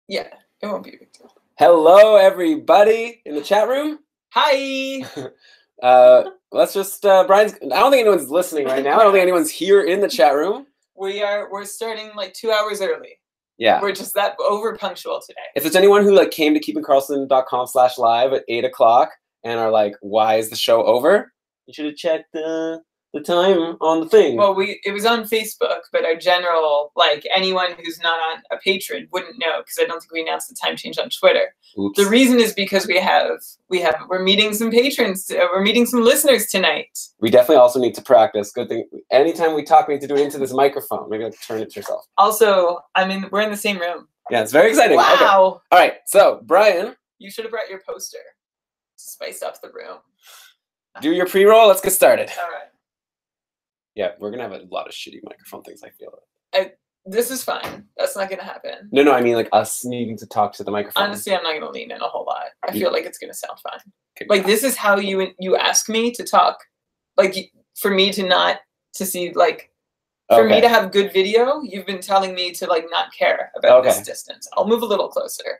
Yeah, it won't be a big deal. Hello, everybody in the chat room. Hi. Let's just Brian's. I don't think anyone's listening right now. I don't think anyone's here in the chat room. We're starting like 2 hours early. Yeah, we're just that over punctual today. If there's anyone who like came to keepingkarlsson.com/live at 8 o'clock and are like, "Why is the show over?" You should have checked the time on the thing. Well, it was on Facebook, but our general, like anyone who's not on a patron wouldn't know because I don't think we announced the time change on Twitter. Oops. The reason is because we're meeting some patrons. We're meeting some listeners tonight. We definitely also need to practice. Good thing. Anytime we talk, we need to do it into this microphone. Maybe like turn it to yourself. Also, we're in the same room. Yeah, it's very exciting. Wow. Okay. All right. So, Brian, you should have brought your poster to spice up the room. Do your pre-roll. Let's get started. All right. Yeah, we're gonna have a lot of shitty microphone things. I feel this is fine. That's not gonna happen. No, I mean like us needing to talk to the microphone. Honestly, I'm not gonna lean in a whole lot. I feel like it's gonna sound fine. Okay. Like this is how you ask me to talk. Like for me to not to see like for me to have good video. You've been telling me to like not care about this distance. I'll move a little closer.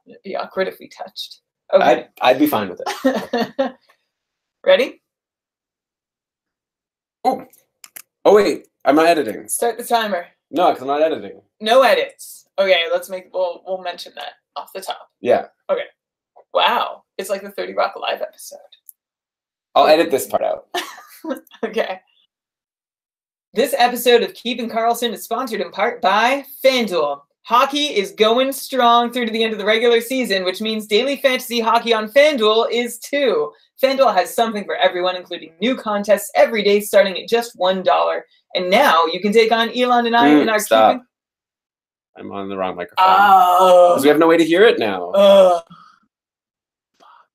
It'd be awkward if we touched. Okay. I'd be fine with it. Ready? Oh wait, I'm not editing. Start the timer. No, because I'm not editing. No edits. Okay, we'll mention that off the top. Yeah. Okay. Wow, it's like the 30 Rock Live episode. I'll edit this part out. Okay. This episode of Keeping Karlsson is sponsored in part by FanDuel. Hockey is going strong through to the end of the regular season, which means daily fantasy hockey on FanDuel is too. FanDuel has something for everyone, including new contests every day starting at just $1. And now you can take on Elon and I in our Stop. I'm on the wrong microphone. Oh. Because we have no way to hear it now. Oh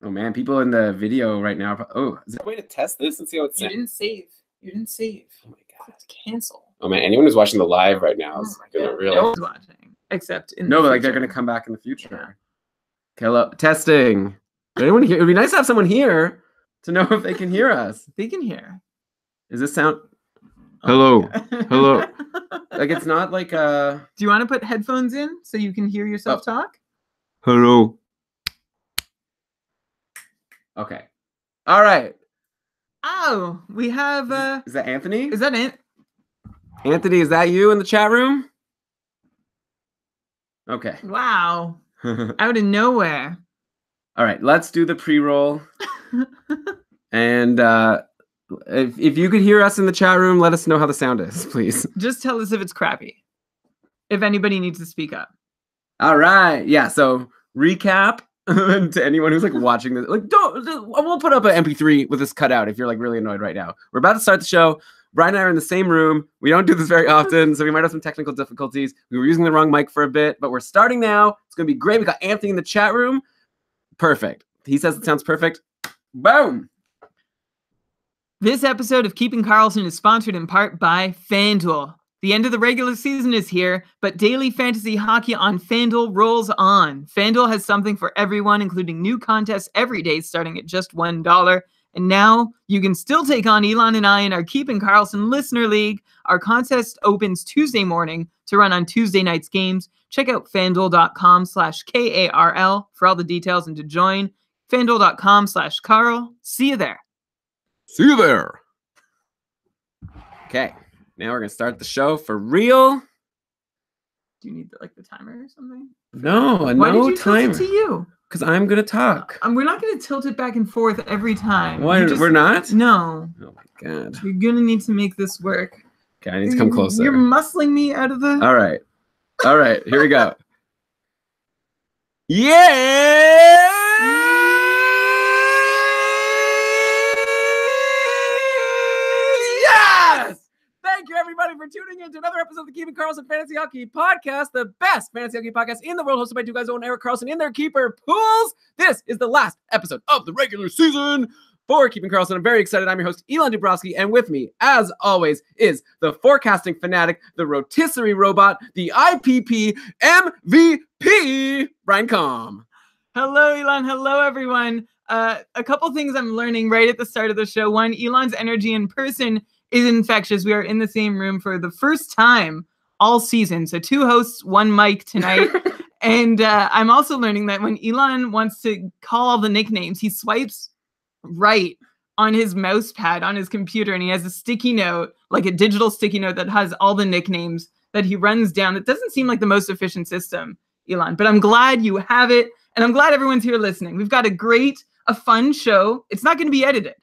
man, people in the video right now. Oh, is there a way to test this and see how it's saying? You didn't save. Oh my god. Cancel. Oh man, anyone who's watching the live right now is gonna realize. No one's watching. Except in but like they're gonna come back in the future. Yeah. Okay, hello, testing. Anyone here? It would be nice to have someone here to know if they can hear us. They can hear. Is this sound? Hello, hello. Like it's not like Do you want to put headphones in so you can hear yourself talk? Hello. Okay. All right. Oh, we have. Is that Anthony? Is that it? Anthony, is that you in the chat room? Okay. Wow. Out of nowhere. All right, let's do the pre-roll. And if you could hear us in the chat room, let us know how the sound is, please. Just tell us if it's crappy. If anybody needs to speak up. All right. Yeah, so recap to anyone who's like watching this. Like, I won't put up an MP3 with this cut out if you're like really annoyed right now. We're about to start the show. Brian and I are in the same room. We don't do this very often, so we might have some technical difficulties. We were using the wrong mic for a bit, but we're starting now. It's going to be great. We got Anthony in the chat room. Perfect. He says it sounds perfect. Boom. This episode of Keeping Karlsson is sponsored in part by FanDuel. The end of the regular season is here, but daily fantasy hockey on FanDuel rolls on. FanDuel has something for everyone, including new contests every day starting at just $1. And now you can still take on Elon and I in our Keeping Karlsson Listener League. Our contest opens Tuesday morning to run on Tuesday night's games. Check out FanDuel.com/KARL for all the details and to join. FanDuel.com/Karl. See you there. See you there. Okay, now we're going to start the show for real. Do you need the timer or something? No, Why no did you timer. Tilt it to you? Because I'm going to talk. We're not going to tilt it back and forth every time. Why? We're not? No. Oh my god. You're going to need to make this work. Okay, I need to come closer. You're muscling me out of the... All right. All right, here we go. Yeah! Yes! Thank you, everybody, for tuning in to another episode of the Keeping Karlsson Fantasy Hockey Podcast, the best fantasy hockey podcast in the world, hosted by two guys, Owen and Eric Karlsson, in their keeper pools. This is the last episode of the regular season for Keeping Karlsson. I'm very excited. I'm your host, Elon Dubrovsky, and with me, as always, is the forecasting fanatic, the rotisserie robot, the IPP MVP, Brian Com. Hello, Elon. Hello, everyone. A couple things I'm learning right at the start of the show. One, Elon's energy in person is infectious. We are in the same room for the first time all season. So 2 hosts, 1 mic tonight. And I'm also learning that when Elon wants to call all the nicknames, he swipes right on his mouse pad on his computer, and he has a sticky note, like a digital sticky note that has all the nicknames that he runs down. It doesn't seem like the most efficient system, Elon, but I'm glad you have it, and I'm glad everyone's here listening. We've got a fun show. It's not going to be edited.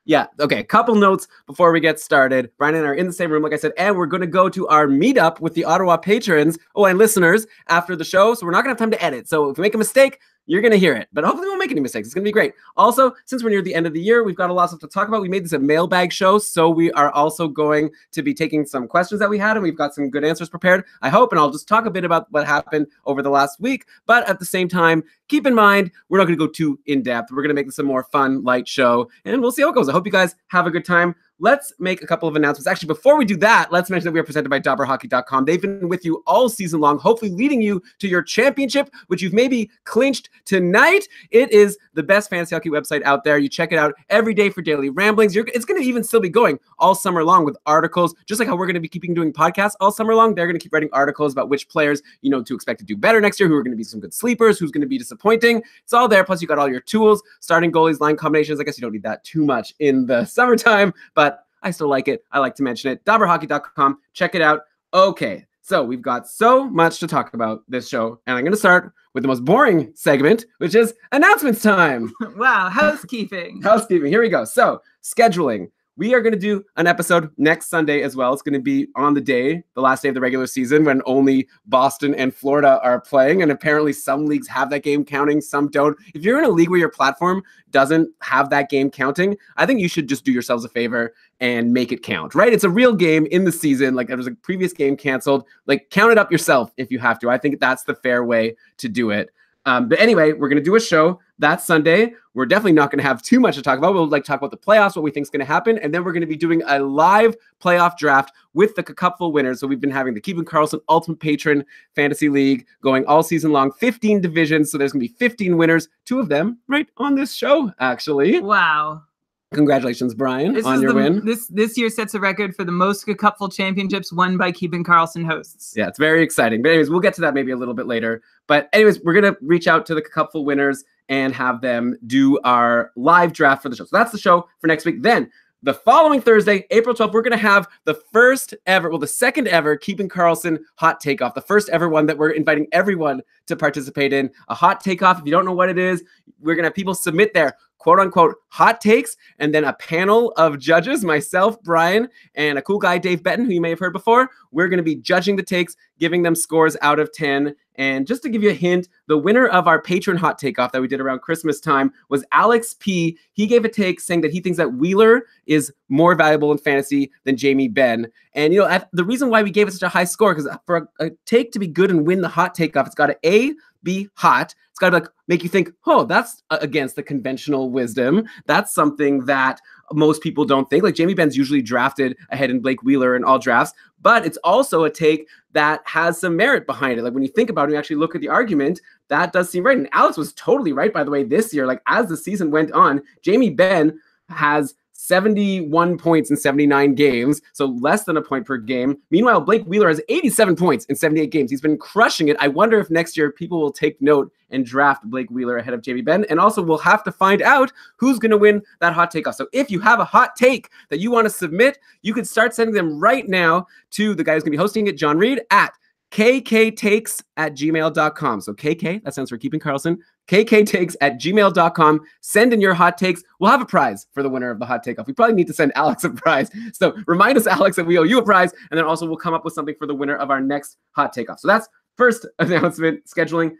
Yeah, okay, a couple notes before we get started. Brian and I are in the same room, like I said, and we're going to go to our meetup with the Ottawa patrons, and listeners after the show, so we're not going to have time to edit. So if we make a mistake, you're going to hear it, but hopefully we won't make any mistakes. It's going to be great. Also, since we're near the end of the year, we've got a lot of stuff to talk about. We made this a mailbag show, so we are also going to be taking some questions that we had, and we've got some good answers prepared, I hope, and I'll just talk a bit about what happened over the last week, but at the same time, keep in mind, we're not going to go too in-depth. We're going to make this a more fun, light show, and we'll see how it goes. I hope you guys have a good time. Let's make a couple of announcements. Actually, before we do that, let's mention that we are presented by DobberHockey.com. They've been with you all season long, hopefully leading you to your championship, which you've maybe clinched tonight. It is the best fantasy hockey website out there. You check it out every day for daily ramblings. It's going to even still be going all summer long with articles, just like how we're going to be keeping doing podcasts all summer long. They're going to keep writing articles about which players, to expect to do better next year, who are going to be some good sleepers, who's going to be disappointing. It's all there. Plus, you got all your tools, starting goalies, line combinations. I guess you don't need that too much in the summertime, but I still like it. I like to mention it. DobberHockey.com. Check it out. Okay, so we've got so much to talk about this show, and I'm going to start with the most boring segment, which is announcements time. Wow, housekeeping. Housekeeping. Here we go. So, scheduling. We are going to do an episode next Sunday as well. It's going to be on the last day of the regular season, when only Boston and Florida are playing. And apparently some leagues have that game counting, some don't. If you're in a league where your platform doesn't have that game counting, I think you should just do yourselves a favor and make it count, right? It's a real game in the season. Like, there was a previous game canceled. Like, count it up yourself if you have to. I think that's the fair way to do it. But anyway, we're going to do a show that Sunday. We're definitely not going to have too much to talk about. We'll talk about the playoffs, what we think is going to happen. And then we're going to be doing a live playoff draft with the cupful winners. So we've been having the Keeping Karlsson Ultimate Patron Fantasy League going all season long, 15 divisions. So there's going to be 15 winners, 2 of them right on this show, actually. Wow. Congratulations, Brian, on your win. This year sets a record for the most cupful championships won by Keeping Karlsson hosts. Yeah, it's very exciting. But anyways, we'll get to that maybe a little bit later. But anyways, we're going to reach out to the cupful winners and have them do our live draft for the show. So that's the show for next week. Then the following Thursday, April 12th, we're going to have the second ever Keeping Karlsson hot takeoff, the first ever one that we're inviting everyone to participate in. A hot takeoff, if you don't know what it is, we're going to have people submit their quote unquote hot takes, and then a panel of judges, myself, Brian, and a cool guy, Dave Betton, who you may have heard before. We're going to be judging the takes, giving them scores out of 10. And just to give you a hint, the winner of our patron hot takeoff that we did around Christmas time was Alex P. He gave a take saying that he thinks that Wheeler is more valuable in fantasy than Jamie Benn. And, the reason why we gave it such a high score, because for a take to be good and win the hot takeoff, it's got to be hot. It's got to make you think, oh, that's against the conventional wisdom. That's something that most people don't think. Like, Jamie Benn's usually drafted ahead in Blake Wheeler in all drafts, but it's also a take that has some merit behind it. Like, when you think about it, you actually look at the argument, that does seem right. And Alex was totally right, by the way, this year. Like, as the season went on, Jamie Benn has 71 points in 79 games, so less than a point per game. Meanwhile, Blake Wheeler has 87 points in 78 games. He's been crushing it. I wonder if next year people will take note and draft Blake Wheeler ahead of Jamie Benn. And also, we'll have to find out who's going to win that hot take off. So if you have a hot take that you want to submit, you could start sending them right now to the guy who's going to be hosting it, John Reed, at kktakes@gmail.com. So KK, that stands for Keeping Karlsson, kktakes@gmail.com. Send in your hot takes. We'll have a prize for the winner of the hot takeoff. We probably need to send Alex a prize. So remind us, Alex, that we owe you a prize. And then also we'll come up with something for the winner of our next hot takeoff. So that's first announcement, scheduling.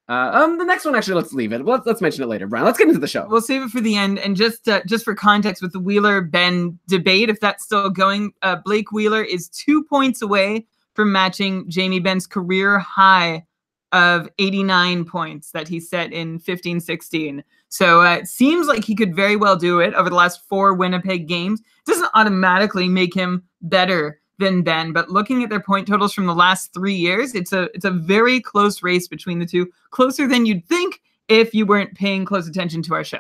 The next one, actually, let's leave it. Let's mention it later, Brian. Let's get into the show. We'll save it for the end. And just for context, with the Wheeler-Benn debate, if that's still going, Blake Wheeler is 2 points away from matching Jamie Benn's career high of 89 points that he set in 15-16. So it seems like he could very well do it over the last 4 Winnipeg games. It doesn't automatically make him better than Benn, but looking at their point totals from the last 3 years, it's a very close race between the two, closer than you'd think if you weren't paying close attention to our show.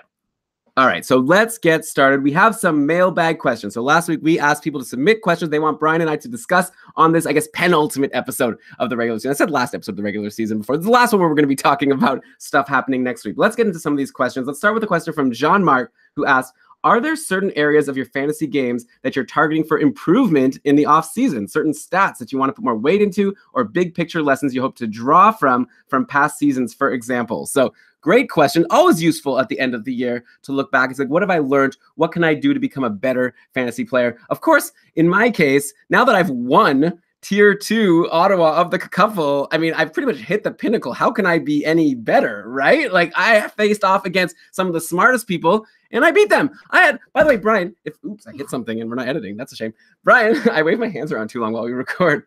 All right, so let's get started. We have some mailbag questions. So last week we asked people to submit questions they want Brian and I to discuss on this, I guess, penultimate episode of the regular season. I said last episode of the regular season before. This is the last one where we're going to be talking about stuff happening next week. Let's get into some of these questions. Let's start with a question from Jean-Marc, who asked, are there certain areas of your fantasy games that you're targeting for improvement in the offseason? Certain stats that you want to put more weight into, or big picture lessons you hope to draw from past seasons, for example? So great question. Always useful at the end of the year to look back. It's like, what have I learned? What can I do to become a better fantasy player? Of course, in my case, now that I've won Tier 2 Ottawa of the Couple, I mean, I've pretty much hit the pinnacle. How can I be any better, right? Like, I faced off against some of the smartest people, and I beat them. I had, by the way, Brian, oops, I hit something and we're not editing. That's a shame. Brian, I waved my hands around too long while we record.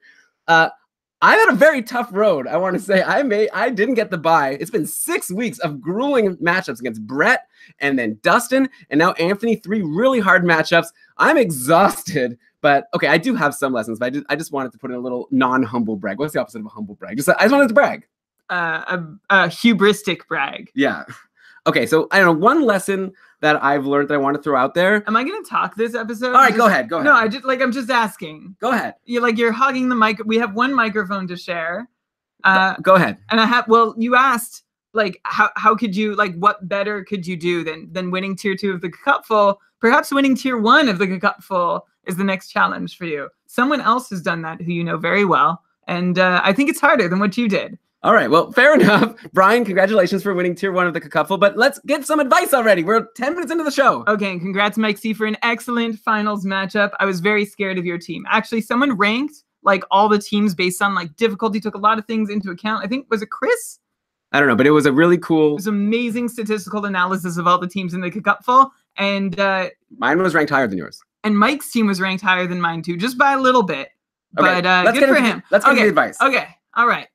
I had a very tough road. I want to say I didn't get the bye. It's been 6 weeks of grueling matchups against Brett and then Dustin and now Anthony. 3 really hard matchups. I'm exhausted, but okay, I do have some lessons, but I just wanted to put in a little non-humble brag. What's the opposite of a humble brag? I just wanted to brag. A hubristic brag. Yeah. Okay, so I don't know, one lesson that I've learned that I want to throw out there. Am I going to talk this episode? All right, go ahead. No, I'm just asking. Go ahead. You're hogging the mic. We have one microphone to share. Go ahead. And you asked, like, how could you, like, what better could you do than winning Tier 2 of the Cupful? Perhaps winning Tier 1 of the Cupful is the next challenge for you. Someone else has done that who you know very well. And I think it's harder than what you did. All right, well, fair enough. Brian, congratulations for winning Tier 1 of the Cupful, but let's get some advice already. We're 10 minutes into the show. Okay, and congrats, Mike C, for an excellent finals matchup. I was very scared of your team. Actually, someone ranked, like, all the teams based on, like, difficulty, took a lot of things into account. I think, was it Chris? I don't know, but it was a really cool... It was amazing statistical analysis of all the teams in the Cupful, and... mine was ranked higher than yours. And Mike's team was ranked higher than mine, too, just by a little bit. Okay, But good for him. Let's get the advice. Okay, all right.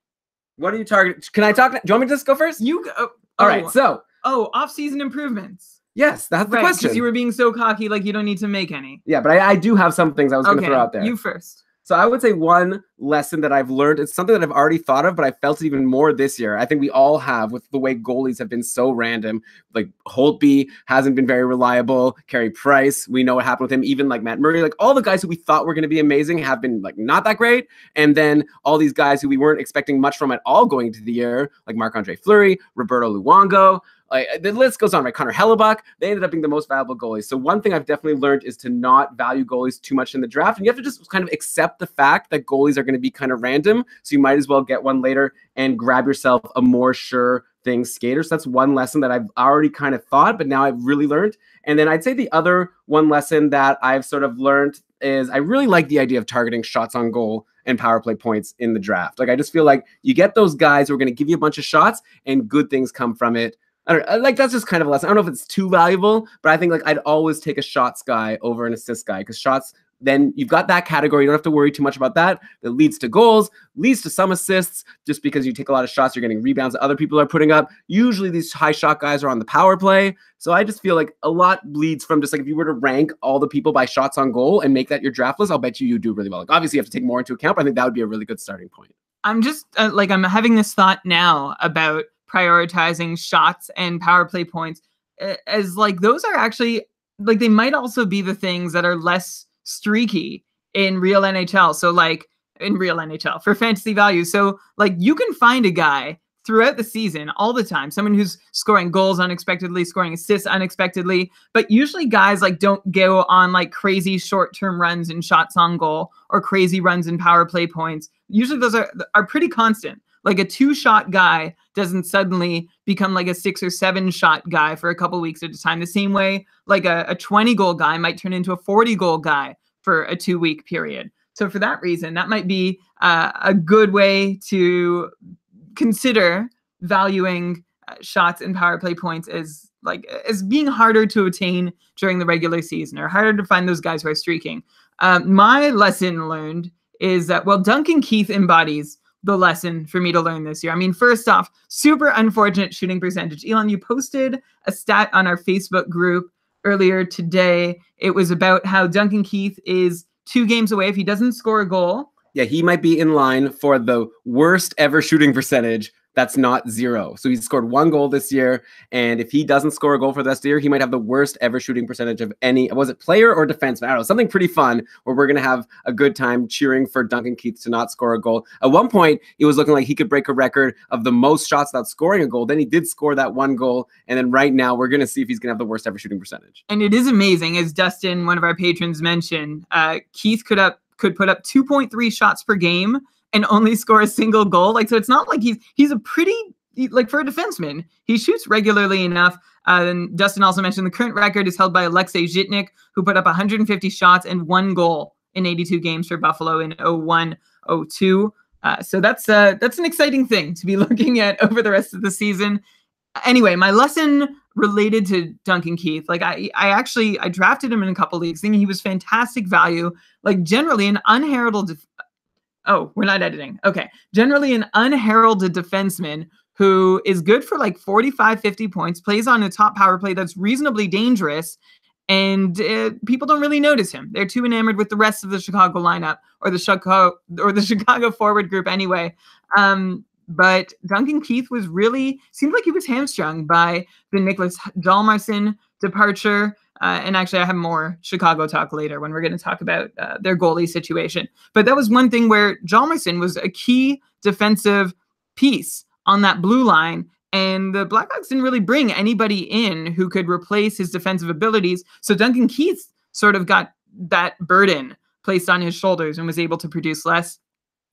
What are you targeting? Can I talk? Do you want me to just go first? You go. All right, so. Off-season improvements. Yes, that's the question. Because you were being so cocky, like you don't need to make any. Yeah, but I do have some things I was going to throw out there. You first. So I would say one lesson that I've learned, it's something that I've already thought of, but I felt it even more this year. I think we all have, with the way goalies have been so random. Like Holtby hasn't been very reliable. Carey Price, we know what happened with him. Even like Matt Murray, like all the guys who we thought were going to be amazing have been like not that great. And then all these guys who we weren't expecting much from at all going into the year, like Marc-Andre Fleury, Roberto Luongo, the list goes on, right? Connor Hellebuck, they ended up being the most valuable goalies. So one thing I've definitely learned is to not value goalies too much in the draft. And you have to just kind of accept the fact that goalies are going to be kind of random. So you might as well get one later and grab yourself a more sure thing skater. So that's one lesson that I've already kind of thought, but now I've really learned. And then I'd say the other one lesson that I've sort of learned is I really like the idea of targeting shots on goal and power play points in the draft. Like, I just feel like you get those guys who are going to give you a bunch of shots and good things come from it. I don't know, like, that's just kind of a lesson. I don't know if it's too valuable, but I think like I'd always take a shots guy over an assist guy, because shots, then you've got that category. You don't have to worry too much about that. That leads to goals, leads to some assists. Just because you take a lot of shots, you're getting rebounds that other people are putting up. Usually these high shot guys are on the power play. So I just feel like a lot bleeds from just like, if you were to rank all the people by shots on goal and make that your draft list, I'll bet you do really well. Like, obviously you have to take more into account, but I think that would be a really good starting point. I'm just I'm having this thought now about prioritizing shots and power play points, as like those are actually like, they might also be the things that are less streaky in real NHL. So like in real NHL for fantasy value. So like you can find a guy throughout the season all the time, someone who's scoring goals unexpectedly, scoring assists unexpectedly, but usually guys like don't go on like crazy short-term runs in shots on goal or crazy runs in power play points. Usually those are pretty constant. Like a 2-shot guy doesn't suddenly become like a 6 or 7-shot guy for a couple weeks at a time. The same way like a 20-goal guy might turn into a 40-goal guy for a 2-week period. So for that reason, that might be a good way to consider valuing shots and power play points as being harder to attain during the regular season, or harder to find those guys who are streaking. My lesson learned is that, well, Duncan Keith embodies the lesson for me to learn this year. I mean, first off, super unfortunate shooting percentage. Elon, you posted a stat on our Facebook group earlier today. It was about how Duncan Keith is 2 games away if he doesn't score a goal. Yeah, he might be in line for the worst ever shooting percentage that's not 0. So he's scored 1 goal this year. And if he doesn't score a goal for the rest of the year, he might have the worst ever shooting percentage of any, was it player or defenseman? I don't know, something pretty fun where we're going to have a good time cheering for Duncan Keith to not score a goal. At one point, it was looking like he could break a record of the most shots without scoring a goal. Then he did score that 1 goal. And then right now, we're going to see if he's going to have the worst ever shooting percentage. And it is amazing, as Dustin, one of our patrons, mentioned, Keith could put up 2.3 shots per game and only score a single goal. Like, so it's not like he's a pretty, like, for a defenseman, he shoots regularly enough. And Dustin also mentioned the current record is held by Alexei Zhitnik, who put up 150 shots and 1 goal in 82 games for Buffalo in 01-02. So that's an exciting thing to be looking at over the rest of the season. Anyway, my lesson related to Duncan Keith, like I drafted him in a couple leagues thinking he was fantastic value, like generally an unheralded we're not editing. Okay. Generally an unheralded defenseman who is good for like 45, 50 points, plays on a top power play that's reasonably dangerous, and people don't really notice him. They're too enamored with the rest of the Chicago lineup or the Chicago forward group anyway. But Duncan Keith seemed like he was hamstrung by the Nicholas Hjalmarsson departure. And actually, I have more Chicago talk later when we're going to talk about their goalie situation. But that was one thing where Hjalmarsson was a key defensive piece on that blue line. And the Blackhawks didn't really bring anybody in who could replace his defensive abilities. So Duncan Keith sort of got that burden placed on his shoulders and was able to produce less.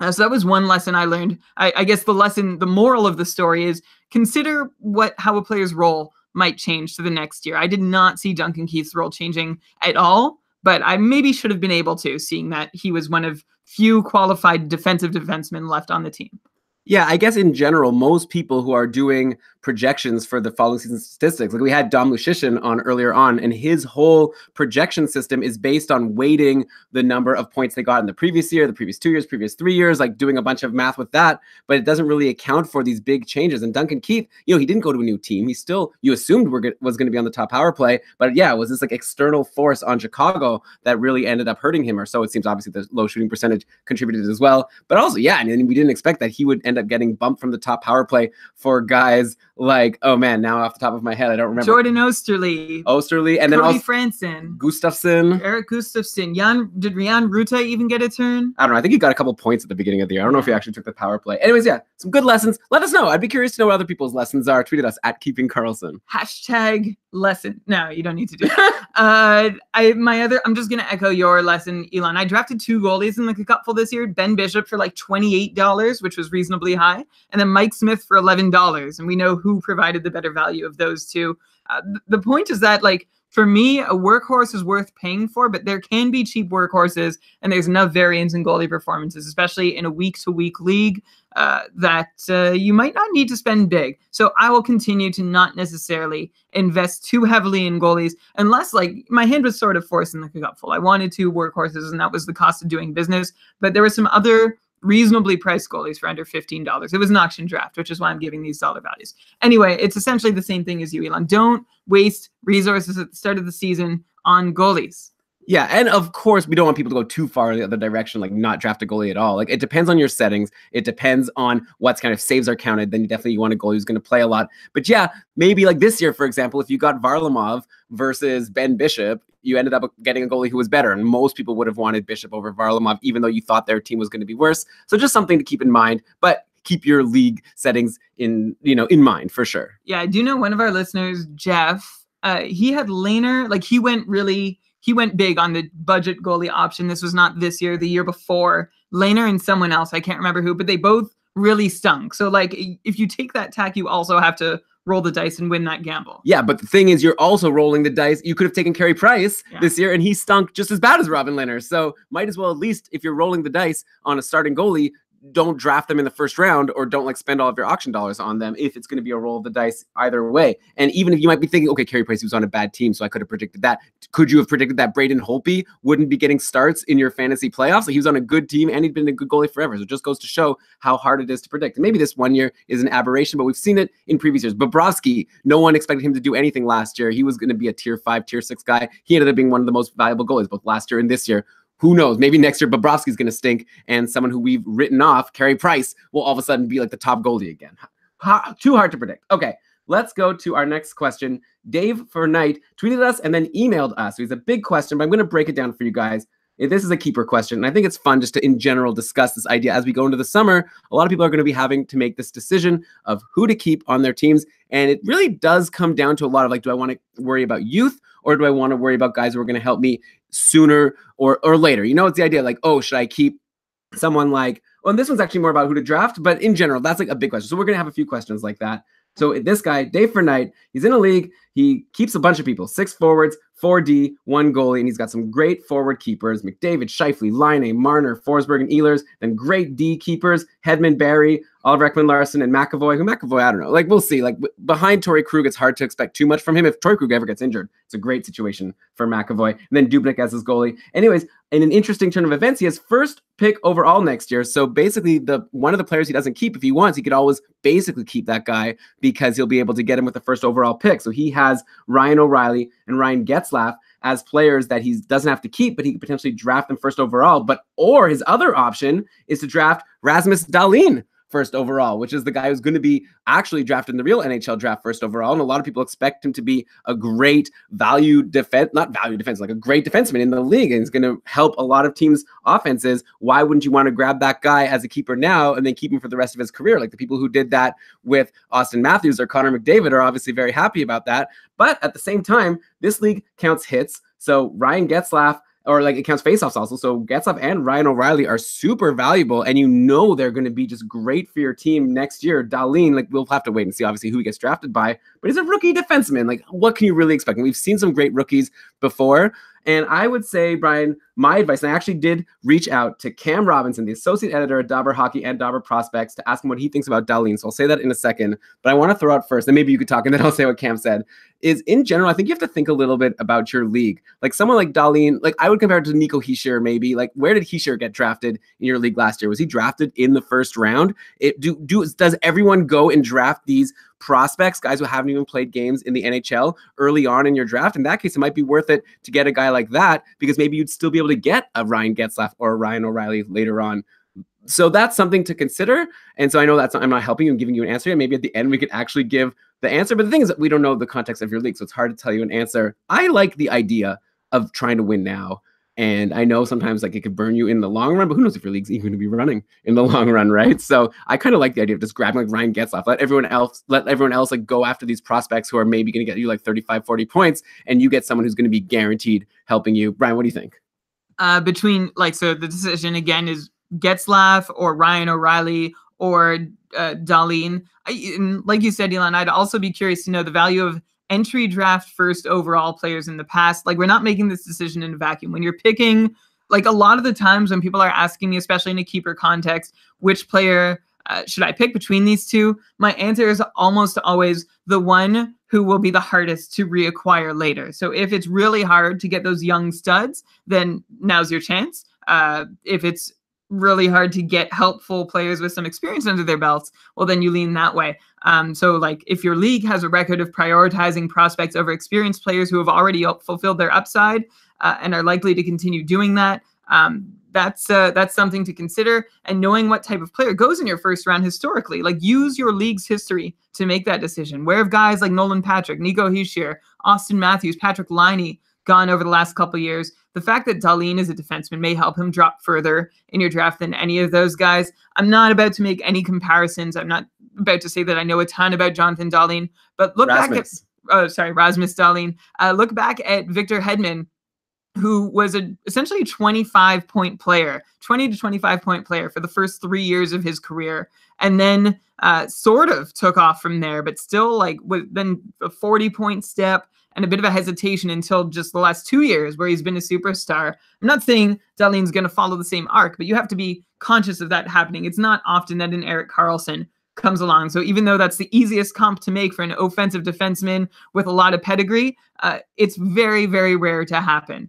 So that was one lesson I learned. I guess the moral of the story is consider how a player's role might change to the next year. I did not see Duncan Keith's role changing at all, but I maybe should have been able to, seeing that he was one of few qualified defensive defensemen left on the team. Yeah, I guess in general, most people who are doing projections for the following season statistics, like we had Dom Lucian on earlier on, and his whole projection system is based on weighting the number of points they got in the previous year, the previous 2 years, previous 3 years, like doing a bunch of math with that, but it doesn't really account for these big changes. And Duncan Keith, he didn't go to a new team. He still, you assumed was going to be on the top power play, but yeah, it was this like external force on Chicago that really ended up hurting him, or so it seems. Obviously, the low shooting percentage contributed as well, but also, yeah, and we didn't expect that he would end up getting bumped from the top power play for guys like, oh man, now off the top of my head, I don't remember. Jordan Osterley, and then also Franson, Gustafsson, Eric Gustafsson. Did Jan Ruta even get a turn? I don't know. I think he got a couple points at the beginning of the year. I don't know if he actually took the power play. Anyways, yeah, some good lessons. Let us know. I'd be curious to know what other people's lessons are. Tweet at us at Keeping Karlsson. #lesson. No, you don't need to do that. I'm just gonna echo your lesson, Elon. I drafted 2 goalies in the cupful this year. Ben Bishop for like $28, which was reasonably high, and then Mike Smith for $11. And we know who provided the better value of those two. The point is that, like, for me, a workhorse is worth paying for, but there can be cheap workhorses, and there's enough variance in goalie performances, especially in a week-to-week league, that you might not need to spend big. So I will continue to not necessarily invest too heavily in goalies, unless, like, my hand was sort of forced in the cupful. I wanted 2 workhorses, and that was the cost of doing business. But there were some other reasonably priced goalies for under $15. It was an auction draft, which is why I'm giving these dollar values. Anyway, it's essentially the same thing as you, Elon. Don't waste resources at the start of the season on goalies. Yeah, and of course, we don't want people to go too far in the other direction, like not draft a goalie at all. Like, it depends on your settings. It depends on what's kind of saves are counted. Then you want a goalie who's going to play a lot. But yeah, maybe like this year, for example, if you got Varlamov versus Ben Bishop, you ended up getting a goalie who was better. And most people would have wanted Bishop over Varlamov, even though you thought their team was going to be worse. So just something to keep in mind. But keep your league settings in mind for sure. Yeah, I do know one of our listeners, Jeff, he had Lehner, like he went big on the budget goalie option. This was not this year, the year before. Lehner and someone else, I can't remember who, but they both really stunk. So like, if you take that tack, you also have to roll the dice and win that gamble. Yeah, but the thing is, you're also rolling the dice. You could have taken Carey Price this year, and he stunk just as bad as Robin Lehner. So might as well, at least if you're rolling the dice on a starting goalie, don't draft them in the first round, or don't like spend all of your auction dollars on them if it's going to be a roll of the dice either way. And even if you might be thinking, okay, Carey Price, he was on a bad team, so I could have predicted that. Could you have predicted that Braden Holtby wouldn't be getting starts in your fantasy playoffs? Like, he was on a good team and he'd been a good goalie forever. So it just goes to show how hard it is to predict. And maybe this one year is an aberration, but we've seen it in previous years. Bobrovsky, no one expected him to do anything last year. He was going to be a tier 5, tier 6 guy. He ended up being one of the most valuable goalies both last year and this year. Who knows? Maybe next year Bobrovsky's going to stink, and someone who we've written off, Carey Price, will all of a sudden be like the top goalie again. too hard to predict. Okay, let's go to our next question. Dave for Knight tweeted us and then emailed us. So it's a big question, but I'm going to break it down for you guys. This is a keeper question, and I think it's fun just to, in general, discuss this idea. As we go into the summer, a lot of people are going to be having to make this decision of who to keep on their teams, and it really does come down to a lot of, like, do I want to worry about youth, or do I want to worry about guys who are going to help me sooner or later? You know, it's the idea, like, oh, should I keep someone like, well, and this one's actually more about who to draft, but in general, that's like a big question. So we're going to have a few questions like that. So this guy, Dave for Knight, he's in a league. He keeps a bunch of people, 6 forwards, 4D, 1 goalie, and he's got some great forward keepers, McDavid, Scheifele, Laine, Marner, Forsberg, and Ehlers, then great D keepers, Hedman, Barry, Oliver Ekman-Larsson, and McAvoy. Who McAvoy, I don't know. Like, we'll see. Like, behind Torrey Krug, it's hard to expect too much from him. If Torrey Krug ever gets injured, it's a great situation for McAvoy. And then Dubnyk as his goalie. Anyways, in an interesting turn of events, he has first pick overall next year. So basically, one of the players he doesn't keep, if he wants, he could always basically keep that guy because he'll be able to get him with the first overall pick. So he has Ryan O'Reilly and Ryan Getzlaf as players that he doesn't have to keep, but he could potentially draft them first overall. Or his other option is to draft Rasmus Dahlin first overall, which is the guy who's going to be actually drafted in the real NHL draft first overall. And a lot of people expect him to be a great like a great defenseman in the league. And he's going to help a lot of teams' offenses. Why wouldn't you want to grab that guy as a keeper now and then keep him for the rest of his career? Like the people who did that with Austin Matthews or Connor McDavid are obviously very happy about that. But at the same time, this league counts hits. So Ryan Getzlaf, or like it counts faceoffs also. So Getzlaf and Ryan O'Reilly are super valuable, and you know they're going to be just great for your team next year. Dahlin, like we'll have to wait and see obviously who he gets drafted by, but he's a rookie defenseman. Like what can you really expect? And we've seen some great rookies before. And I would say, Brian, my advice, and I actually did reach out to Cam Robinson, the associate editor at Dobber Hockey and Dobber Prospects, to ask him what he thinks about Dahlin. So I'll say that in a second, but I want to throw out first, and maybe you could talk, and then I'll say what Cam said, is in general, I think you have to think a little bit about your league. Like someone like Dahlin, like I would compare it to Nico Hischier maybe. Like where did Hischier get drafted in your league last year? Was he drafted in the first round? Does everyone go and draft these prospects, guys who haven't even played games in the NHL early on in your draft? In that case, it might be worth it to get a guy like that, because maybe you'd still be able to get a Ryan Getzlaf or a Ryan O'Reilly later on. So that's something to consider. And so I know I'm not helping you and giving you an answer yet. Maybe at the end we could actually give the answer. But the thing is that we don't know the context of your league, so it's hard to tell you an answer. I like the idea of trying to win now. And I know sometimes like it could burn you in the long run, but who knows if your league's even going to be running in the long run, right? So I kind of like the idea of just grabbing like Ryan Getzlaf, let everyone else like go after these prospects who are maybe going to get you like 35, 40 points, and you get someone who's going to be guaranteed helping you. Brian, what do you think? So the decision again is Getzlaf or Ryan O'Reilly or Dahlin. Like you said, Elon, I'd also be curious to know the value of entry draft first overall players in the past. Like we're not making this decision in a vacuum. When you're picking, like a lot of the times when people are asking me, especially in a keeper context, which player should I pick between these two? My answer is almost always the one who will be the hardest to reacquire later. So if it's really hard to get those young studs, then now's your chance. If it's really hard to get helpful players with some experience under their belts, well, then you lean that way. So like if your league has a record of prioritizing prospects over experienced players who have already fulfilled their upside and are likely to continue doing that, that's something to consider. And knowing what type of player goes in your first round historically, like use your league's history to make that decision. Where have guys like Nolan Patrick, Nico Hischier, Austin Matthews, Patrick Laine gone over the last couple of years? The fact that Dahlin is a defenseman may help him drop further in your draft than any of those guys. I'm not about to make any comparisons. I'm not about to say that I know a ton about Jonathan Dahlin, but look back at Rasmus Dahlin. Look back at Victor Hedman, who was essentially a 25-point player, 20 to 25-point player for the first 3 years of his career, and then sort of took off from there, but still like then a 40-point step and a bit of a hesitation until just the last 2 years where he's been a superstar. I'm not saying Dahlin's going to follow the same arc, but you have to be conscious of that happening. It's not often that an Erik Karlsson comes along. So even though that's the easiest comp to make for an offensive defenseman with a lot of pedigree, it's very, very rare to happen.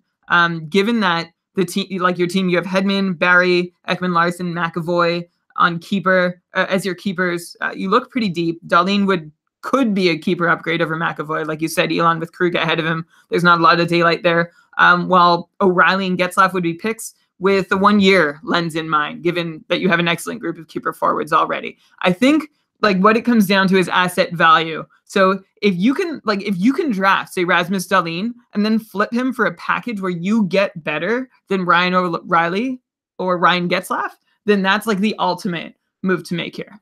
Given that the team, like your team, you have Hedman, Barry, Ekman-Larsson, McAvoy on keeper as your keepers, you look pretty deep. Dahlin could be a keeper upgrade over McAvoy. Like you said, Elon, with Krug ahead of him, there's not a lot of daylight there. While O'Reilly and Getzlaf would be picks with the 1 year lens in mind, given that you have an excellent group of keeper forwards already. I think Like what it comes down to is asset value. So if you can draft, say, Rasmus Dahlin and then flip him for a package where you get better than Ryan O'Reilly or Ryan Getzlaf, then that's like the ultimate move to make here.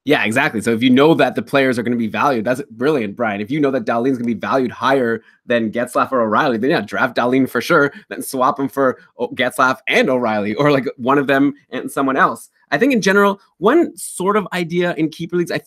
Yeah, exactly. So if you know that the players are going to be valued, that's brilliant, Brian. If you know that Dahlin's going to be valued higher than Getzlaf or O'Reilly, then yeah, draft Dahlin for sure. Then swap him for Getzlaf and O'Reilly, or like one of them and someone else. I think in general, one sort of idea in keeper leagues, I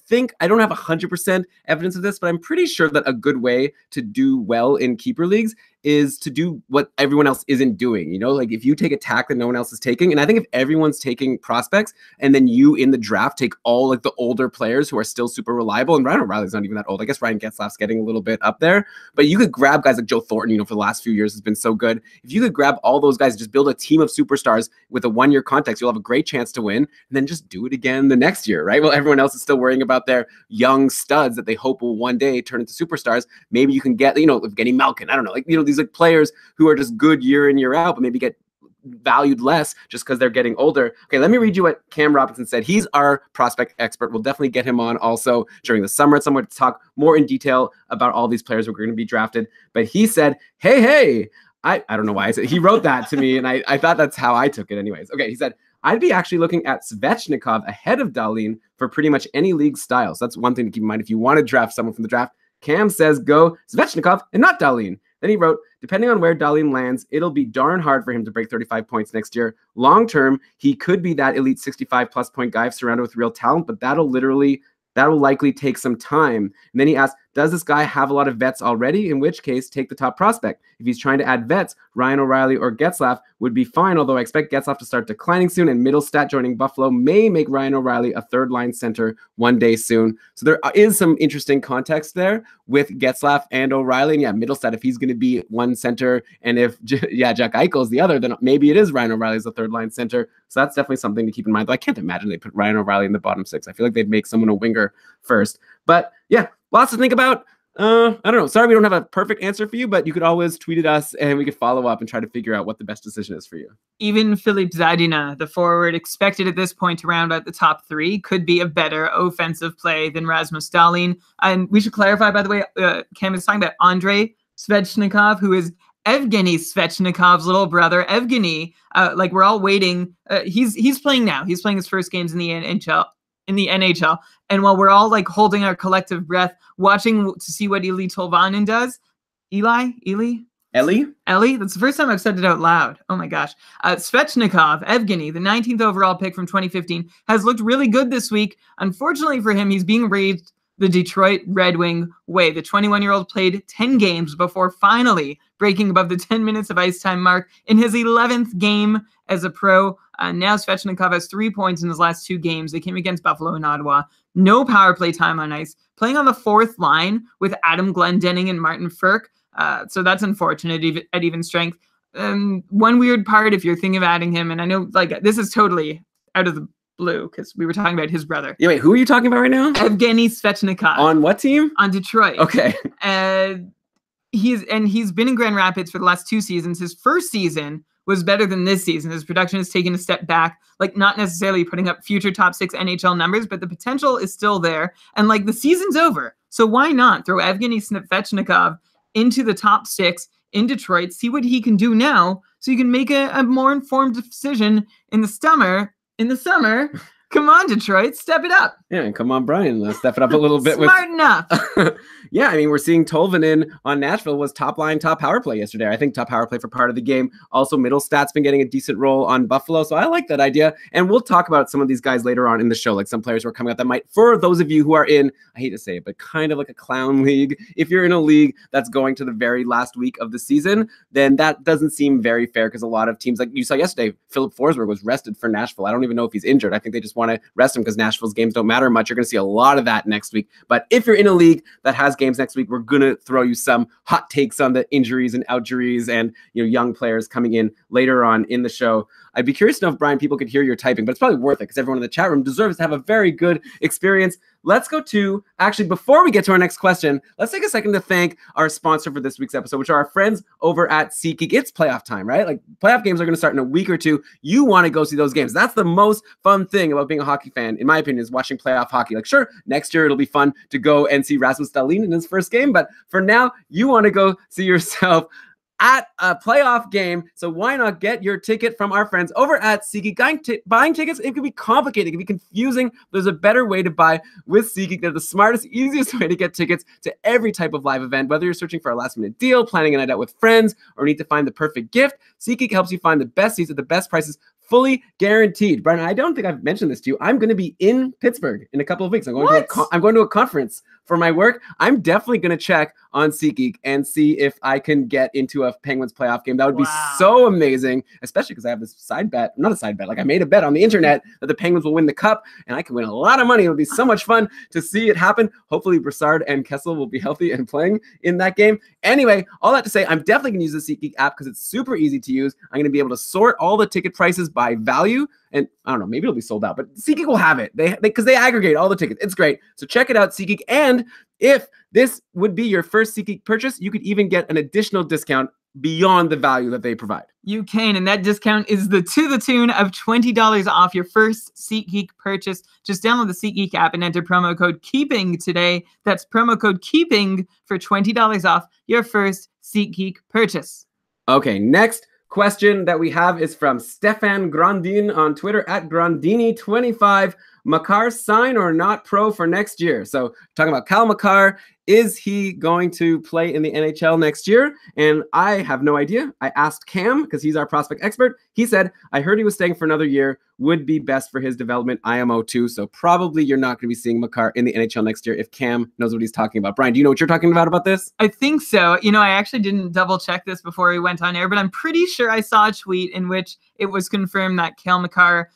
don't have 100% evidence of this, but I'm pretty sure that a good way to do well in keeper leagues is to do what everyone else isn't doing. You know, like if you take a tack that no one else is taking, and I think if everyone's taking prospects and then you in the draft take all like the older players who are still super reliable, and Ryan O'Reilly's not even that old. I guess Ryan Getzlaf's getting a little bit up there, but you could grab guys like Joe Thornton, you know, for the last few years has been so good. If you could grab all those guys and just build a team of superstars with a 1-year context, you'll have a great chance to win, and then just do it again the next year, right? Well, everyone else is still worrying about their young studs that they hope will one day turn into superstars. Maybe you can get, you know, Evgeny Malkin, I don't know, like, you know, these like players who are just good year in, year out, but maybe get valued less just because they're getting older. Okay, let me read you what Cam Robinson said. He's our prospect expert. We'll definitely get him on also during the summer at some point to talk more in detail about all these players who are going to be drafted. But he said, hey, I don't know why I said he wrote that to me, and I thought that's how I took it anyways. Okay, he said, I'd be actually looking at Svechnikov ahead of Dahlin for pretty much any league style. So that's one thing to keep in mind if you want to draft someone from the draft. Cam says go Svechnikov and not Dahlin. Then he wrote, depending on where Dahlin lands, it'll be darn hard for him to break 35 points next year. Long term, he could be that elite 65-plus point guy surrounded with real talent, but that'll likely take some time. And then he asked, does this guy have a lot of vets already? In which case, take the top prospect. If he's trying to add vets, Ryan O'Reilly or Getzlaf would be fine, although I expect Getzlaf to start declining soon, and Middlestat joining Buffalo may make Ryan O'Reilly a third-line center one day soon. So there is some interesting context there with Getzlaf and O'Reilly. And yeah, Middlestat, if he's going to be one center, and if Jack Eichel is the other, then maybe it is Ryan O'Reilly as the third-line center. So that's definitely something to keep in mind. Though I can't imagine they put Ryan O'Reilly in the bottom 6. I feel like they'd make someone a winger first. But yeah, lots to think about. I don't know. Sorry we don't have a perfect answer for you, but you could always tweet at us and we could follow up and try to figure out what the best decision is for you. Even Filip Zadina, the forward expected at this point to round out the top 3, could be a better offensive play than Rasmus Dahlin. And we should clarify, by the way, Cam is talking about Andrei Svechnikov, who is Evgeny Svechnikov's little brother. Evgeny, like we're all waiting. He's playing now. He's playing his first games in the NHL. And while we're all like holding our collective breath, watching to see what Eli Tolvanen does, Ellie? That's the first time I've said it out loud. Oh my gosh. Svechnikov, Evgeny, the 19th overall pick from 2015, has looked really good this week. Unfortunately for him, he's being raised the Detroit Red Wing way. The 21-year-old played 10 games before finally breaking above the 10 minutes of ice time mark in his 11th game as a pro. Now Svechnikov has 3 points in his last 2 games. They came against Buffalo and Ottawa. No power play time on ice. Playing on the 4th line with Adam Glendening and Martin Frk. So that's unfortunate at even strength. One weird part, if you're thinking of adding him, and I know like this is totally out of the blue because we were talking about his brother. Yeah, wait, who are you talking about right now? Evgeny Svechnikov. On what team? On Detroit. Okay. He's been in Grand Rapids for the last 2 seasons. His first season was better than this season. His production has taken a step back, like not necessarily putting up future top 6 NHL numbers, but the potential is still there. And like the season's over. So why not throw Evgeny Svechnikov into the top 6 in Detroit, see what he can do now so you can make a more informed decision in the summer. Come on, Detroit, step it up. Yeah, and come on, Brian, let's step it up a little bit. Smart enough. Yeah, I mean, we're seeing Tolvanen on Nashville was top power play yesterday. I think top power play for part of the game. Also, Middlestat's been getting a decent role on Buffalo, so I like that idea. And we'll talk about some of these guys later on in the show, like some players who are coming out that might, for those of you who are in, I hate to say it, but kind of like a clown league. If you're in a league that's going to the very last week of the season, then that doesn't seem very fair because a lot of teams, like you saw yesterday, Philip Forsberg was rested for Nashville. I don't even know if he's injured. I think they just want to rest him because Nashville's games don't matter much. You're going to see a lot of that next week. But if you're in a league that has games next week, we're going to throw you some hot takes on the injuries and outjuries and young players coming in later on in the show. I'd be curious to know if, Brian, people could hear your typing, but it's probably worth it because everyone in the chat room deserves to have a very good experience. Let's go to, actually, before we get to our next question, let's take a second to thank our sponsor for this week's episode, which are our friends over at SeatGeek. It's playoff time, right? Like, playoff games are going to start in a week or two. You want to go see those games. That's the most fun thing about being a hockey fan, in my opinion, is watching playoff hockey. Like, sure, next year it'll be fun to go and see Rasmus Dahlin in his first game, but for now, you want to go see yourself at a playoff game. So why not get your ticket from our friends over at SeatGeek? Buying tickets, it can be complicated. It can be confusing. There's a better way to buy with SeatGeek. They're the smartest, easiest way to get tickets to every type of live event. Whether you're searching for a last-minute deal, planning a night out with friends, or need to find the perfect gift, SeatGeek helps you find the best seats at the best prices, fully guaranteed. Brian, I don't think I've mentioned this to you. I'm going to be in Pittsburgh in a couple of weeks. I'm going to a conference for my work. I'm definitely going to check on SeatGeek and see if I can get into a Penguins playoff game. That would be so amazing, especially because I have this side bet, not a side bet, like I made a bet on the internet that the Penguins will win the cup and I can win a lot of money. It'll be so much fun to see it happen. Hopefully Brassard and Kessel will be healthy and playing in that game. Anyway, all that to say, I'm definitely going to use the SeatGeek app because it's super easy to use. I'm going to be able to sort all the ticket prices by value. And I don't know, maybe it'll be sold out, but SeatGeek will have it. Because they aggregate all the tickets. It's great. So check it out, SeatGeek. And if this would be your first SeatGeek purchase, you could even get an additional discount beyond the value that they provide. You can, and that discount is to the tune of $20 off your first SeatGeek purchase. Just download the SeatGeek app and enter promo code KEEPING today. That's promo code KEEPING for $20 off your first SeatGeek purchase. Okay, next question that we have is from Stefan Grandin on Twitter at Grandini25. Makar sign or not pro for next year? So talking about Kyle Makar, is he going to play in the NHL next year? And I have no idea. I asked Cam because he's our prospect expert. He said, I heard he was staying for another year, would be best for his development, IMO too. So probably you're not going to be seeing Makar in the NHL next year if Cam knows what he's talking about. Brian, do you know what you're talking about this? I think so. You know, I actually didn't double check this before we went on air, but I'm pretty sure I saw a tweet in which it was confirmed that Kyle Makar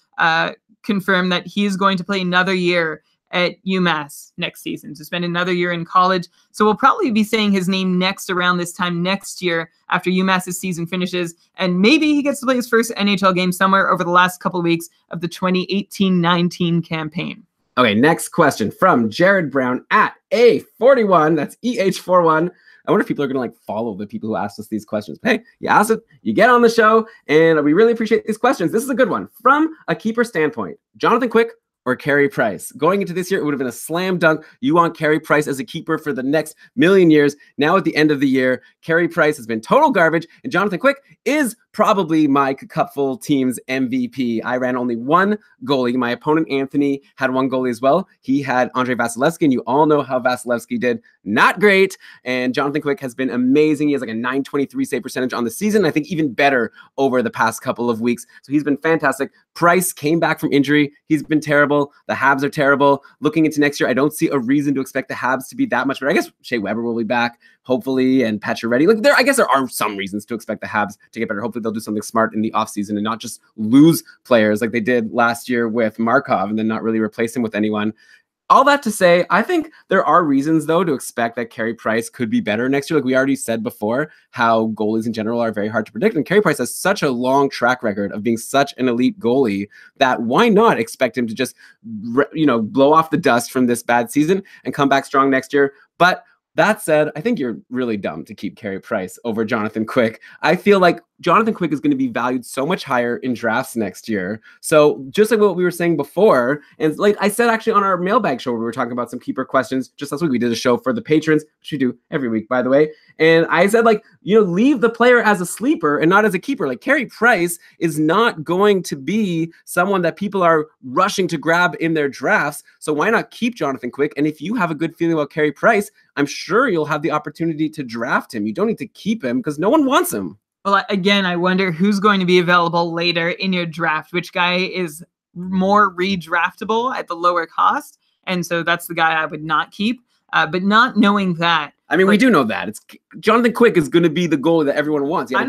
confirmed that he's going to play another year at UMass next season, to spend another year in college. So we'll probably be saying his name next around this time next year after UMass's season finishes. And maybe he gets to play his first NHL game somewhere over the last couple of weeks of the 2018-19 campaign. Okay, next question from Jared Brown at A41. That's EH41. I wonder if people are going to like follow the people who asked us these questions. But hey, you asked it, you get on the show, and we really appreciate these questions. This is a good one. From a keeper standpoint, Jonathan Quick or Carey Price? Going into this year, it would have been a slam dunk. You want Carey Price as a keeper for the next million years. Now at the end of the year, Carey Price has been total garbage, and Jonathan Quick is probably my cupful team's MVP. I ran only one goalie. My opponent, Anthony, had one goalie as well. He had Andrei Vasilevsky, and you all know how Vasilevsky did. Not great. And Jonathan Quick has been amazing. He has like a .923 save percentage on the season. I think even better over the past couple of weeks. So he's been fantastic. Price came back from injury. He's been terrible. The Habs are terrible. Looking into next year, I don't see a reason to expect the Habs to be that much better. I guess Shea Weber will be back, hopefully, and Pacioretty. Like I guess there are some reasons to expect the Habs to get better. Hopefully they'll do something smart in the offseason and not just lose players like they did last year with Markov and then not really replace him with anyone. All that to say, I think there are reasons, though, to expect that Carey Price could be better next year. Like we already said before, how goalies in general are very hard to predict. And Carey Price has such a long track record of being such an elite goalie that why not expect him to just, blow off the dust from this bad season and come back strong next year. But that said, I think you're really dumb to keep Carey Price over Jonathan Quick. I feel like Jonathan Quick is going to be valued so much higher in drafts next year. So just like what we were saying before, and like I said actually on our mailbag show where we were talking about some keeper questions, just last week we did a show for the patrons, which we do every week, by the way. And I said, leave the player as a sleeper and not as a keeper. Like Carey Price is not going to be someone that people are rushing to grab in their drafts. So why not keep Jonathan Quick? And if you have a good feeling about Carey Price, I'm sure you'll have the opportunity to draft him. You don't need to keep him because no one wants him. Well, again, I wonder who's going to be available later in your draft. Which guy is more redraftable at the lower cost? And so that's the guy I would not keep. But not knowing that. I mean, we do know that. It's Jonathan Quick is going to be the goalie that everyone wants. He had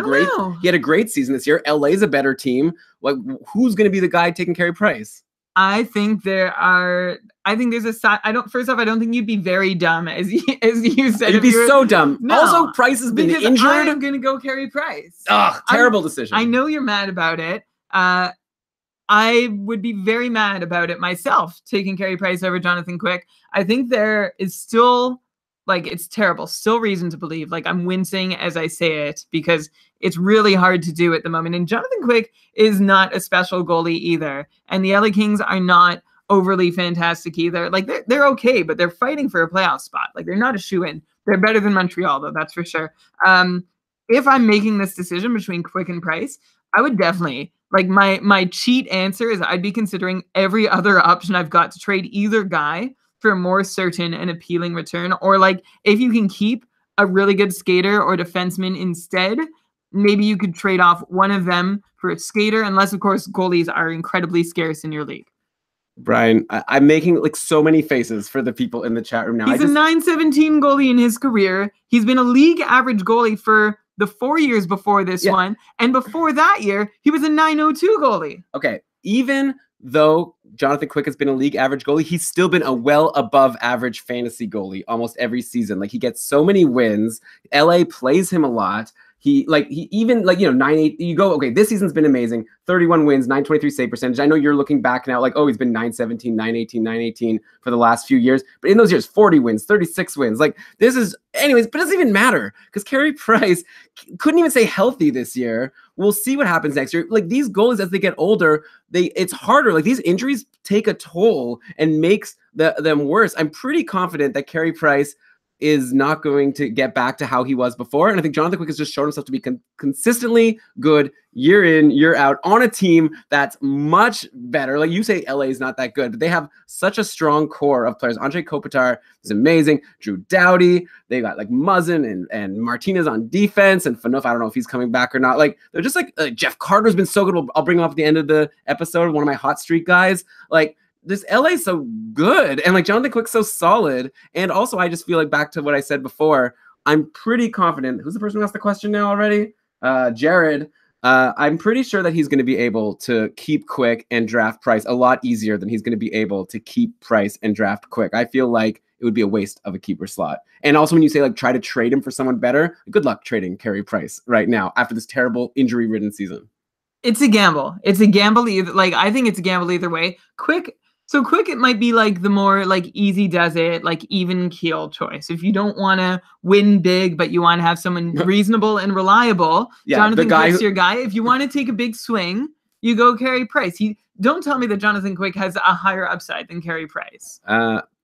a great season this year. LA's a better team. Like, who's going to be the guy taking Carey Price? I think there's a side. First off, I don't think you'd be very dumb as you said. You'd be so dumb. No, also, Price has been injured. I'm going to go Carey Price. Ugh, terrible decision. I know you're mad about it. I would be very mad about it myself, taking Carey Price over Jonathan Quick. I think there is still, like, it's terrible, still reason to believe. Like, I'm wincing as I say it because it's really hard to do at the moment. And Jonathan Quick is not a special goalie either. And the LA Kings are not overly fantastic either. Like, they're okay, but they're fighting for a playoff spot. Like, they're not a shoo-in. They're better than Montreal, though, that's for sure. If I'm making this decision between Quick and Price, I would definitely, like, my cheat answer is I'd be considering every other option I've got to trade either guy for a more certain and appealing return. Or, like, if you can keep a really good skater or defenseman instead, maybe you could trade off one of them for a skater, unless, of course, goalies are incredibly scarce in your league. Brian, I'm making like so many faces for the people in the chat room now. He's a .917 goalie in his career. He's been a league average goalie for the 4 years before this one. And before that year, he was a .902 goalie. Okay. Even though Jonathan Quick has been a league average goalie, he's still been a well above average fantasy goalie almost every season. Like, he gets so many wins. LA plays him a lot. He even, like, 9-8, you go, okay, this season's been amazing. 31 wins, 923 save percentage. I know you're looking back now like, oh, he's been 917, 918, 918 for the last few years. But in those years, 40 wins, 36 wins. Like, this is, anyways, but it doesn't even matter because Carey Price couldn't even stay healthy this year. We'll see what happens next year. Like, these goalies, as they get older, it's harder. Like, these injuries take a toll and makes them worse. I'm pretty confident that Carey Price is not going to get back to how he was before. And I think Jonathan Quick has just shown himself to be consistently good year in, year out on a team that's much better. Like, you say LA is not that good, but they have such a strong core of players. Andre Kopitar is amazing. Drew Doughty. They got like Muzzin and Martinez on defense, and Phaneuf, I don't know if he's coming back or not. Like, they're just like Jeff Carter's been so good. I'll bring him up at the end of the episode. One of my hot streak guys. Like, this LA so good, and like Jonathan Quick's so solid. And also, I just feel like, back to what I said before, I'm pretty confident. Who's the person who asked the question now already? Jared. I'm pretty sure that he's going to be able to keep Quick and draft Price a lot easier than he's going to be able to keep Price and draft Quick. I feel like it would be a waste of a keeper slot. And also, when you say like try to trade him for someone better, good luck trading Carey Price right now after this terrible injury-ridden season. It's a gamble. It's a gamble either. Like, I think it's a gamble either way. Quick, it might be like the more like easy does it, like even keel choice. If you don't want to win big, but you want to have someone reasonable and reliable, Jonathan Quick's your guy. If you want to take a big swing, you go Carey Price. Don't tell me that Jonathan Quick has a higher upside than Carey Price.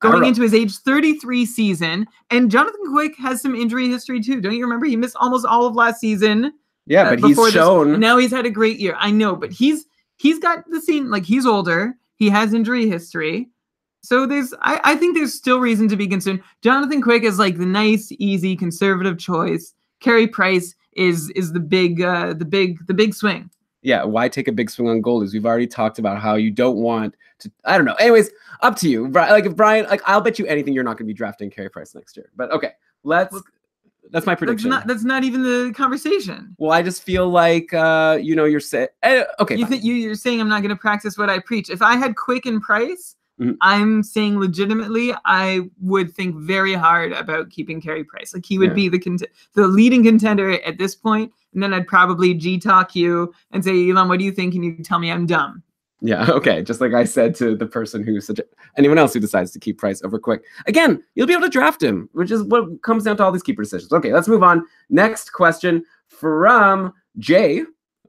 Going into his age 33 season, and Jonathan Quick has some injury history too. Don't you remember? He missed almost all of last season. Yeah, but he's shown. Now he's had a great year. I know, but he's got the same, like, he's older. He has injury history. So I think there's still reason to be concerned. Jonathan Quick is like the nice, easy, conservative choice. Carey Price is the big swing. Yeah, why take a big swing on goalies? We've already talked about how you don't want to. I don't know. Anyways, up to you. Like, if Brian, like, I'll bet you anything you're not going to be drafting Carey Price next year. But okay, that's my prediction. That's not even the conversation. Well, I just feel like you're saying okay. You're saying I'm not going to practice what I preach. If I had Quick and Price, I'm saying legitimately I would think very hard about keeping Carey Price. Like, he would be the leading contender at this point, and then I'd probably G-talk you and say, Elon, what do you think? And you tell me I'm dumb. Yeah, okay. Just like I said to the person who anyone else who decides to keep Price over Quick. Again, you'll be able to draft him, which is what comes down to all these keeper decisions. Okay, let's move on. Next question from Jay.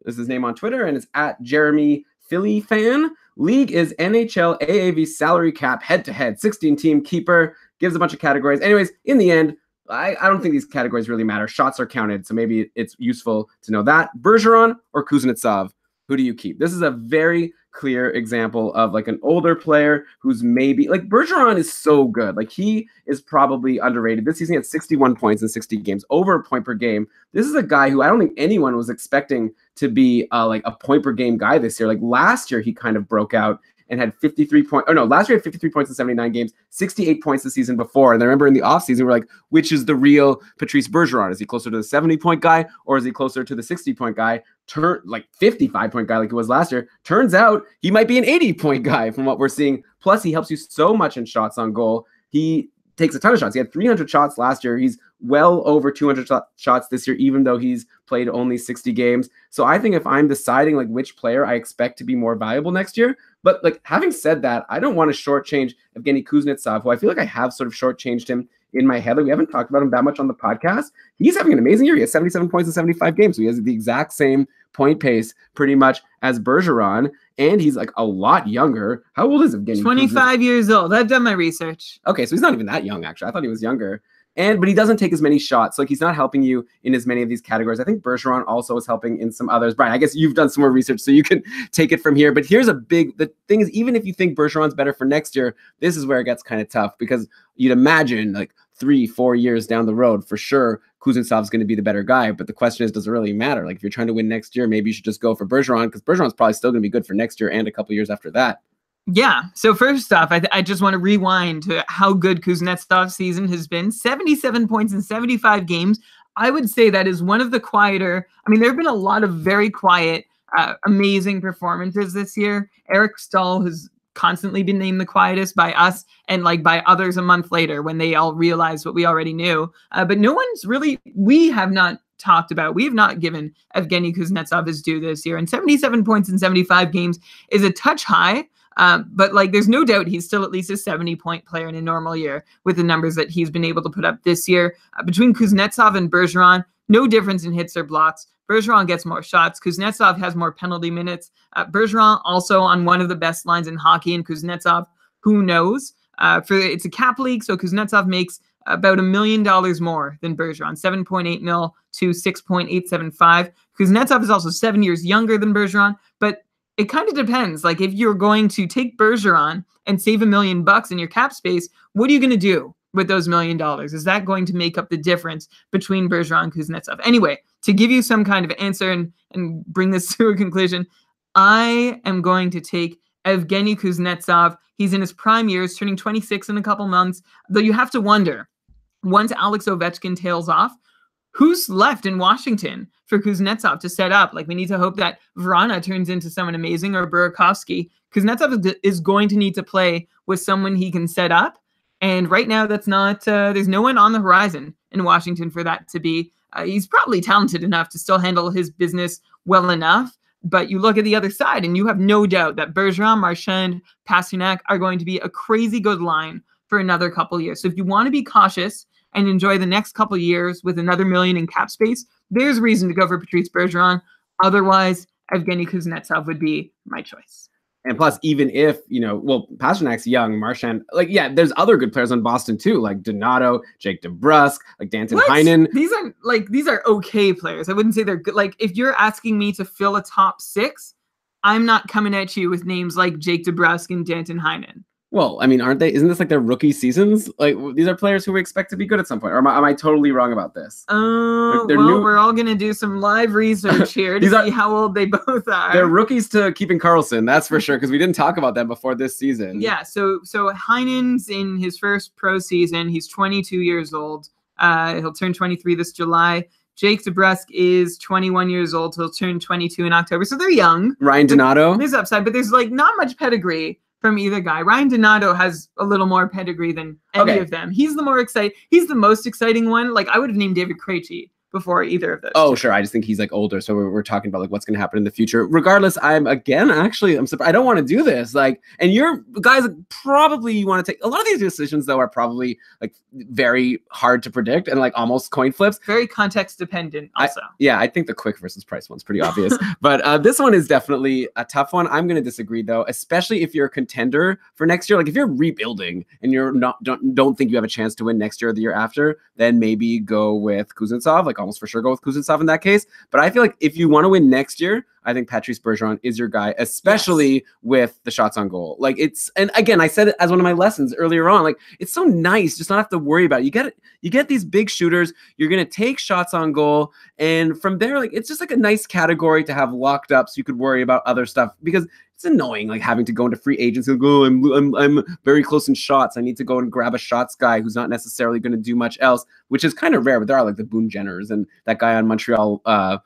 This is his name on Twitter, and it's at Jeremy Philly Fan. League is NHL AAV salary cap head-to-head. 16-team keeper. Gives a bunch of categories. Anyways, in the end, I don't think these categories really matter. Shots are counted, so maybe it's useful to know that. Bergeron or Kuznetsov? Who do you keep? This is a very clear example of like an older player who's maybe like Bergeron is so good. Like, he is probably underrated. This season he had 61 points in 60 games, over a point per game. This is a guy who I don't think anyone was expecting to be like a point per game guy this year. Like, last year he kind of broke out and had 53 points. Oh no, last year he had 53 points in 79 games, 68 points the season before. And I remember in the offseason, we're like, which is the real Patrice Bergeron? Is he closer to the 70-point guy, or is he closer to the 60-point guy? 55-point guy like it was last year. Turns out he might be an 80-point guy from what we're seeing. Plus, he helps you so much in shots on goal. He takes a ton of shots. He had 300 shots last year. He's well over 200 shots this year, even though he's played only 60 games. So I think if I'm deciding like which player I expect to be more valuable next year, but like having said that, I don't want to shortchange Evgeny Kuznetsov, who I feel like I have sort of shortchanged him in my head. Like we haven't talked about him that much on the podcast. He's having an amazing year. He has 77 points in 75 games. So he has the exact same point pace pretty much as Bergeron. And he's like a lot younger. How old is Evgeny? 25 years old. I've done my research. Okay, so he's not even that young, actually. I thought he was younger. But he doesn't take as many shots. Like he's not helping you in as many of these categories. I think Bergeron also is helping in some others. Brian, I guess you've done some more research, so you can take it from here. But here's the thing is, even if you think Bergeron's better for next year, this is where it gets kind of tough because you'd imagine like 3-4 years down the road, for sure, Kuznetsov's going to be the better guy. But the question is, does it really matter? Like if you're trying to win next year, maybe you should just go for Bergeron because Bergeron's probably still going to be good for next year and a couple years after that. Yeah. So first off, I just want to rewind to how good Kuznetsov's season has been. 77 points in 75 games. I would say that is one of the quieter. I mean, there have been a lot of very quiet, amazing performances this year. Eric Stahl has constantly been named the quietest by us and like by others a month later when they all realized what we already knew. But no one's really, we have not given Evgeny Kuznetsov his due this year. And 77 points in 75 games is a touch high. But like, there's no doubt he's still at least a 70-point player in a normal year with the numbers that he's been able to put up this year. Between Kuznetsov and Bergeron, no difference in hits or blocks. Bergeron gets more shots. Kuznetsov has more penalty minutes. Bergeron also on one of the best lines in hockey, and Kuznetsov, who knows? It's a cap league, so Kuznetsov makes about $1 million more than Bergeron, 7.8 mil to 6.875. Kuznetsov is also 7 years younger than Bergeron, but it kind of depends. Like if you're going to take Bergeron and save $1 million in your cap space, what are you going to do with those $1 million? Is that going to make up the difference between Bergeron and Kuznetsov? Anyway, to give you some kind of answer and bring this to a conclusion, I am going to take Evgeny Kuznetsov. He's in his prime years, turning 26 in a couple months. Though you have to wonder, once Alex Ovechkin tails off, who's left in Washington for Kuznetsov to set up? Like, we need to hope that Vrana turns into someone amazing or Burakovsky. Kuznetsov is going to need to play with someone he can set up. And right now, that's not, there's no one on the horizon in Washington for that to be. He's probably talented enough to still handle his business well enough. But you look at the other side, and you have no doubt that Bergeron, Marchand, Pastrnak are going to be a crazy good line for another couple years. So if you want to be cautious and enjoy the next couple years with another $1 million in cap space, there's reason to go for Patrice Bergeron. Otherwise, Evgeny Kuznetsov would be my choice. And plus, even if, Pasternak's young, Marchand, there's other good players on Boston too, like Donato, Jake DeBrusk, like Danton Heinen. These are okay players. I wouldn't say they're good. Like, if you're asking me to fill a top 6, I'm not coming at you with names like Jake DeBrusk and Danton Heinen. Well, I mean, aren't they? Isn't this like their rookie seasons? Like, these are players who we expect to be good at some point. Or am I totally wrong about this? We're all gonna do some live research here to see how old they both are. They're rookies to keeping Karlsson, that's for sure, because we didn't talk about them before this season. Yeah. So Heinen's in his first pro season. He's 22 years old. He'll turn 23 this July. Jake DeBrusk is 21 years old. He'll turn 22 in October. So they're young. Ryan Donato. There's upside, but there's like not much pedigree from either guy. Ryan Donato has a little more pedigree than any of them. He's the more exciting. He's the most exciting one. Like, I would have named David Krejci before either of those. Oh, sure. I just think he's like older. So we're talking about like what's going to happen in the future. Regardless, I'm surprised. I don't want to do this. Like, and you're guys probably you want to take a lot of these decisions though are probably like very hard to predict and like almost coin flips. Very context dependent also. I think the quick versus price one's pretty obvious. But this one is definitely a tough one. I'm going to disagree though, especially if you're a contender for next year. Like if you're rebuilding and you're don't think you have a chance to win next year or the year after, then maybe go with Kuznetsov. Like almost for sure go with Kuznetsov in that case. But I feel like if you want to win next year, I think Patrice Bergeron is your guy, especially with the shots on goal. Like and again, I said it as one of my lessons earlier on, like it's so nice just not have to worry about it. You get these big shooters, you're going to take shots on goal. And from there, like, it's just like a nice category to have locked up so you could worry about other stuff because it's annoying, like having to go into free agency and go, I'm very close in shots. I need to go and grab a shots guy who's not necessarily going to do much else, which is kind of rare, but there are like the Boone Jenners and that guy on Montreal, not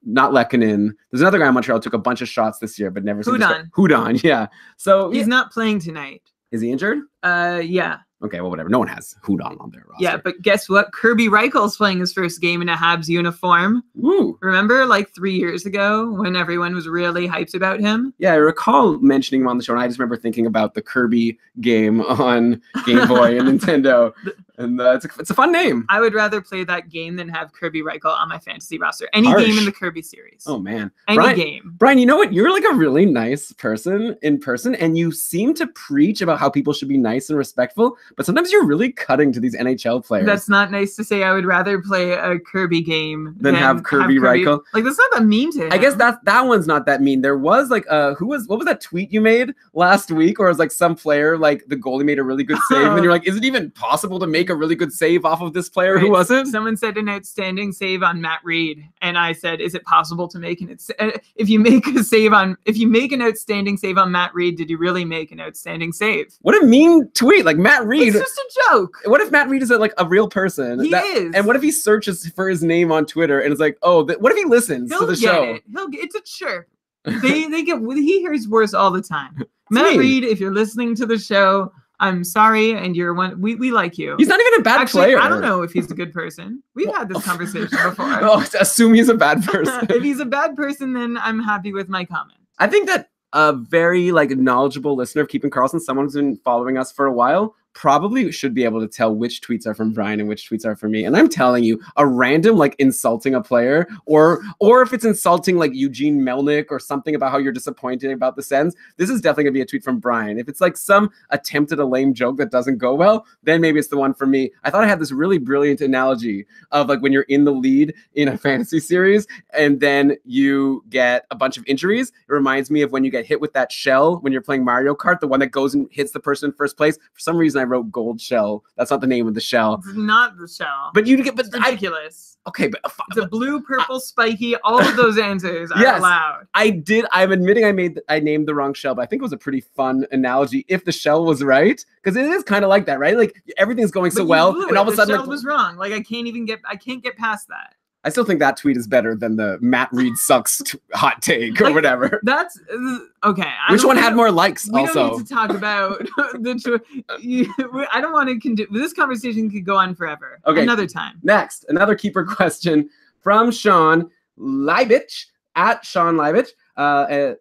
Lehkonen. There's another guy in Montreal who took a bunch of shots this year, but never Hudon. Hudon, yeah. So he's not playing tonight. Is he injured? Yeah. Okay, well, whatever. No one has Hudon on their roster. Yeah, but guess what? Kirby Reichel's playing his first game in a Habs uniform. Woo. Remember, like 3 years ago when everyone was really hyped about him? Yeah, I recall mentioning him on the show, and I just remember thinking about the Kirby game on Game Boy and Nintendo. And it's a fun name. I would rather play that game than have Kirby Reichel on my fantasy roster. Any Harsh. game in the Kirby series. Oh, man. Any game. Brian, you know what? You're like a really nice person in person, and you seem to preach about how people should be nice and respectful, but sometimes you're really cutting to these NHL players. That's not nice to say. I would rather play a Kirby game than have Kirby Reichel. Like, that's not that mean to him. I guess that one's not that mean. There was like what was that tweet you made last week where it was like some player, like the goalie made a really good save, and you're like, is it even possible to make a really good save off of this player? Right. Who was it? Someone said an outstanding save on Matt Reed, and I said, is it possible to make if you make an outstanding save on Matt Reed, did you really make an outstanding save? What a mean tweet. Like, Matt Reed. It's just a joke. What if Matt Reed is like a real person? He is. And what if he searches for his name on Twitter and it's like, oh, what if he listens to the show? It's a chirp. He hears worse all the time. Matt Reed, if you're listening to the show, I'm sorry, and you're one. We like you. He's not even a bad player. I don't know if he's a good person. We've had this conversation before. Oh, assume he's a bad person. If he's a bad person, then I'm happy with my comment. I think that a very knowledgeable listener of Keeping Karlsson, someone who's been following us for a while, probably should be able to tell which tweets are from Brian and which tweets are from me. And I'm telling you, a random insulting a player, or if it's insulting like Eugene Melnick or something about how you're disappointed about the Sens, this is definitely gonna be a tweet from Brian. If it's like some attempt at a lame joke that doesn't go well, then maybe it's the one for me. I thought I had this really brilliant analogy of like when you're in the lead in a fantasy series and then you get a bunch of injuries. It reminds me of when you get hit with that shell when you're playing Mario Kart, the one that goes and hits the person in first place. For some reason, I wrote gold shell. That's not the name of the shell. It's not the shell. But it's ridiculous. Okay, but it's a blue, purple, spiky. All of those answers are allowed. I'm admitting I named the wrong shell, but I think it was a pretty fun analogy if the shell was right, because it is kind of like that, right? Like everything's going so well, and all of a sudden the shell was wrong. Like I can't get past that. I still think that tweet is better than the Matt Reed sucks hot take or whatever. That's okay. Which one had more likes? We also, don't need to talk about I don't want to. This conversation could go on forever. Okay, another time. Next, another keeper question from Sean Leibich at Sean Leibich.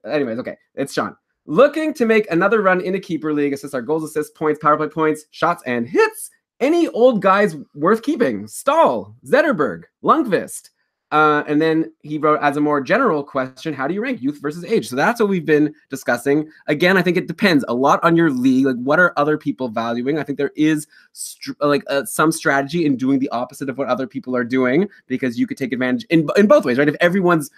Anyways, okay, it's Sean. Looking to make another run in a keeper league. Assists are goals, assists, points, power play points, shots, and hits. Any old guys worth keeping? Stahl, Zetterberg, Lundqvist. And then he wrote, as a more general question, how do you rank youth versus age? So that's what we've been discussing. Again, I think it depends a lot on your league. Like, what are other people valuing? I think there is some strategy in doing the opposite of what other people are doing, because you could take advantage in both ways, right? If everyone's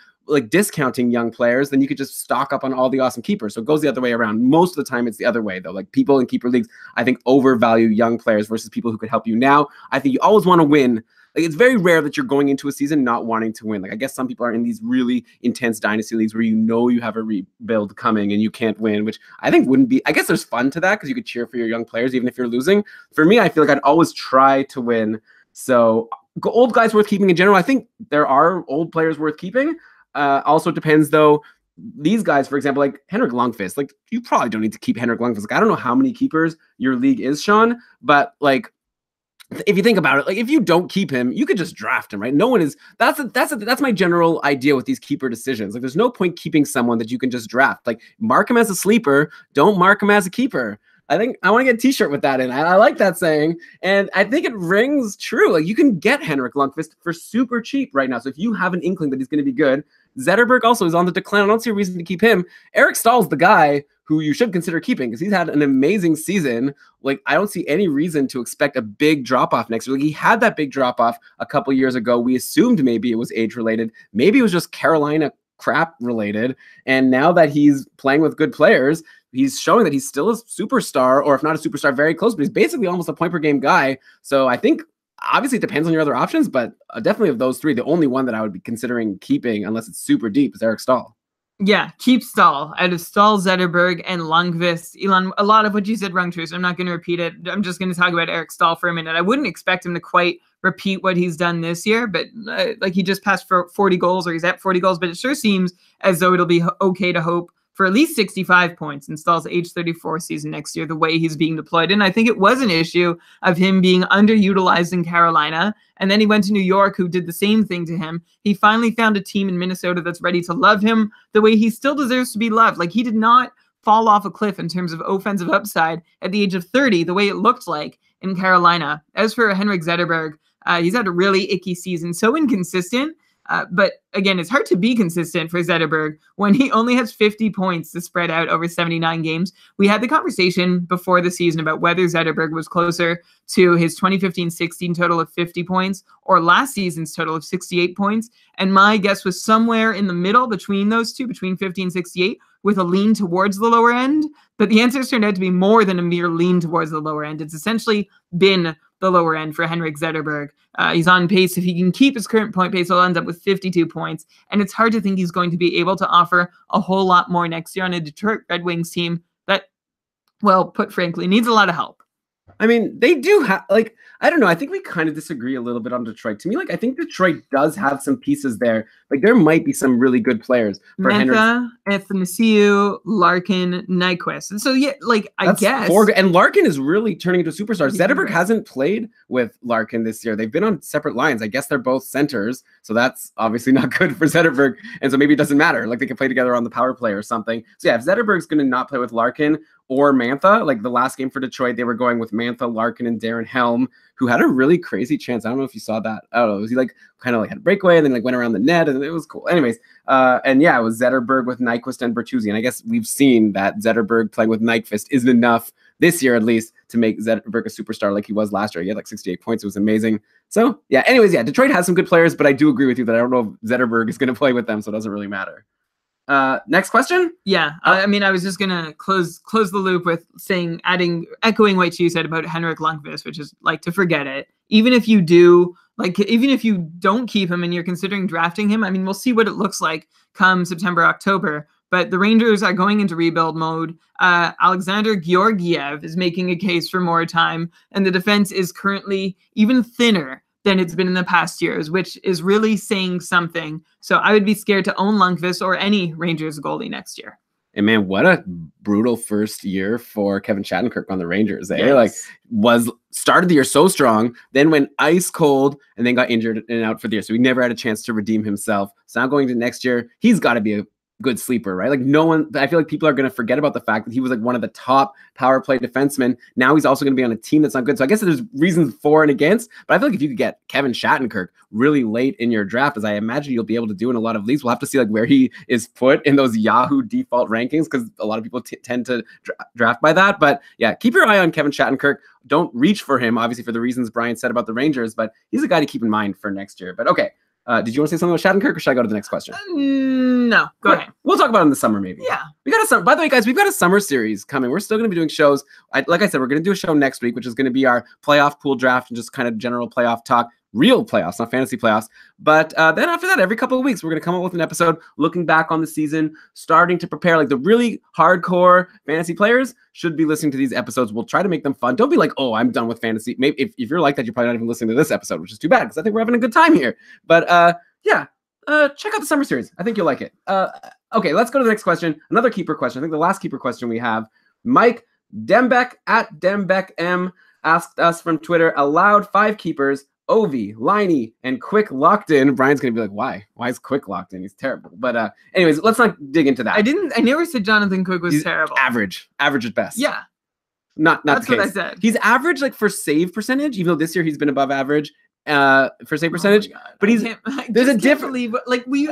discounting young players, then you could just stock up on all the awesome keepers. So it goes the other way around. Most of the time it's the other way though. Like, people in keeper leagues, I think, overvalue young players versus people who could help you now. I think you always want to win. Like, it's very rare that you're going into a season not wanting to win. Like, I guess some people are in these really intense dynasty leagues where you have a rebuild coming and you can't win, which I think wouldn't be, I guess there's fun to that because you could cheer for your young players even if you're losing. For me, I feel like I'd always try to win. So old guys worth keeping in general. I think there are old players worth keeping. Also, it depends though. These guys, for example, like Henrik Lundqvist, like, you probably don't need to keep Henrik Lundqvist. Like, I don't know how many keepers your league is, Sean, but like, if you think about it, like, if you don't keep him, you could just draft him, right? No one is. That's my general idea with these keeper decisions. Like, there's no point keeping someone that you can just draft. Like, mark him as a sleeper. Don't mark him as a keeper. I think I want to get a t-shirt with that in. I like that saying. And I think it rings true. Like, you can get Henrik Lundqvist for super cheap right now. So if you have an inkling that he's going to be good, Zetterberg also is on the decline. I don't see a reason to keep him. Eric Stahl's the guy who you should consider keeping because he's had an amazing season. Like, I don't see any reason to expect a big drop-off next year. Like, he had that big drop-off a couple years ago. We assumed maybe it was age-related. Maybe it was just Carolina crap-related. And now that he's playing with good players, he's showing that he's still a superstar, or if not a superstar, very close, but he's basically almost a point-per-game guy. So I think, obviously, it depends on your other options, but definitely of those three, the only one that I would be considering keeping, unless it's super deep, is Eric Stahl. Yeah, keep Stahl. Out of Stahl, Zetterberg, and Lundqvist. Elon, a lot of what you said rung true, so I'm not going to repeat it. I'm just going to talk about Eric Stahl for a minute. I wouldn't expect him to quite repeat what he's done this year, but like, he just passed for 40 goals, or he's at 40 goals, but it sure seems as though it'll be okay to hope for at least 65 points in Stahl's age 34 season next year, the way he's being deployed. And I think it was an issue of him being underutilized in Carolina. And then he went to New York, who did the same thing to him. He finally found a team in Minnesota that's ready to love him the way he still deserves to be loved. Like, he did not fall off a cliff in terms of offensive upside at the age of 30, the way it looked like in Carolina. As for Henrik Zetterberg, he's had a really icky season, so inconsistent. But again, it's hard to be consistent for Zetterberg when he only has 50 points to spread out over 79 games. We had the conversation before the season about whether Zetterberg was closer to his 2015-16 total of 50 points or last season's total of 68 points. And my guess was somewhere in the middle between those two, between 50 and 68, with a lean towards the lower end. But the answers turned out to be more than a mere lean towards the lower end. It's essentially been the lower end for Henrik Zetterberg. He's on pace. If he can keep his current point pace, he'll end up with 52 points. And it's hard to think he's going to be able to offer a whole lot more next year on a Detroit Red Wings team that, well, put frankly, needs a lot of help. I mean, they do have, like, I don't know. I think we kind of disagree a little bit on Detroit. To me, like, I think Detroit does have some pieces there. Like, there might be some really good players for Mantha, Athanasiou, Larkin, Nyquist. And so, yeah, like, I guess. And Larkin is really turning into a superstar. Zetterberg hasn't played with Larkin this year. They've been on separate lines. I guess they're both centers. So that's obviously not good for Zetterberg. And so maybe it doesn't matter. Like, they can play together on the power play or something. So, yeah, if Zetterberg's going to not play with Larkin or Mantha, like the last game for Detroit, they were going with Mantha, Larkin, and Darren Helm, who had a really crazy chance. I don't know if you saw that. I don't know. Was he like kind of like had a breakaway and then like went around the net, and it was cool. Anyways, and yeah, it was Zetterberg with Nyquist and Bertuzzi. And I guess we've seen that Zetterberg playing with Nyquist isn't enough this year, at least, to make Zetterberg a superstar like he was last year. He had like 68 points. It was amazing. So yeah, anyways, yeah, Detroit has some good players, but I do agree with you that I don't know if Zetterberg is going to play with them, so it doesn't really matter. Next question. Yeah, I mean, I was just gonna close the loop with saying, echoing what you said about Henrik Lundqvist, which is like, to forget it. Even if you do, like, even if you don't keep him and you're considering drafting him, I mean, we'll see what it looks like come September, October. But the Rangers are going into rebuild mode. Alexander Georgiev is making a case for more time, and the defense is currently even thinner than it's been in the past years, which is really saying something. So I would be scared to own Lundqvist or any Rangers goalie next year. And man, what a brutal first year for Kevin Shattenkirk on the Rangers. Yes. Like, started the year so strong, then went ice cold, and then got injured and out for the year. So he never had a chance to redeem himself. So now going to next year, he's got to be a good sleeper, right? Like, no one, I feel like people are going to forget about the fact that he was like one of the top power play defensemen. Now he's also going to be on a team that's not good. So I guess there's reasons for and against, but I feel like if you could get Kevin Shattenkirk really late in your draft, as I imagine you'll be able to do in a lot of leagues, we'll have to see like where he is put in those Yahoo default rankings, because a lot of people tend to draft by that. But yeah, keep your eye on Kevin Shattenkirk. Don't reach for him, obviously, for the reasons Brian said about the Rangers, but he's a guy to keep in mind for next year. But okay. Did you want to say something about Shattenkirk, or should I go to the next question? No, go ahead. We'll talk about it in the summer, maybe. Yeah. We got a summer. By the way, guys, we've got a summer series coming. We're still going to be doing shows. Like I said, we're going to do a show next week, which is going to be our playoff pool draft and just kind of general playoff talk. Real playoffs, not fantasy playoffs. But then after that, every couple of weeks, we're going to come up with an episode looking back on the season, starting to prepare. Like, the really hardcore fantasy players should be listening to these episodes. We'll try to make them fun. Don't be like, oh, I'm done with fantasy. Maybe if you're like that, you're probably not even listening to this episode, which is too bad, because I think we're having a good time here. But yeah, check out the summer series. I think you'll like it. Okay, let's go to the next question. Another keeper question. I think the last keeper question we have. Mike Dembeck at Dembeck M asked us from Twitter, allowed 5 keepers, Ovi, Liney, and Quick locked in. Brian's going to be like, why? Why is Quick locked in? He's terrible. But anyways, let's not dig into that. I never said Jonathan Quick was terrible. Average at best. Yeah. Not That's the case. what I said. He's average, like, for save percentage, even though this year he's been above average for save percentage. But there's a difference.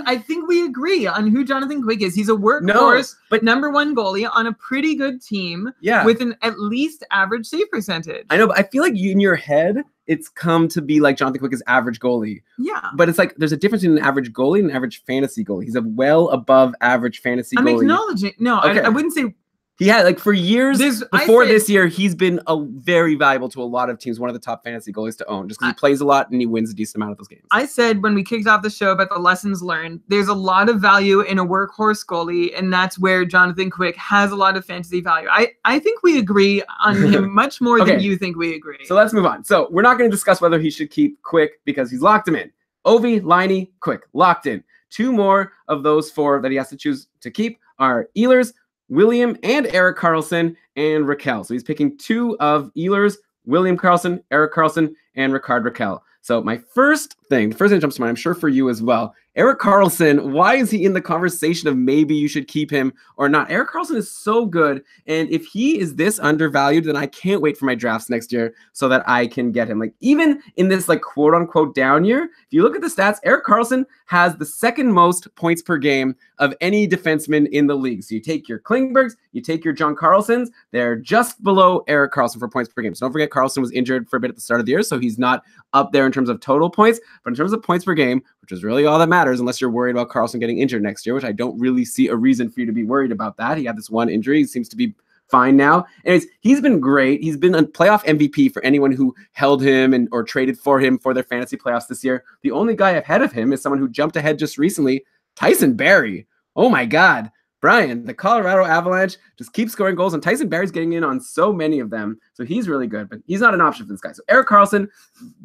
I think we agree on who Jonathan Quick is. He's a workhorse, but number 1 goalie on a pretty good team. Yeah. With an at least average save percentage. I know, but I feel like in your head, it's come to be like Jonathan Quick is average goalie. Yeah. But it's like there's a difference between an average goalie and an average fantasy goalie. He's a well above average fantasy goalie. I'm acknowledging. No, okay. I wouldn't say. He had, like, for years before this year, he's been very valuable to a lot of teams, one of the top fantasy goalies to own, just because he plays a lot and he wins a decent amount of those games. I said when we kicked off the show about the lessons learned, there's a lot of value in a workhorse goalie, and that's where Jonathan Quick has a lot of fantasy value. I think we agree on him much more than you think we agree. So let's move on. So we're not going to discuss whether he should keep Quick because he's locked him in. Ovi, Liney, Quick, locked in. 2 more of those 4 that he has to choose to keep are Ehlers, William and Erik Karlsson, and Raquel. So he's picking 2 of Ehlers, William Karlsson, Erik Karlsson, and Rickard Rakell. So my first thing that jumps to mind, I'm sure for you as well, Erik Karlsson, why is he in the conversation of maybe you should keep him or not? Erik Karlsson is so good, and if he is this undervalued, then I can't wait for my drafts next year so that I can get him. Like, even in this like quote-unquote down year, if you look at the stats, Erik Karlsson has the second most points per game of any defenseman in the league. So you take your Klingbergs, you take your John Carlsons, they're just below Erik Karlsson for points per game. So don't forget, Karlsson was injured for a bit at the start of the year, so he's not up there in terms of total points, but in terms of points per game, which is really all that matters, unless you're worried about Karlsson getting injured next year, which I don't really see a reason for you to be worried about that. He had this one injury. He seems to be fine now. Anyways, he's been great. He's been a playoff MVP for anyone who held him or traded for him for their fantasy playoffs this year. The only guy ahead of him is someone who jumped ahead just recently, Tyson Barrie. Oh my God. Brian, the Colorado Avalanche just keep scoring goals, and Tyson Barrie's getting in on so many of them. So he's really good, but he's not an option for this guy. So Erik Karlsson,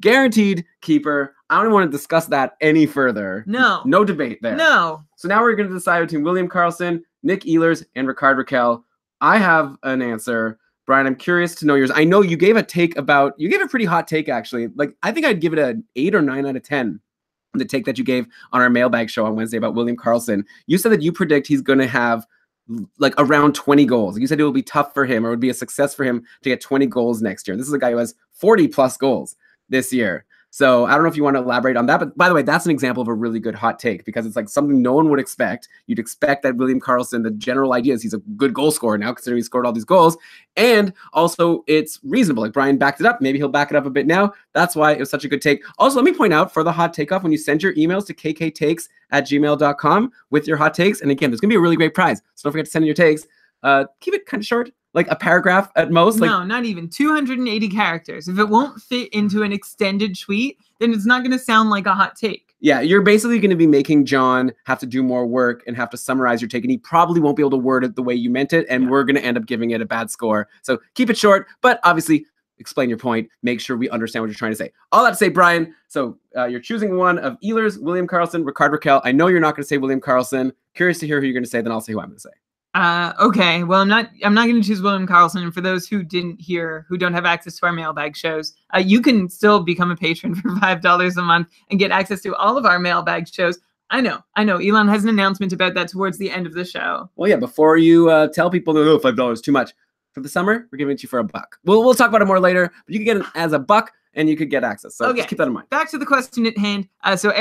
guaranteed keeper. I don't even want to discuss that any further. No debate there. No. So now we're going to decide between William Karlsson, Nick Ehlers, and Rickard Rakell. I have an answer. Brian, I'm curious to know yours. I know you gave a pretty hot take, actually. Like, I think I'd give it an 8 or 9 out of 10. The take that you gave on our mailbag show on Wednesday about William Karlsson. You said that you predict he's going to have like around 20 goals. You said it will be tough for him, or it would be a success for him to get 20 goals next year. This is a guy who has 40 plus goals this year. So I don't know if you want to elaborate on that, but by the way, that's an example of a really good hot take, because it's like something no one would expect. You'd expect that William Karlsson, the general idea is he's a good goal scorer now, considering he scored all these goals. And also it's reasonable. Like, Brian backed it up. Maybe he'll back it up a bit now. That's why it was such a good take. Also, let me point out, for the hot take off, when you send your emails to kktakes@gmail.com with your hot takes, and again, there's going to be a really great prize. So don't forget to send in your takes. Keep it kind of short, like a paragraph at most. No, not even 280 characters. If it won't fit into an extended tweet, then it's not going to sound like a hot take. Yeah, you're basically going to be making John have to do more work and have to summarize your take, and he probably won't be able to word it the way you meant it, and we're going to end up giving it a bad score. So keep it short, but obviously explain your point. Make sure we understand what you're trying to say. All that to say, Brian, so you're choosing one of Ehlers, William Karlsson, Rickard Rakell. I know you're not going to say William Karlsson. Curious to hear who you're going to say, then I'll say who I'm going to say. Okay. Well, I'm not going to choose William Karlsson. And for those who didn't hear, who don't have access to our mailbag shows, you can still become a patron for $5 a month and get access to all of our mailbag shows. I know. Elon has an announcement about that towards the end of the show. Well, yeah, before you tell people, no, $5 is too much. For the summer, we're giving it to you for $1. We'll talk about it more later, but you can get it as $1 and you could get access. So just keep that in mind. Back to the question at hand. So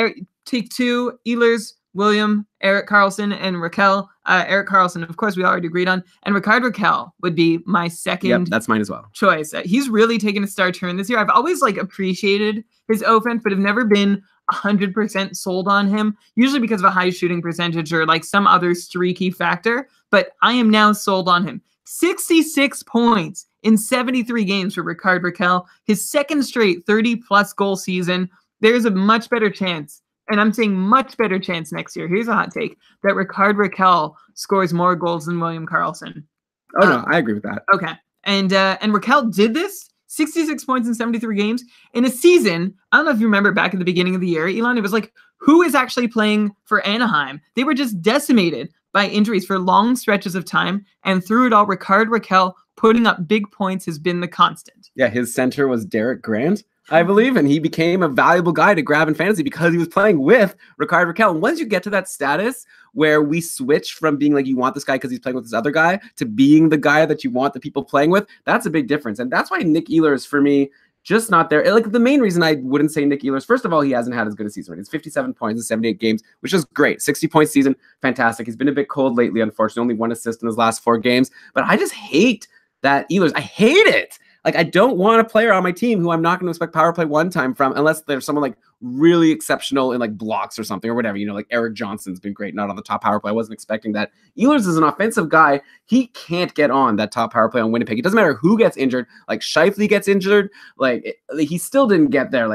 take 2, Ehlers, William, Erik Karlsson, and Rakell. Erik Karlsson, of course, we already agreed on. And Rickard Rakell would be my second. Yep, that's mine as well. Choice. He's really taken a star turn this year. I've always appreciated his offense, but have never been 100% sold on him, usually because of a high shooting percentage or some other streaky factor. But I am now sold on him. 66 points in 73 games for Rickard Rakell. His second straight 30-plus goal season. There's a much better chance, and I'm saying much better chance next year, here's a hot take, that Rickard Rakell scores more goals than William Karlsson. Oh, no, I agree with that. Okay. And Rakell did this, 66 points in 73 games, in a season, I don't know if you remember back at the beginning of the year, Elon, it was who is actually playing for Anaheim? They were just decimated by injuries for long stretches of time, and through it all, Rickard Rakell putting up big points has been the constant. Yeah, his center was Derek Grant, I believe, and he became a valuable guy to grab in fantasy because he was playing with Rickard Rakell. And once you get to that status where we switch from being you want this guy because he's playing with this other guy to being the guy that you want the people playing with, that's a big difference. And that's why Nick Ehlers, for me, just not there. The main reason I wouldn't say Nick Ehlers, first of all, he hasn't had as good a season. It's 57 points in 78 games, which is great. 60-point season, fantastic. He's been a bit cold lately, unfortunately. Only 1 assist in his last 4 games. But I just hate that Ehlers. I hate it. I don't want a player on my team who I'm not going to expect power play one time from, unless there's someone really exceptional in blocks or something or whatever. Eric Johnson's been great, not on the top power play. I wasn't expecting that. Ehlers is an offensive guy. He can't get on that top power play on Winnipeg. It doesn't matter who gets injured. Scheifele gets injured. He still didn't get there.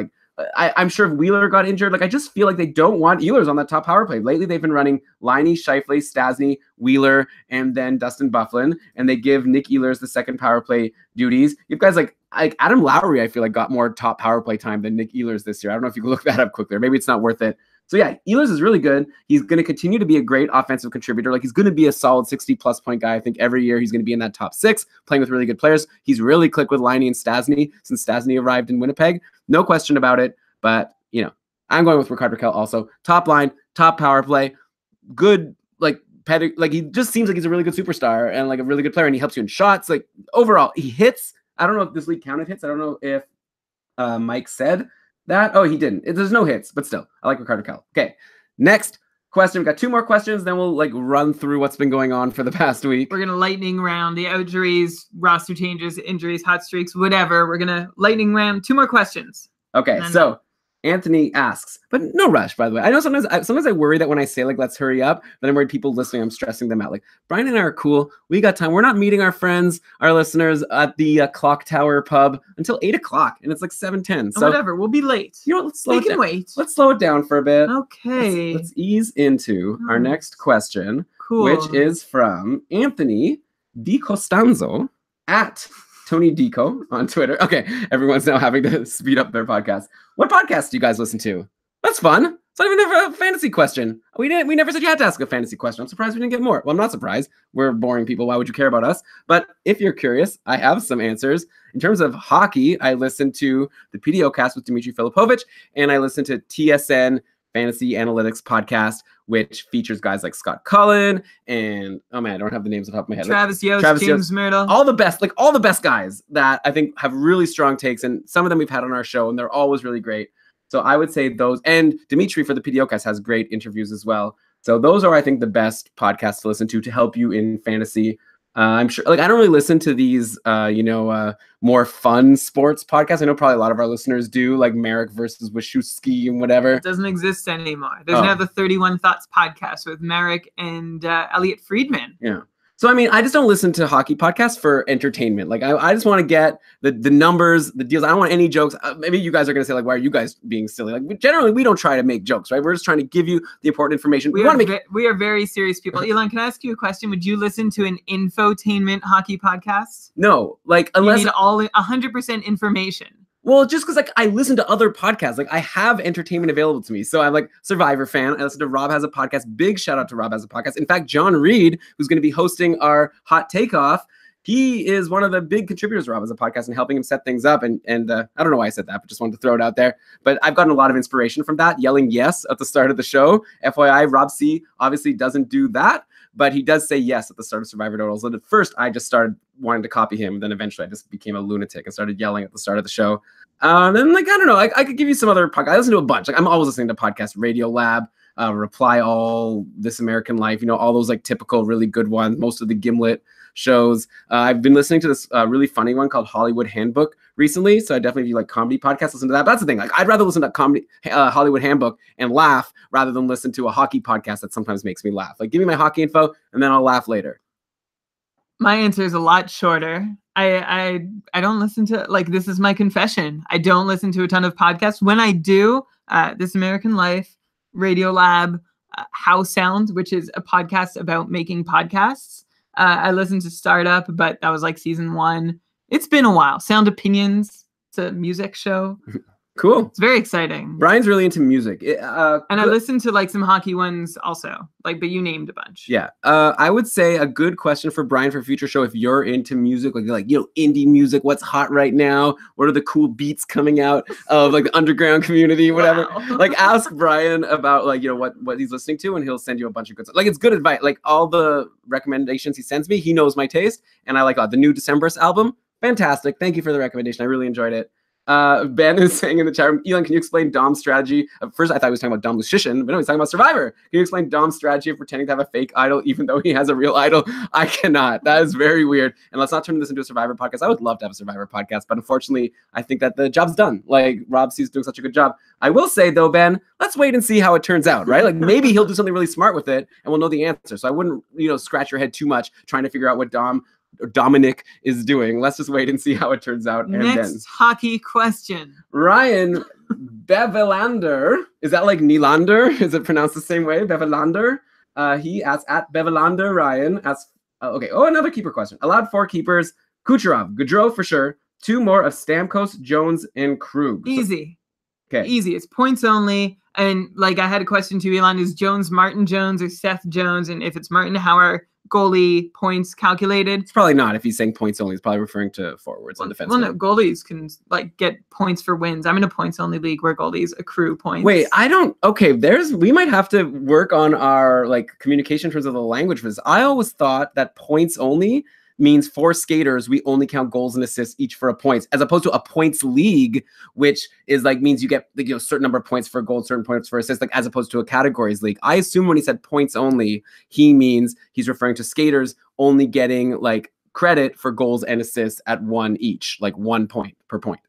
I'm sure if Wheeler got injured, I just feel they don't want Ehlers on that top power play. Lately, they've been running Liney, Scheifele, Stasny, Wheeler, and then Dustin Byfuglien, and they give Nick Ehlers the second power play duties. You guys like Adam Lowry, I feel got more top power play time than Nick Ehlers this year. I don't know if you can look that up quickly, or maybe it's not worth it. So yeah, Ehlers is really good. He's going to continue to be a great offensive contributor. Like he's going to be a solid 60+ point guy. I think every year he's going to be in that top 6, playing with really good players. He's really clicked with Laine and Stastny since Stastny arrived in Winnipeg. No question about it. But, you know, I'm going with Rickard Rakell also. Top line, top power play, good, like he just seems like he's a really good superstar and like a really good player, and he helps you in shots. Like overall, he hits. I don't know if this league counted hits. I don't know if Mike said that. Oh, he didn't. There's no hits, but still, I like Rickard Rakell. Okay, next question. We've got 2 more questions, then we'll like run through what's been going on for the past week. We're gonna lightning round the injuries, roster changes, injuries, hot streaks, whatever. We're gonna lightning round 2 more questions. Okay, so Anthony asks, but no rush, by the way. I know sometimes I worry that when I say, like, let's hurry up, that I'm worried people listening, I'm stressing them out. Like, Brian and I are cool. We got time. We're not meeting our friends, our listeners at the Clock Tower pub until 8 o'clock, and it's like 7:10. So whatever, we'll be late. You know what? Let's slow it down. Wait. Let's slow it down for a bit. Okay. Let's ease into our next question, which is from Anthony Di Costanzo at Tony Dico on Twitter. Okay, everyone's now having to speed up their podcast. What podcast do you guys listen to? That's fun. It's not even a fantasy question. We never said you had to ask a fantasy question. I'm surprised we didn't get more. Well, I'm not surprised. We're boring people. Why would you care about us? But if you're curious, I have some answers. In terms of hockey, I listen to the PDO cast with Dmitry Filipovich, and I listen to TSN Fantasy Analytics podcast, which features guys like Scott Cullen and, oh man, I don't have the names on top of my head. Travis Yost, James Myrtle. All the best guys that I think have really strong takes, and some of them we've had on our show, and they're always really great. So I would say those, and Dimitri for the PDOcast has great interviews as well. So those are, I think, the best podcasts to listen to help you in fantasy. I'm sure, like, I don't really listen to these, more fun sports podcasts. I know probably a lot of our listeners do, like Merrick versus Wachowski and whatever. It doesn't exist anymore. There's now the 31 Thoughts podcast with Merrick and Elliot Friedman. Yeah. So, I mean, I just don't listen to hockey podcasts for entertainment. Like, I just want to get the numbers, the deals. I don't want any jokes. Maybe you guys are going to say, like, why are you guys being silly? Like, generally, we don't try to make jokes, right? We're just trying to give you the important information. We are very serious people. Elon, can I ask you a question? Would you listen to an infotainment hockey podcast? No. Like, unless... You need all 100% information. Well, just because, like, I listen to other podcasts. Like, I have entertainment available to me. So I'm, like, Survivor fan. I listen to Rob Has a Podcast. Big shout out to Rob Has a Podcast. In fact, John Reed, who's going to be hosting our Hot Takeoff, he is one of the big contributors to Rob Has a Podcast and helping him set things up. And I don't know why I said that, but just wanted to throw it out there. But I've gotten a lot of inspiration from that, yelling yes at the start of the show. FYI, Rob C. obviously doesn't do that, but he does say yes at the start of Survivor Totals. And at first, I just started wanting to copy him. And then eventually, I just became a lunatic and started yelling at the start of the show. And like, I don't know, I could give you some other podcasts. I listen to a bunch. Like, I'm always listening to podcasts, Radio Lab, Reply All, This American Life, all those like typical really good ones, most of the Gimlet shows. I've been listening to this really funny one called Hollywood Handbook recently. So I definitely, if you like comedy podcasts, listen to that. But that's the thing. Like, I'd rather listen to comedy, Hollywood Handbook and laugh rather than listen to a hockey podcast that sometimes makes me laugh. Like, give me my hockey info and then I'll laugh later. My answer is a lot shorter. I don't listen to, like, this is my confession. I don't listen to a ton of podcasts. When I do, This American Life, Radio Lab, How Sound, which is a podcast about making podcasts. I listened to Startup, but that was like season 1. It's been a while. Sound Opinions. It's a music show. Cool. It's very exciting. Brian's really into music. And I listened to like some hockey ones also, like, but you named a bunch. Yeah. I would say a good question for Brian for a future show, if you're into music, like indie music, what's hot right now? What are the cool beats coming out of like the underground community, whatever? Wow. Like, ask Brian about like, what he's listening to, and he'll send you a bunch of good stuff. Like, it's good advice. Like, all the recommendations he sends me, he knows my taste. And I like the new Decemberist album. Fantastic. Thank you for the recommendation. I really enjoyed it. Ben is saying in the chat room, Elon, can you explain Dom's strategy? At first, I thought he was talking about Dom Lucian, but no, he's talking about Survivor. Can you explain Dom's strategy of pretending to have a fake idol, even though he has a real idol? I cannot. That is very weird. And let's not turn this into a Survivor podcast. I would love to have a Survivor podcast, but unfortunately, I think that the job's done. Like, Rob C's doing such a good job. I will say, though, Ben, let's wait and see how it turns out, right? Like, maybe he'll do something really smart with it, and we'll know the answer. So I wouldn't, scratch your head too much trying to figure out what Dominic is doing. Let's just wait and see how it turns out. Next hockey question. Ryan Bevelander, is that like Nylander? Is it pronounced the same way? Bevelander. He asks at Bevelander. Ryan asks, okay. Oh, another keeper question. Allowed 4 keepers. Kucherov, Gaudreau for sure. 2 more of Stamkos, Jones, and Krug. Easy. Okay. Easy. It's points only. And like I had a question to Elon, is Jones Martin Jones or Seth Jones? And if it's Martin, how are goalie points calculated? It's probably not. If he's saying points only, he's probably referring to forwards and defensemen. Well, no, goalies can like get points for wins. I'm in a points only league where goalies accrue points. Wait, I don't. Okay, we might have to work on our like communication in terms of the language for this. I always thought that points only means for skaters, we only count goals and assists each for a point, as opposed to a points league, which is like means you get like, a certain number of points for goal, certain points for assists, like as opposed to a categories league. I assume when he said points only, he means he's referring to skaters only getting like credit for goals and assists at one each, like 1 point per point.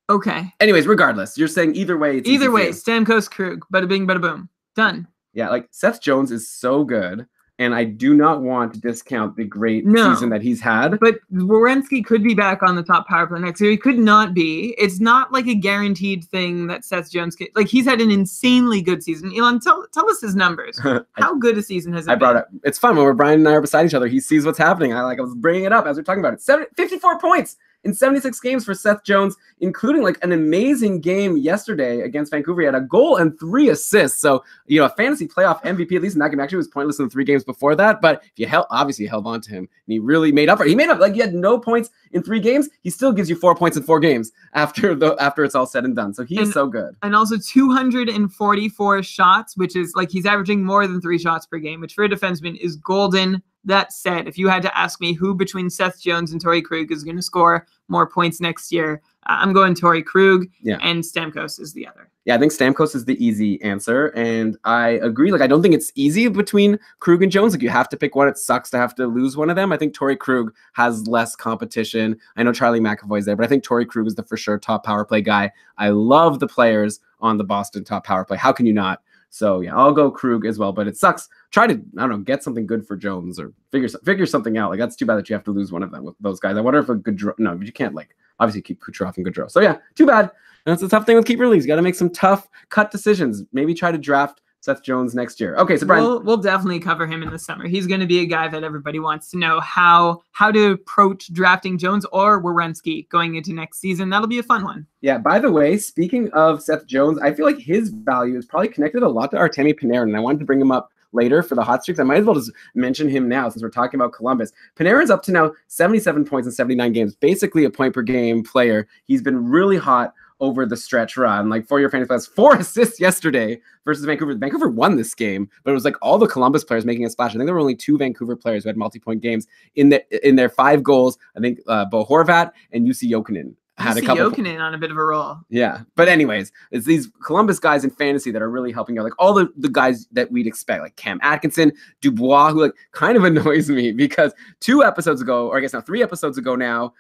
Okay. Anyways, regardless, you're saying either way. It's either way, Stamkos, Krug, bada bing, bada boom, done. Yeah, like Seth Jones is so good. And I do not want to discount the great season that he's had. But Werenski could be back on the top power play next year. He could not be. It's not like a guaranteed thing that Seth Jones could. Like, he's had an insanely good season. Elon, tell us his numbers. How good a season has it been? Brought it. It's fun when Brian and I are beside each other. He sees what's happening. I was bringing it up as we're talking about it. 54 points in 76 games for Seth Jones, including like an amazing game yesterday against Vancouver. He had a goal and 3 assists. So, you know, a fantasy playoff MVP, at least in that game. Actually, was pointless in the 3 games before that. But if you obviously held on to him, and he really made up for it. He made up, like he had no points in 3 games. He still gives you 4 points in 4 games after it's all said and done. So he is so good. And also 244 shots, which is like he's averaging more than 3 shots per game, which for a defenseman is golden. That said, if you had to ask me who between Seth Jones and Torrey Krug is going to score more points next year, I'm going Torrey Krug, and Stamkos is the other. Yeah, I think Stamkos is the easy answer, and I agree. Like, I don't think it's easy between Krug and Jones. Like, you have to pick one. It sucks to have to lose one of them. I think Torrey Krug has less competition. I know Charlie McAvoy's there, but I think Torrey Krug is the for sure top power play guy. I love the players on the Boston top power play. How can you not? So yeah, I'll go Krug as well, but it sucks. Try to, I don't know, get something good for Jones or figure something out. Like, that's too bad that you have to lose one of them with those guys. I wonder if a good draw, no, but you can't like obviously keep Kucherov and Gaudreau. So yeah, too bad. And that's the tough thing with keeper leagues. You got to make some tough cut decisions. Maybe try to draft Seth Jones next year. Okay, so Brian, we'll definitely cover him in the summer. He's going to be a guy that everybody wants to know how to approach drafting Jones or Werenski going into next season. That'll be a fun one. Yeah, by the way, speaking of Seth Jones, I feel like his value is probably connected a lot to Artemi Panarin, and I wanted to bring him up later for the hot streaks. I might as well just mention him now since we're talking about Columbus. Panarin's up to now 77 points in 79 games, basically a point per game player. He's been really hot over the stretch run, like for your fantasy class, 4 assists yesterday versus Vancouver. Vancouver won this game, but it was like all the Columbus players making a splash. I think there were only 2 Vancouver players who had multi-point games in their 5 goals. I think Bo Horvat and UC Jokinen had a couple. Jokinen on a bit of a roll. Yeah, but anyways, it's these Columbus guys in fantasy that are really helping out. Like all the guys that we'd expect, like Cam Atkinson, Dubois, who like kind of annoys me because 2 episodes ago, or I guess now 3 episodes ago now,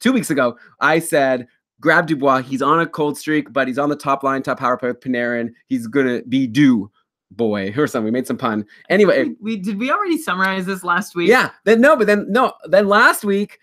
2 weeks ago, I said, grab Dubois. He's on a cold streak, but he's on the top line, top power play with Panarin. He's gonna be due boy or something. We made some pun. Anyway, did we already summarize this last week? Yeah. Then last week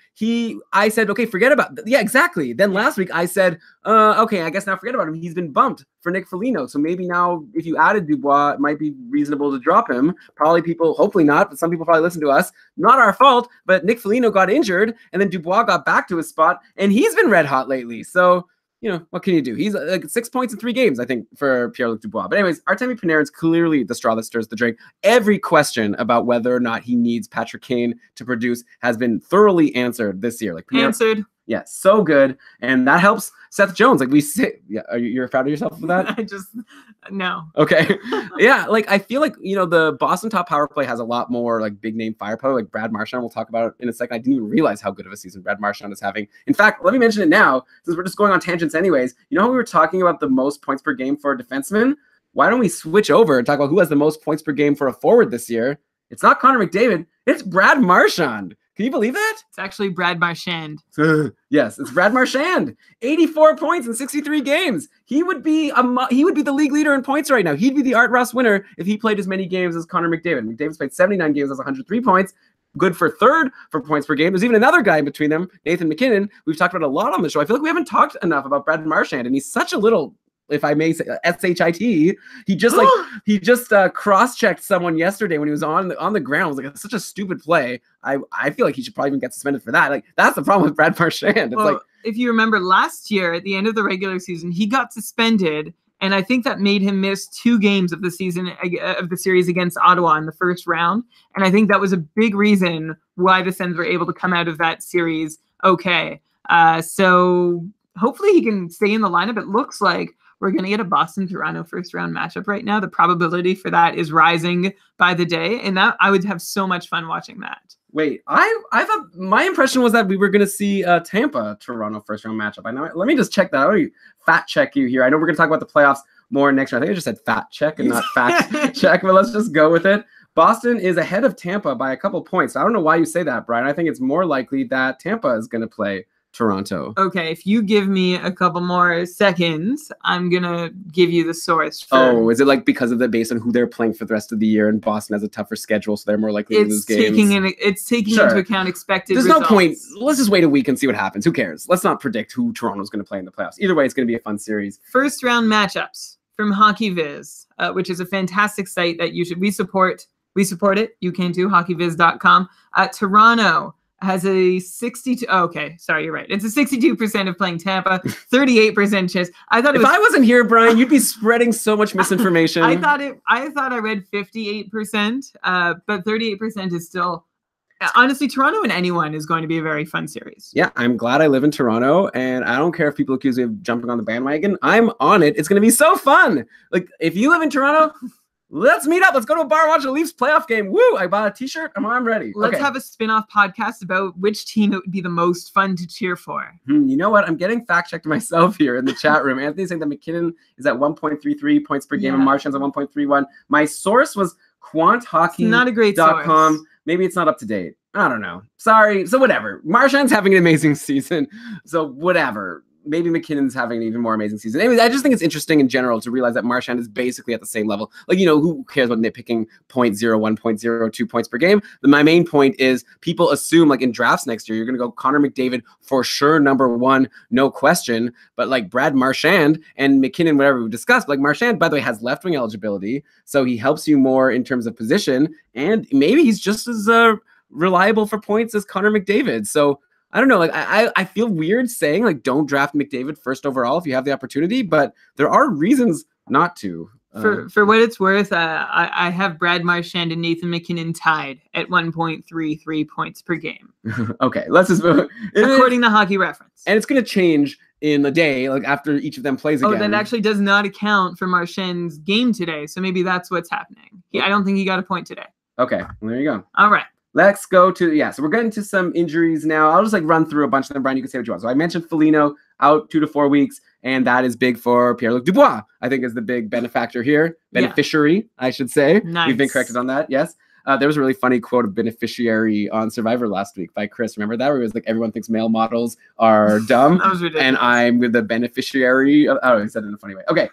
I said, okay, forget about yeah, exactly. Then last week I said, okay, I guess now forget about him. He's been bumped for Nick Foligno. So maybe now if you added Dubois, it might be reasonable to drop him. Probably people, hopefully not, but some people probably listen to us. Not our fault, but Nick Foligno got injured and then Dubois got back to his spot and he's been red hot lately. So you know, what can you do? He's like 6 points in 3 games, I think, for Pierre-Luc Dubois. But anyways, Artemi Panarin's clearly the straw that stirs the drink. Every question about whether or not he needs Patrick Kane to produce has been thoroughly answered this year. Like answered. Yeah, so good. And that helps Seth Jones. Like we say, yeah, you're proud of yourself for that? No. Okay. Yeah, like I feel like, you know, the Boston top power play has a lot more like big name firepower. Like Brad Marchand, we'll talk about it in a second. I didn't even realize how good of a season Brad Marchand is having. In fact, let me mention it now, since we're just going on tangents anyways. You know how we were talking about the most points per game for a defenseman? Why don't we switch over and talk about who has the most points per game for a forward this year? It's not Connor McDavid. It's Brad Marchand. Can you believe that? It's actually Brad Marchand. Yes, it's Brad Marchand. 84 points in 63 games. He would be the league leader in points right now. He'd be the Art Ross winner if he played as many games as Connor McDavid. McDavid's played 79 games, has 103 points. Good for third for points per game. There's even another guy in between them, Nathan McKinnon. We've talked about a lot on the show. I feel like we haven't talked enough about Brad Marchand, and he's such a little if I may say, shit. He just cross-checked someone yesterday when he was on the ground. It was like, it's such a stupid play. I feel like he should probably even get suspended for that. Like, that's the problem with Brad Marchand. It's like, if you remember last year at the end of the regular season, he got suspended, and I think that made him miss 2 games of the series against Ottawa in the first round. And I think that was a big reason why the Sens were able to come out of that series okay. So hopefully he can stay in the lineup. It looks like we're going to get a Boston-Toronto first-round matchup right now. The probability for that is rising by the day, and that I would have so much fun watching that. Wait, I thought my impression was that we were going to see a Tampa-Toronto first-round matchup. I know. Let me just check that. Let me fact check you here. I know we're going to talk about the playoffs more next year. I think I just said fact check and not fact check, but let's just go with it. Boston is ahead of Tampa by a couple points. I don't know why you say that, Brian. I think it's more likely that Tampa is going to play Toronto. Okay, if you give me a couple more seconds, I'm gonna give you the source. Is it like because of the based on who they're playing for the rest of the year, and Boston has a tougher schedule, so they're more likely to lose games? It's taking into account expected There's results. No point. Let's just wait a week and see what happens. Who cares? Let's not predict who Toronto's going to play in the playoffs. Either way, it's going to be a fun series. First round matchups from HockeyViz, which is a fantastic site that we support. We support it. You can too. HockeyViz.com. Toronto has a 62. Okay, sorry, you're right. It's a 62% of playing Tampa, 38% chance. I thought if I wasn't here, Brian, you'd be spreading so much misinformation. I thought I read 58%, but 38% is still. Honestly, Toronto and anyone is going to be a very fun series. Yeah, I'm glad I live in Toronto, and I don't care if people accuse me of jumping on the bandwagon. I'm on it. It's going to be so fun. Like, if you live in Toronto, let's meet up. Let's go to a bar, watch a Leafs playoff game. Woo! I bought a t-shirt. I'm ready. Let's have a spin-off podcast about which team it would be the most fun to cheer for. You know what? I'm getting fact-checked myself here in the chat room. Anthony's saying that McKinnon is at 1.33 points per game and Marchand's at 1.31. My source was quanthockey.com. Not a great source. Maybe it's not up to date. I don't know. Sorry. So whatever. Marchand's having an amazing season. So whatever. Maybe McKinnon's having an even more amazing season. Anyways, I just think it's interesting in general to realize that Marchand is basically at the same level. Like, who cares about nitpicking 0.01, 0.02 points per game? My main point is people assume, like, in drafts next year, you're going to go Connor McDavid for sure, #1, no question. But, like, Brad Marchand and McKinnon, whatever we discussed, like, Marchand, by the way, has left-wing eligibility, so he helps you more in terms of position, and maybe he's just as reliable for points as Connor McDavid. So, I don't know. Like, I feel weird saying, like, don't draft McDavid first overall if you have the opportunity, but there are reasons not to. For what it's worth, I have Brad Marchand and Nathan McKinnon tied at 1.33 points per game. Okay, let's just move. According to Hockey Reference. And it's going to change in the day, like after each of them plays again. Oh, that actually does not account for Marchand's game today, so maybe that's what's happening. I don't think he got a point today. Okay, well, there you go. All right. Let's go to, so we're getting to some injuries now. I'll just run through a bunch of them. Brian, you can say what you want. So I mentioned Foligno out 2 to 4 weeks, and that is big for Pierre-Luc Dubois, I think is the big benefactor here. Beneficiary, I should say. Nice. We've been corrected on that, yes. There was a really funny quote of beneficiary on Survivor last week by Chris. Remember that? Where it was like, everyone thinks male models are dumb. That was ridiculous. And I'm the beneficiary of, he said it in a funny way. Okay.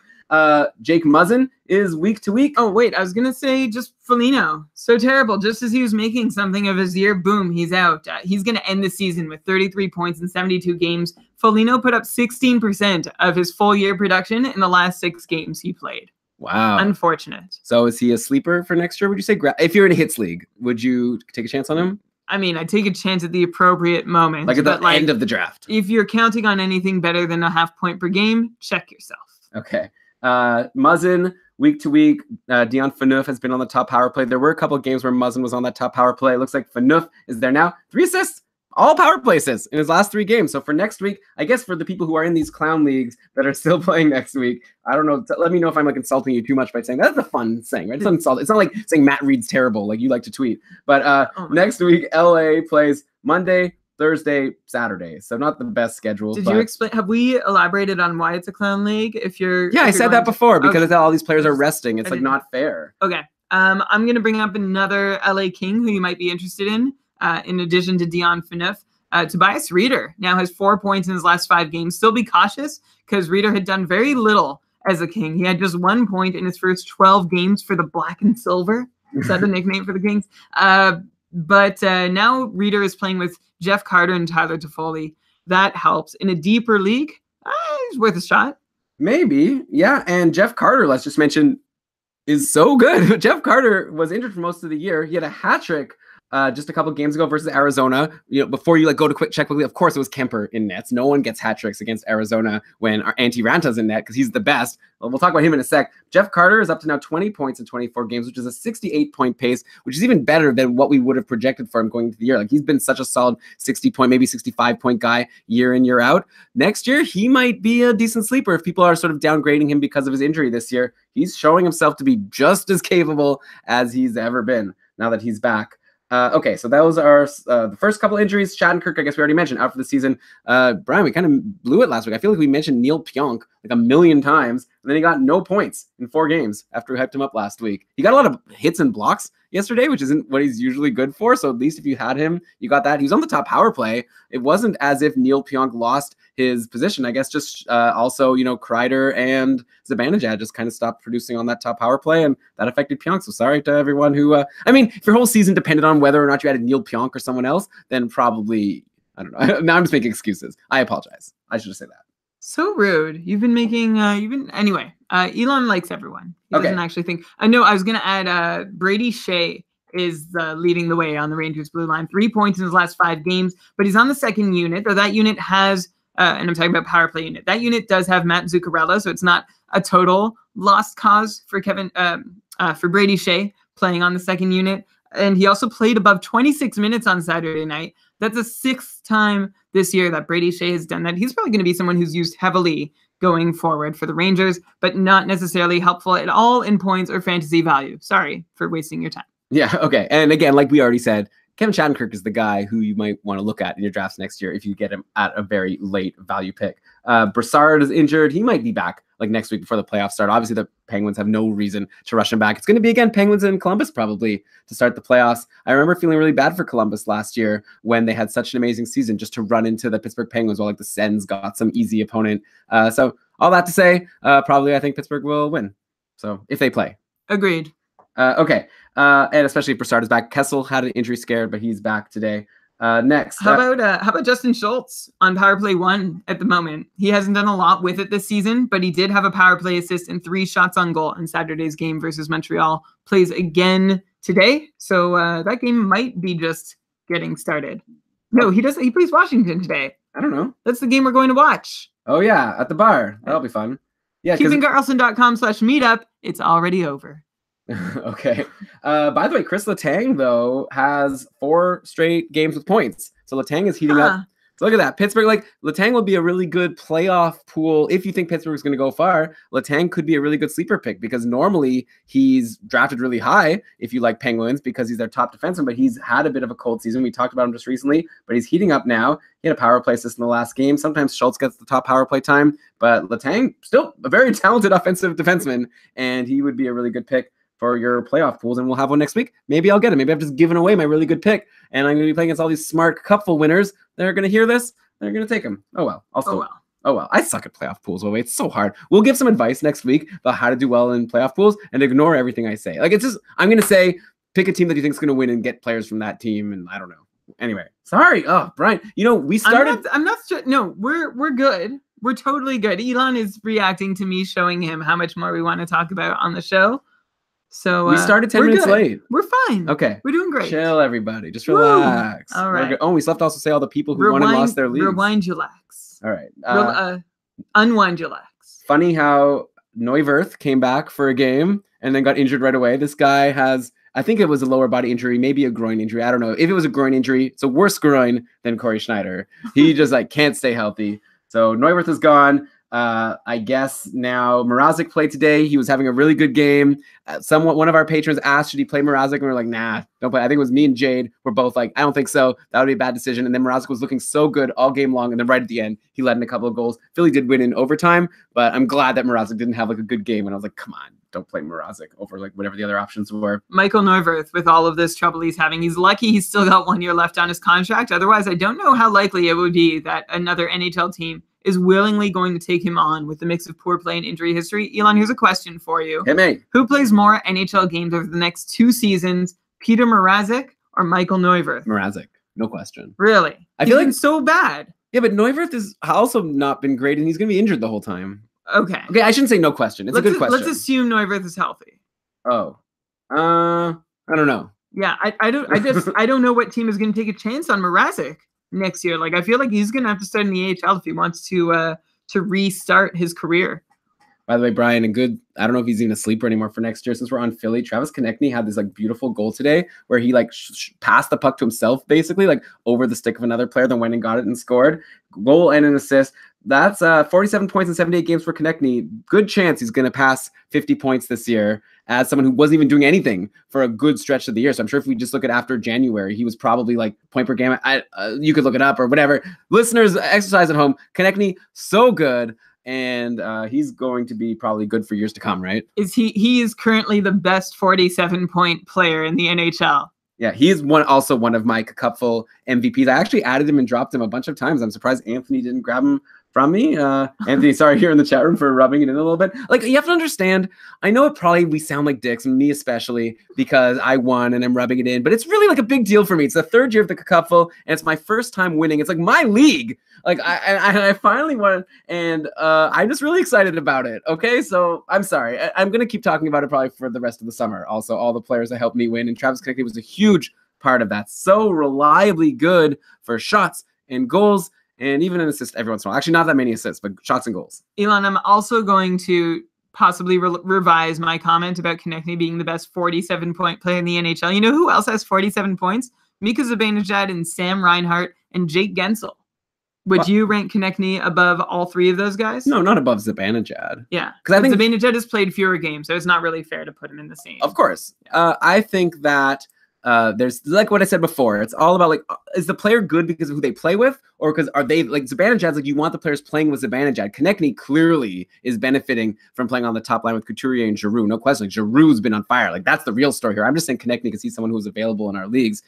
Jake Muzzin is week to week. Oh, wait, I was going to say just Foligno. So terrible. Just as he was making something of his year, boom, he's out. He's going to end the season with 33 points in 72 games. Foligno put up 16% of his full year production in the last 6 games he played. Wow. Unfortunate. So is he a sleeper for next year, would you say? If you're in a hits league, would you take a chance on him? I mean, I take a chance at the appropriate moment. Like at the end of the draft. If you're counting on anything better than a half point per game, check yourself. Okay. Muzzin, week to week, Dion Phaneuf has been on the top power play. There were a couple of games where Muzzin was on that top power play. It looks like Phaneuf is there now. 3 assists, all power play assists in his last 3 games. So for next week, I guess for the people who are in these clown leagues that are still playing next week, I don't know. Let me know if I'm insulting you too much by saying that's a fun saying, right? It's not insult. It's not like saying Matt Reed's terrible, like you like to tweet. But next week, LA plays Monday, Thursday, Saturday. So not the best schedule. Did you explain? Have we elaborated on why it's a clown league? I said that before because all these players are resting. It's not fair. Okay. I'm going to bring up another LA King who you might be interested in addition to Dion Phaneuf. Tobias Reeder now has 4 points in his last 5 games. Still be cautious because Reeder had done very little as a King. He had just 1 point in his first 12 games for the Black and Silver. Is that the nickname for the Kings? But now Reeder is playing with Jeff Carter and Tyler Toffoli. That helps. In a deeper league, he's worth a shot. Maybe. Yeah. And Jeff Carter, let's just mention, is so good. Jeff Carter was injured for most of the year. He had a hat trick just a couple games ago versus Arizona. Before you go to quick check quickly, of course it was Kemper in nets. No one gets hat tricks against Arizona when our Antti Ranta's in net because he's the best. We'll talk about him in a sec. Jeff Carter is up to now 20 points in 24 games, which is a 68-point pace, which is even better than what we would have projected for him going into the year. He's been such a solid 60-point, maybe 65-point guy year in, year out. Next year, he might be a decent sleeper if people are sort of downgrading him because of his injury this year. He's showing himself to be just as capable as he's ever been now that he's back. Okay, so those are the first couple injuries. Shattenkirk, I guess we already mentioned, out for the season. Brian, we kind of blew it last week. I feel like we mentioned Neil Pionk a million times, and then he got no points in 4 games after we hyped him up last week. He got a lot of hits and blocks yesterday, which isn't what he's usually good for, so at least if you had him, you got that. He was on the top power play. It wasn't as if Neil Pionk lost his position. I guess just also, Kreider and Zibanejad just kind of stopped producing on that top power play, and that affected Pionk. So sorry to everyone who, if your whole season depended on whether or not you had Neil Pionk or someone else, then probably, I don't know. Now I'm just making excuses. I apologize. I should have said that. So rude. You've been making, anyway, Elon likes everyone. He doesn't actually think, no, I was going to add Brady Shea is leading the way on the Rangers blue line. 3 points in his last 5 games, but he's on the second unit, or that unit has, and I'm talking about power play unit. That unit does have Matt Zuccarello, so it's not a total lost cause for for Brady Shea playing on the second unit. And he also played above 26 minutes on Saturday night. That's the 6th time this year that Brady Shea has done that. He's probably going to be someone who's used heavily going forward for the Rangers, but not necessarily helpful at all in points or fantasy value. Sorry for wasting your time. Yeah, okay. And again, like we already said, Kevin Shattenkirk is the guy who you might want to look at in your drafts next year if you get him at a very late value pick. Brassard is injured. He might be back next week before the playoffs start. Obviously, the Penguins have no reason to rush him back. It's going to be, again, Penguins and Columbus probably to start the playoffs. I remember feeling really bad for Columbus last year when they had such an amazing season just to run into the Pittsburgh Penguins while the Sens got some easy opponent. So all that to say, probably I think Pittsburgh will win. So if they play. Agreed. Okay. And especially if Brassard is back. Kessel had an injury scare, but he's back today. Next. How about Justin Schultz on power play 1 at the moment? He hasn't done a lot with it this season, but he did have a power play assist and 3 shots on goal in Saturday's game versus Montreal. Plays again today, so that game might be just getting started. No, he doesn't. He plays Washington today. I don't know. That's the game we're going to watch. Oh yeah, at the bar. That'll be fun. Yeah. KeepingKarlsson.com/meetup. It's already over. Okay. By the way, Chris Letang, though, has 4 straight games with points. So Letang is heating up. So look at that. Pittsburgh, Letang will be a really good playoff pool. If you think Pittsburgh is going to go far, Letang could be a really good sleeper pick because normally he's drafted really high if you like Penguins because he's their top defenseman, but he's had a bit of a cold season. We talked about him just recently, but he's heating up now. He had a power play assist in the last game. Sometimes Schultz gets the top power play time, but Letang, still a very talented offensive defenseman, and he would be a really good pick for your playoff pools, and we'll have one next week. Maybe I'll get him. Maybe I've just given away my really good pick, and I'm going to be playing against all these smart cupful winners. They're going to hear this. They're going to take him. Oh, well. Oh, well. I suck at playoff pools. Well, wait, it's so hard. We'll give some advice next week about how to do well in playoff pools and ignore everything I say. It's just, I'm going to say, pick a team that you think is going to win and get players from that team, and I don't know. Anyway, sorry. Oh, Brian, we started. I'm not sure. No, we're good. We're totally good. Elon is reacting to me showing him how much more we want to talk about on the show. So we started 10 minutes late. We're fine. Okay. We're doing great. Chill, everybody. Just relax. All right. Oh, we still have to also say all the people who won and lost their leagues. Rewind, relax. All right. Unwind, relax. Funny how Neuwirth came back for a game and then got injured right away. This guy has, I think it was a lower body injury, maybe a groin injury. I don't know. If it was a groin injury, it's a worse groin than Corey Schneider. He just can't stay healthy. So Neuwirth is gone. I guess now Mrazek played today. He was having a really good game. One of our patrons asked, should he play Mrazek? And we were like, nah, don't play. I think it was me and Jade were both like, I don't think so. That would be a bad decision. And then Mrazek was looking so good all game long. And then right at the end, he let in a couple of goals. Philly did win in overtime, but I'm glad that Mrazek didn't have a good game. And I was like, come on, don't play Mrazek over whatever the other options were. Michael Neuwirth, with all of this trouble he's having, he's lucky he's still got 1 year left on his contract. Otherwise, I don't know how likely it would be that another NHL team is willingly going to take him on with the mix of poor play and injury history. Elon, here's a question for you. Hit me. Who plays more NHL games over the next 2 seasons, Peter Mrazek or Michael Neuwirth? Mrazek, no question. Really? I feel like so bad. Yeah, but Neuwirth has also not been great, and he's going to be injured the whole time. Okay. Okay, I shouldn't say no question. It's a good question. Let's assume Neuwirth is healthy. Oh. I don't know. Yeah, I don't know what team is going to take a chance on Mrazek next year. Like, I feel like he's going to have to start in the AHL if he wants to restart his career. By the way, Brian, I don't know if he's even a sleeper anymore for next year since we're on Philly. Travis Konechny had this like beautiful goal today where he like passed the puck to himself, basically like over the stick of another player, then went and got it and scored. Goal and an assist. That's 47 points in 78 games for Konechny. Good chance he's going to pass 50 points this year as someone who wasn't even doing anything for a good stretch of the year. So I'm sure if we just look at after January, he was probably like point per game. You could look it up or whatever. Listeners, exercise at home. Konechny, so good. And he's going to be probably good for years to come, right? He is currently the best 47-point player in the NHL. Yeah, he's also one of my cupful MVPs. I actually added him and dropped him a bunch of times. I'm surprised Anthony didn't grab him from me. Anthony, sorry, here in the chat room for rubbing it in a little bit. Like, you have to understand, I know we sound like dicks, and me especially, because I won and I'm rubbing it in, but it's really like a big deal for me. It's the third year of the cupful, and it's my first time winning. It's like my league. Like, I finally won, and I'm just really excited about it, okay? So, I'm sorry. I'm going to keep talking about it probably for the rest of the summer. Also, all the players that helped me win, and Travis Konechny was a huge part of that. So reliably good for shots and goals, and even an assist every once in a while. Actually, not that many assists, but shots and goals. Elon, I'm also going to possibly revise my comment about Konechny being the best 47-point player in the NHL. You know who else has 47 points? Mika Zibanejad and Sam Reinhart and Jake Gensel. Would you rank Konechny above all three of those guys? No, not above Zibanejad. Yeah, because I think Zibanejad has played fewer games, so it's not really fair to put him in the same. Of course. Yeah. I think that there's, like what I said before, it's all about, like, is the player good because of who they play with, or because are they, like, Zibanejad's, like, you want the players playing with Zibanejad. Konechny clearly is benefiting from playing on the top line with Couturier and Giroux. No question. Like, Giroux's been on fire. Like, that's the real story here. I'm just saying Konechny because he's someone who's available in our leagues.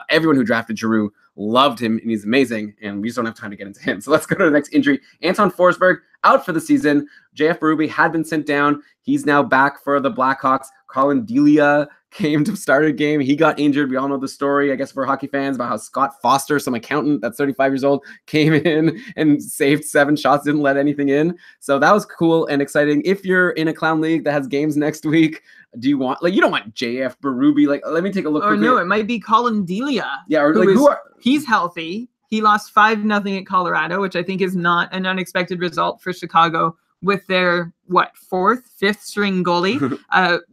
Everyone who drafted Giroux loved him, and he's amazing, and we just don't have time to get into him. So let's go to the next injury. Anton Forsberg out for the season. JF Berube had been sent down. He's now back for the Blackhawks. Colin Delia came to start a game. He got injured. We all know the story, I guess, for hockey fans about how Scott Foster, some accountant that's 35 years old, came in and saved 7 shots, didn't let anything in. So that was cool and exciting. If you're in a clown league that has games next week, do you want, like, you don't want JF Berube. Like, let me take a look. Or no, it might be Colin Delia. Yeah, or like, he's healthy. He lost 5-0 at Colorado, which I think is not an unexpected result for Chicago with their, fifth string goalie.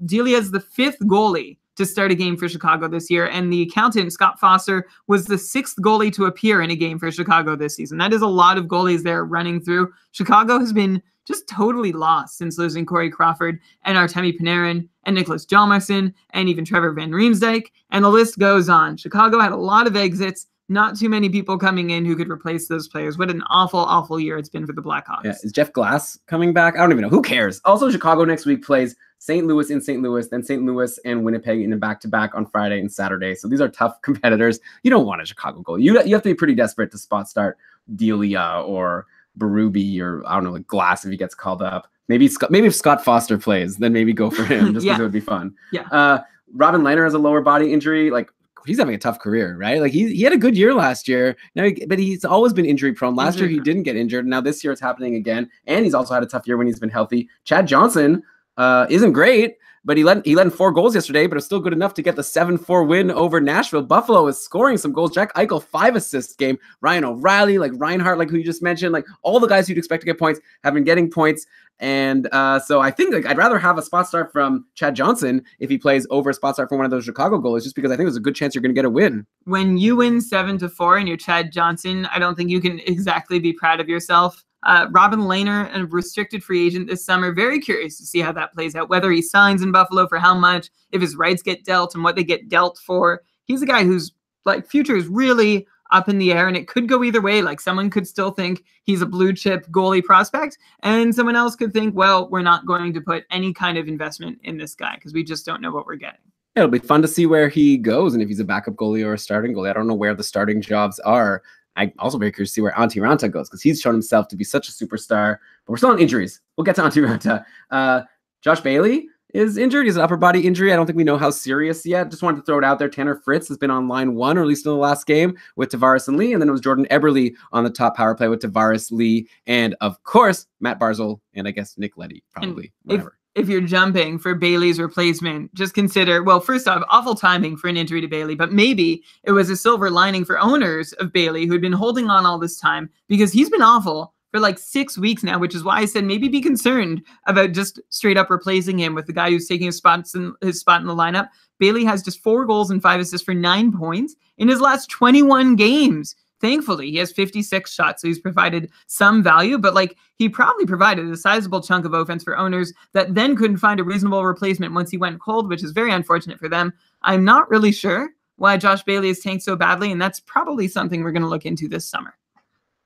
Delia is the 5th goalie to start a game for Chicago this year, and the accountant, Scott Foster, was the 6th goalie to appear in a game for Chicago this season. That is a lot of goalies there running through. Chicago has been just totally lost since losing Corey Crawford and Artemi Panarin and Nicholas Hjalmarsson and even Trevor Van Riemsdyk, and the list goes on. Chicago had a lot of exits, not too many people coming in who could replace those players. What an awful, awful year it's been for the Blackhawks. Yeah, is Jeff Glass coming back? I don't even know. Who cares? Also, Chicago next week plays St. Louis in St. Louis, then St. Louis and Winnipeg in a back-to-back on Friday and Saturday. So these are tough competitors. You don't want a Chicago goal. You have to be pretty desperate to spot start Delia or Berube or, I don't know, like Glass if he gets called up. Maybe if Scott Foster plays, then maybe go for him just because it would be fun. Yeah. Robin Lehner has a lower body injury. Like, he's having a tough career, right? Like, he had a good year last year, but he's always been injury prone. Last year he didn't get injured. Now this year it's happening again, and he's also had a tough year when he's been healthy. Chad Johnson isn't great, but he let in 4 goals yesterday, but it's still good enough to get the 7-4 win over Nashville. Buffalo is scoring some goals. Jack Eichel, 5 assists game. Ryan O'Reilly, like Reinhart, like who you just mentioned, like all the guys you'd expect to get points have been getting points. And so I think, like, I'd rather have a spot start from Chad Johnson if he plays over a spot start from one of those Chicago goalies, just because I think there's a good chance you're going to get a win. When you win 7-4 and you're Chad Johnson, I don't think you can exactly be proud of yourself. Robin Lehner, a restricted free agent this summer. Very curious to see how that plays out, whether he signs in Buffalo for how much, if his rights get dealt and what they get dealt for. He's a guy whose, like, future is really up in the air, and it could go either way. Like, someone could still think he's a blue chip goalie prospect, and someone else could think, well, we're not going to put any kind of investment in this guy because we just don't know what we're getting. It'll be fun to see where he goes and if he's a backup goalie or a starting goalie. I don't know where the starting jobs are. I'm also very curious to see where Antti Raanta goes because he's shown himself to be such a superstar. But we're still on injuries. We'll get to Antti Raanta. Josh Bailey is injured. He's an upper body injury. I don't think we know how serious yet. Just wanted to throw it out there. Tanner Fritz has been on line 1, or at least in the last game, with Tavares and Lee. And then it was Jordan Eberle on the top power play with Tavares, Lee, and of course, Matt Barzal, and I guess Nick Leddy, probably. Whatever. If you're jumping for Bailey's replacement, just consider, well, first off, awful timing for an injury to Bailey, but maybe it was a silver lining for owners of Bailey who had been holding on all this time, because he's been awful for like 6 weeks now, which is why I said maybe be concerned about just straight up replacing him with the guy who's taking his spot in the lineup. Bailey has just 4 goals and 5 assists for 9 points in his last 21 games. Thankfully, he has 56 shots, so he's provided some value, but like he probably provided a sizable chunk of offense for owners that then couldn't find a reasonable replacement once he went cold, which is very unfortunate for them. I'm not really sure why Josh Bailey is tanked so badly, and that's probably something we're going to look into this summer.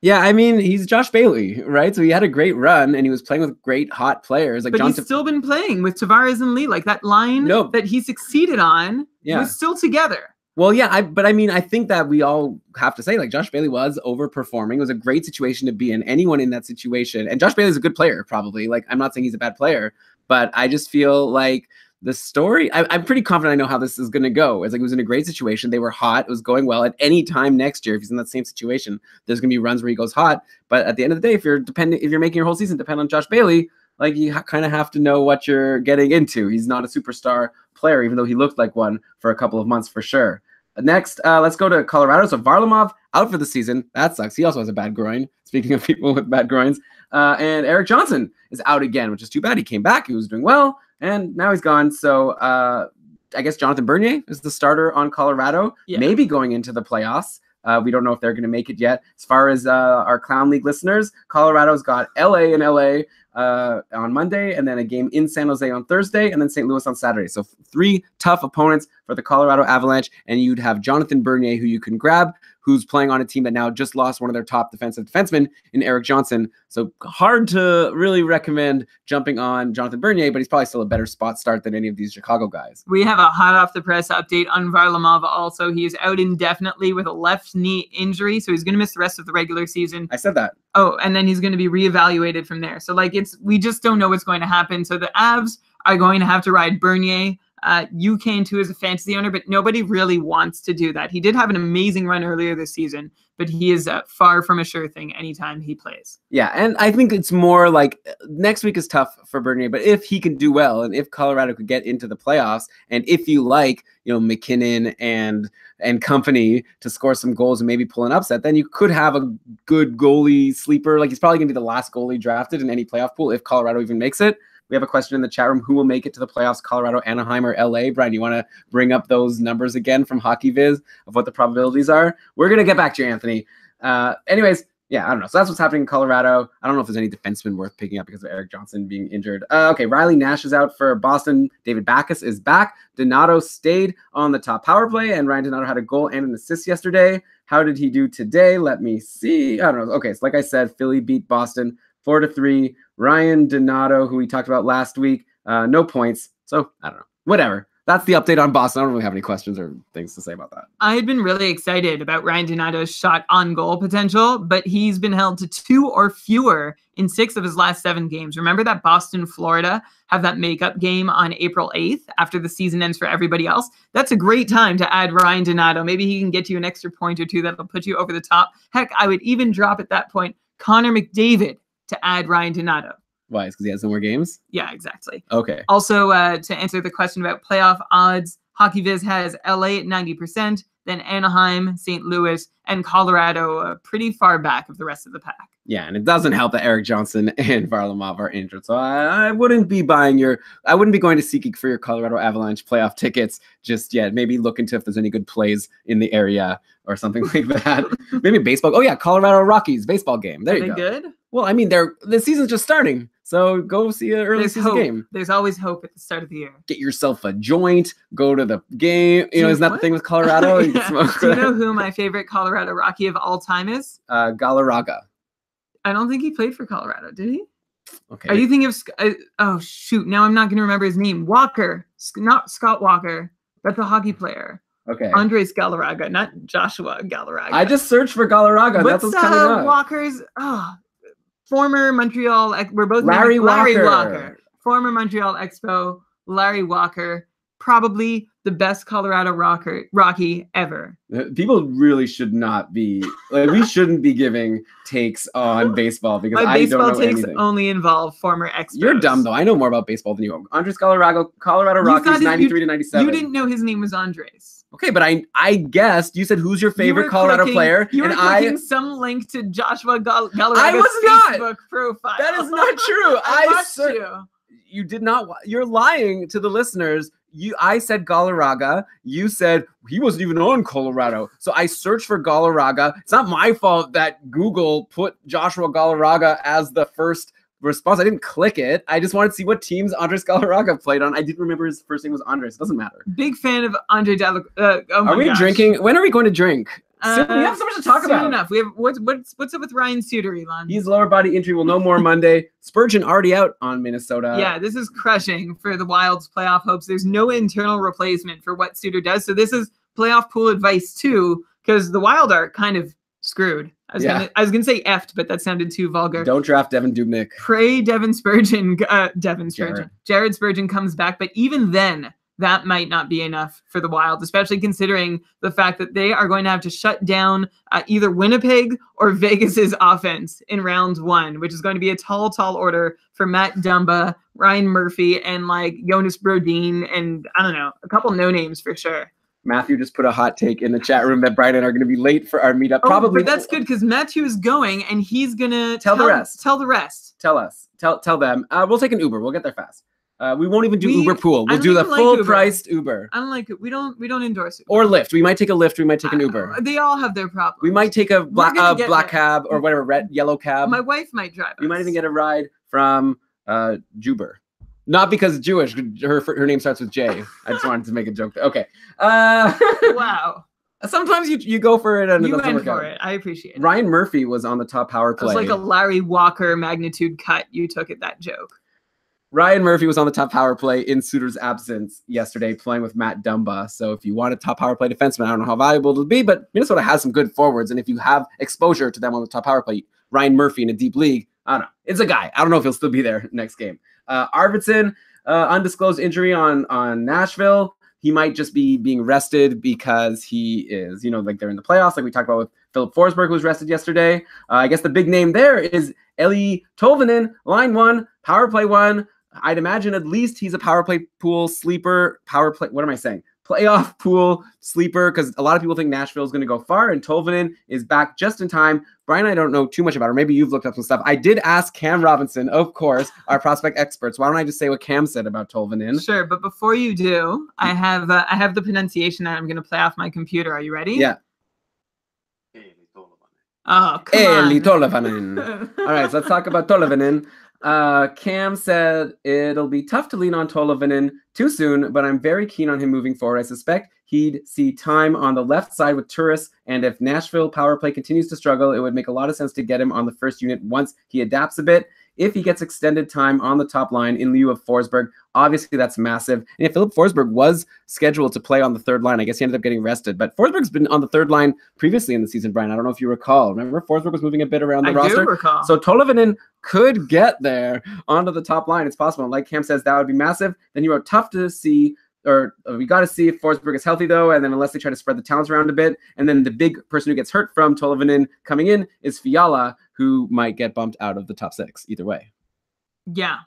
Yeah, I mean, he's Josh Bailey, right? So he had a great run, and he was playing with great hot players. Like, but he's still been playing with Tavares and Lee. Like that line that he succeeded on was still together. Well, yeah, I think that we all have to say, like, Josh Bailey was overperforming. It was a great situation to be in. Anyone in that situation, and Josh Bailey's a good player, probably. Like, I'm not saying he's a bad player, but I just feel like the story, I'm pretty confident I know how this is going to go. It's like, it was in a great situation. They were hot. It was going well. At any time next year, if he's in that same situation, there's going to be runs where he goes hot. But at the end of the day, if you're making your whole season depend on Josh Bailey, like, you kind of have to know what you're getting into. He's not a superstar player, even though he looked like one for a couple of months for sure. Next, let's go to Colorado. So Varlamov out for the season. That sucks. He also has a bad groin. Speaking of people with bad groins. And Eric Johnson is out again, which is too bad. He came back. He was doing well, and now he's gone. So I guess Jonathan Bernier is the starter on Colorado, maybe going into the playoffs. We don't know if they're going to make it yet. As far as our Clown League listeners, Colorado's got LA and LA on Monday, and then a game in San Jose on Thursday, and then St. Louis on Saturday. So 3 tough opponents for the Colorado Avalanche, and you'd have Jonathan Bernier, who you can grab, who's playing on a team that now just lost one of their top defensemen in Eric Johnson. So hard to really recommend jumping on Jonathan Bernier, but he's probably still a better spot start than any of these Chicago guys. We have a hot off the press update on Varlamov also. He is out indefinitely with a left knee injury, so he's going to miss the rest of the regular season. I said that. Oh, and then he's going to be reevaluated from there. So like we just don't know what's going to happen. So the Avs are going to have to ride Bernier. You can too as a fantasy owner, but nobody really wants to do that. He did have an amazing run earlier this season, but he is far from a sure thing anytime he plays. Yeah, and I think it's more like next week is tough for Bernier, but if he can do well, and if Colorado could get into the playoffs, and if you like, McKinnon and company to score some goals and maybe pull an upset, then you could have a good goalie sleeper. Like, he's probably going to be the last goalie drafted in any playoff pool if Colorado even makes it. We have a question in the chat room. Who will make it to the playoffs, Colorado, Anaheim, or LA? Brian, you want to bring up those numbers again from Hockey Viz of what the probabilities are? We're going to get back to you, Anthony. Anyways, yeah, I don't know. So that's what's happening in Colorado. I don't know if there's any defenseman worth picking up because of Eric Johnson being injured. Okay, Riley Nash is out for Boston. David Backes is back. Donato stayed on the top power play, and Ryan Donato had a goal and an assist yesterday. How did he do today? Let me see. I don't know. Okay, so like I said, Philly beat Boston 4-3. Ryan Donato, who we talked about last week, no points. So I don't know. Whatever. That's the update on Boston. I don't really have any questions or things to say about that. I had been really excited about Ryan Donato's shot on goal potential, but he's been held to 2 or fewer in 6 of his last 7 games. Remember that Boston, Florida have that makeup game on April 8th after the season ends for everybody else? That's a great time to add Ryan Donato. Maybe he can get you an extra point or 2 that'll put you over the top. Heck, I would even drop at that point Connor McDavid to add Ryan Donato. Why? It's because he has some more games? Yeah, exactly. Okay. Also, to answer the question about playoff odds, HockeyViz has LA at 90%, then Anaheim, St. Louis, and Colorado pretty far back of the rest of the pack. Yeah, and it doesn't help that Eric Johnson and Varlamov are injured. So I wouldn't be going to SeatGeek for your Colorado Avalanche playoff tickets just yet. Maybe look into if there's any good plays in the area or something like that. Maybe baseball. Oh yeah, Colorado Rockies baseball game. There you go. Good? Well, I mean, the season's just starting. So go see an early season game. There's always hope at the start of the year. Get yourself a joint. Go to the game. Isn't that the thing with Colorado? You can smoke. Do you know who my favorite Colorado Rocky of all time is? Galarraga. I don't think he played for Colorado, did he? Okay. Are you thinking of? Oh shoot! Now I'm not going to remember his name. Walker, not Scott Walker. That's a hockey player. Okay. Andres Galarraga, not Joshua Galarraga. I just searched for Galarraga. That's what's coming up. Walker's former Montreal. We're both Larry Walker. Former Montreal Expo. Larry Walker, probably the best Colorado Rocky ever. People really should not be like, we shouldn't be giving takes on baseball because My I don't baseball know takes anything. only involve former Expos. You're dumb though. I know more about baseball than you. Andres Colorado Rockies, 93 to 97. You didn't know his name was Andres. Okay, but I guessed. You said who's your favorite Colorado player, You were and clicking some link to Joshua Galarraga's I was not. Facebook profile. That is not true. You You did not. You're lying to the listeners. I said Galarraga. You said he wasn't even on Colorado. So I searched for Galarraga. It's not my fault that Google put Joshua Galarraga as the first response. I didn't click it. I just wanted to see what teams Andres Galarraga played on. I didn't remember his first name was Andres. It doesn't matter. Big fan of Andre Are we drinking? When are we going to drink? Soon. We have so much to talk about. Soon enough. We have what's up with Ryan Suter, Elon? He's lower body injury. We'll know more Monday. Spurgeon already out on Minnesota. Yeah, this is crushing for the Wild's playoff hopes. There's no internal replacement for what Suter does. So this is playoff pool advice too, because the Wild are kind of screwed. I was gonna say effed, but that sounded too vulgar. Don't draft Devin Dubnyk. Pray Jared Spurgeon comes back, but even then, that might not be enough for the Wild, especially considering the fact that they are going to have to shut down either Winnipeg or Vegas's offense in round one, which is going to be a tall order for Matt Dumba, Ryan Murphy, and like Jonas Brodin, and I don't know, a couple no names for sure. Matthew just put a hot take in the chat room that Brian and I are going to be late for our meetup. Probably, but that's good because Matthew is going and he's going to tell the rest. Tell the rest. Tell us. Tell them. We'll take an Uber. We'll get there fast. We won't even do Uber Pool. We'll do the full-priced Uber. I don't like it. We don't endorse it. Or Lyft. We might take a Lyft. We might take an Uber. They all have their problems. We might take a black cab or whatever, yellow cab. My wife might drive us. We might even get a ride from Juber. Not because it's Jewish. Her name starts with J. I just wanted to make a joke. Okay. Wow. Sometimes you go for it and it doesn't work went for out. it. I appreciate it. Ryan Murphy was on the top power play. It was like a Larry Walker magnitude cut you took at that joke. Ryan Murphy was on the top power play in Suter's absence yesterday, playing with Matt Dumba. So if you want a top power play defenseman, I don't know how valuable it'll be, but Minnesota has some good forwards. And if you have exposure to them on the top power play, Ryan Murphy in a deep league, I don't know. It's a guy. I don't know if he'll still be there next game. Arvidsson, undisclosed injury on Nashville. He might just be being rested because he is, like they're in the playoffs, like we talked about with Philip Forsberg, who was rested yesterday. I guess the big name there is Eli Tolvanen, line one, power play one. I'd imagine at least he's a power play pool sleeper, what am I saying? Playoff pool sleeper, because a lot of people think Nashville is going to go far, and Tolvanen is back just in time. Brian, I don't know too much about her. Maybe you've looked up some stuff. I did ask Cam Robinson, of course, our prospect experts. Why don't I just say what Cam said about Tolvanen? Sure, but before you do, I have the pronunciation that I'm going to play off my computer. Are you ready? Yeah. Oh, come Eli on. Tolvanen. All right, so let's talk about Tolvanen. Cam said it'll be tough to lean on Tolvanen too soon, but I'm very keen on him moving forward. I suspect he'd see time on the left side with Turris, and if Nashville power play continues to struggle, it would make a lot of sense to get him on the first unit once he adapts a bit. If he gets extended time on the top line in lieu of Forsberg, obviously that's massive. And if Philip Forsberg was scheduled to play on the third line, I guess he ended up getting rested. But Forsberg's been on the third line previously in the season, Brian. I don't know if you recall. Remember Forsberg was moving a bit around the roster? I do recall. So Tolvanen could get there onto the top line. It's possible. And like Cam says, that would be massive. Then you wrote tough to see, or we got to see if Forsberg is healthy, though, and then unless they try to spread the talents around a bit. And then the big person who gets hurt from Tolvanen coming in is Fiala, who might get bumped out of the top six either way. Yeah,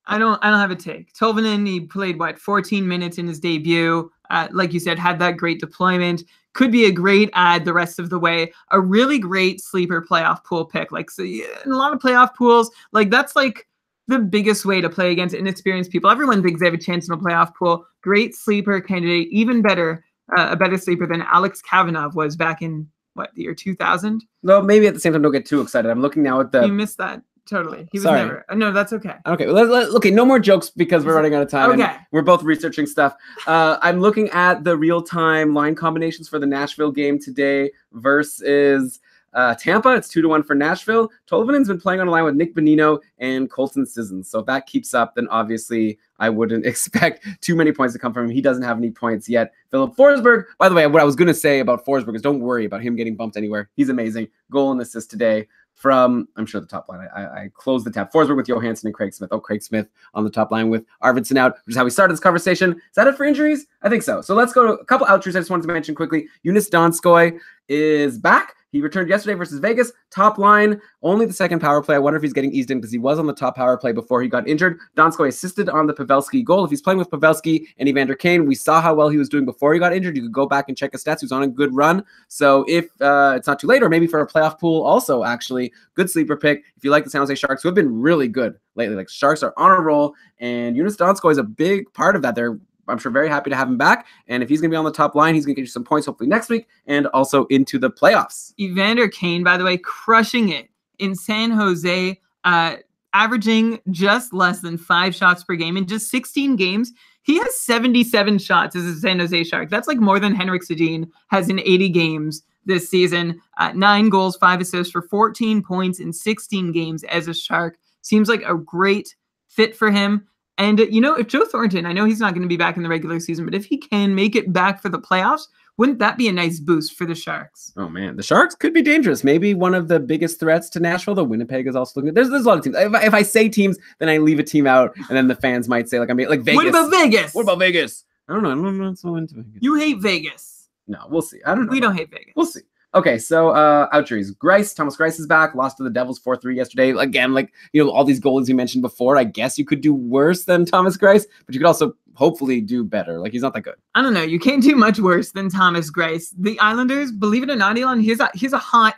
I don't have a take. Tolvanen, he played 14 minutes in his debut. Like you said, had that great deployment. Could be a great add the rest of the way. A really great sleeper playoff pool pick. Like, so in a lot of playoff pools, like that's like the biggest way to play against inexperienced people. Everyone thinks they have a chance in a playoff pool. Great sleeper candidate, even better, a better sleeper than Alex Kavanagh was back in the year 2000. No, maybe at the same time, don't get too excited. I'm looking now at the. You missed that. Totally. He was Sorry. never. No, that's okay. Okay. Okay. No more jokes because we're running out of time. Okay. We're both researching stuff. I'm looking at the real-time line combinations for the Nashville game today versus Tampa. It's 2-1 for Nashville. Tolvanen's been playing on a line with Nick Bonino and Colton Sissons. So if that keeps up, then obviously I wouldn't expect too many points to come from him. He doesn't have any points yet. Philip Forsberg, by the way, what I was going to say about Forsberg is don't worry about him getting bumped anywhere. He's amazing. Goal and assist today. from, I'm sure the top line. I closed the tab. Forsberg with Johansson and Craig Smith. Oh, Craig Smith on the top line with Arvidsson out, which is how we started this conversation. Is that it for injuries? I think so. So let's go to a couple outros I just wanted to mention quickly. Jonas Donskoy is back. He returned yesterday versus Vegas. Top line, only the second power play. I wonder if he's getting eased in because he was on the top power play before he got injured. Donskoy assisted on the Pavelski goal. If he's playing with Pavelski and Evander Kane, we saw how well he was doing before he got injured. You could go back and check his stats. He was on a good run. So if it's not too late, or maybe for a playoff pool also, actually, good sleeper pick. If you like the San Jose Sharks, who have been really good lately. Like, Sharks are on a roll, and Jonas Donskoy is a big part of that. They're, I'm sure, very happy to have him back. And if he's going to be on the top line, he's going to get you some points hopefully next week and also into the playoffs. Evander Kane, by the way, crushing it in San Jose, averaging just less than 5 shots per game in just 16 games. He has 77 shots as a San Jose Shark. That's like more than Henrik Sedin has in 80 games this season. 9 goals, 5 assists for 14 points in 16 games as a Shark. Seems like a great fit for him. And, you know, if Joe Thornton, I know he's not going to be back in the regular season, but if he can make it back for the playoffs, wouldn't that be a nice boost for the Sharks? Oh, man. The Sharks could be dangerous. Maybe one of the biggest threats to Nashville, though Winnipeg is also looking. There's a lot of teams. If I say teams, then I leave a team out, and then the fans might say, like, I mean, like Vegas. What about Vegas? What about Vegas? I don't know. I'm not so into Vegas. You hate Vegas. No, we'll see. I don't know. We don't hate Vegas. We'll see. Okay, so outjuries. Thomas Greiss is back. Lost to the Devils 4-3 yesterday. Again, like, you know, all these goalies you mentioned before, I guess you could do worse than Thomas Greiss, but you could also hopefully do better. Like, he's not that good. I don't know. You can't do much worse than Thomas Greiss. The Islanders, believe it or not, Elon, here's a hot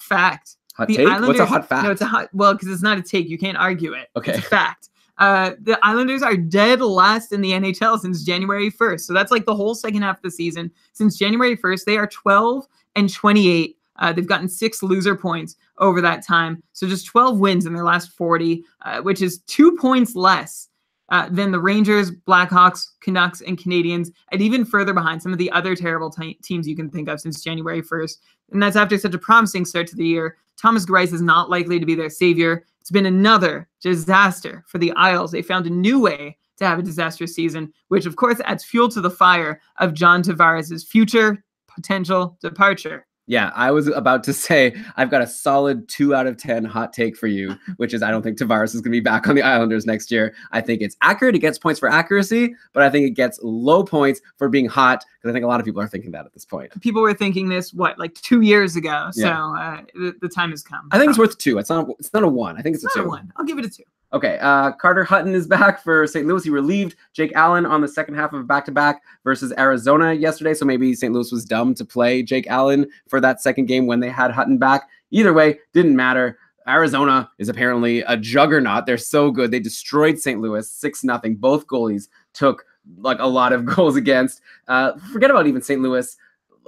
fact. Hot the take? Islanders, What's a hot fact? No, it's a hot, well, because it's not a take. You can't argue it. Okay. It's a fact. The Islanders are dead last in the NHL since January 1st. So that's like the whole second half of the season. Since January 1st, they are 12-28. They've gotten 6 loser points over that time. So just 12 wins in their last 40, which is 2 points less than the Rangers, Blackhawks, Canucks, and Canadiens, and even further behind some of the other terrible teams you can think of since January 1st. And that's after such a promising start to the year. Thomas Greiss is not likely to be their savior. It's been another disaster for the Isles. They found a new way to have a disastrous season, which of course adds fuel to the fire of John Tavares' future potential departure. Yeah, I was about to say I've got a solid 2 out of 10 hot take for you, which is I don't think Tavares is going to be back on the Islanders next year. I think it's accurate. It gets points for accuracy, but I think it gets low points for being hot because I think a lot of people are thinking that at this point. People were thinking this, like 2 years ago. So the time has come. I think it's worth 2. It's not a 1. I think it's a 2. Not a 1. I'll give it a 2. Okay, Carter Hutton is back for St. Louis. He relieved Jake Allen on the second half of a back-to-back versus Arizona yesterday, so maybe St. Louis was dumb to play Jake Allen for that second game when they had Hutton back. Either way, didn't matter. Arizona is apparently a juggernaut. They're so good. They destroyed St. Louis 6-0. Both goalies took like a lot of goals against. Forget about even St. Louis.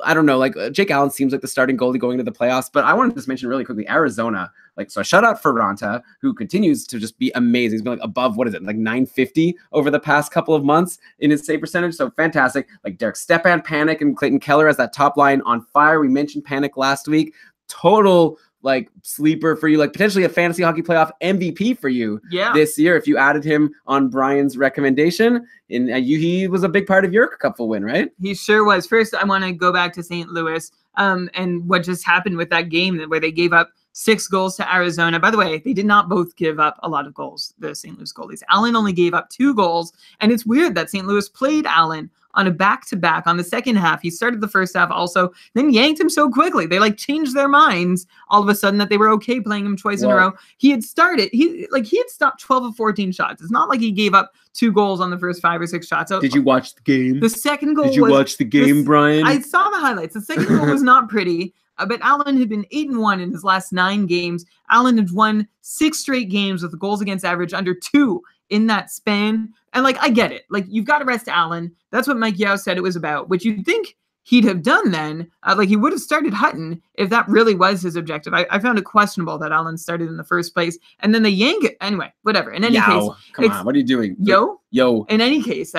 I don't know, like Jake Allen seems like the starting goalie going to the playoffs, but I wanted to just mention really quickly Arizona. Like, so shout out for Ranta, who continues to just be amazing. He's been like above, what is it, like 950 over the past couple of months in his save percentage. So fantastic. Like Derek Stepan, Panic, and Clayton Keller as that top line on fire. We mentioned Panic last week. Total like sleeper for you, like potentially a fantasy hockey playoff MVP for you this year if you added him on Brian's recommendation. And he was a big part of your couple win, right? He sure was. First, I want to go back to St. Louis and what just happened with that game where they gave up 6 goals to Arizona. By the way, they did not both give up a lot of goals, the St. Louis goalies. Allen only gave up 2 goals, and it's weird that St. Louis played Allen on a back-to-back on the second half. He started the first half also, then yanked him so quickly. They like changed their minds all of a sudden that they were okay playing him twice in a row. He had stopped 12 of 14 shots. It's not like he gave up 2 goals on the first 5 or 6 shots. So, did you watch the game? The second goal Did you watch the game, Brian? I saw the highlights. The second goal was not pretty. But Allen had been 8-1 in his last 9 games. Allen had won 6 straight games with goals against average under 2 in that span. And like, I get it. Like, you've got to rest Allen. That's what Mike Yao said it was about, which you'd think he'd have done then. Like, he would have started Hutton if that really was his objective. I found it questionable that Allen started in the first place. And then they yank it. Anyway, whatever. In any case. Come on. What are you doing? Yo. In any case,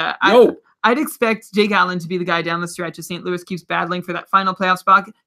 I'd expect Jake Allen to be the guy down the stretch as St. Louis keeps battling for that final playoff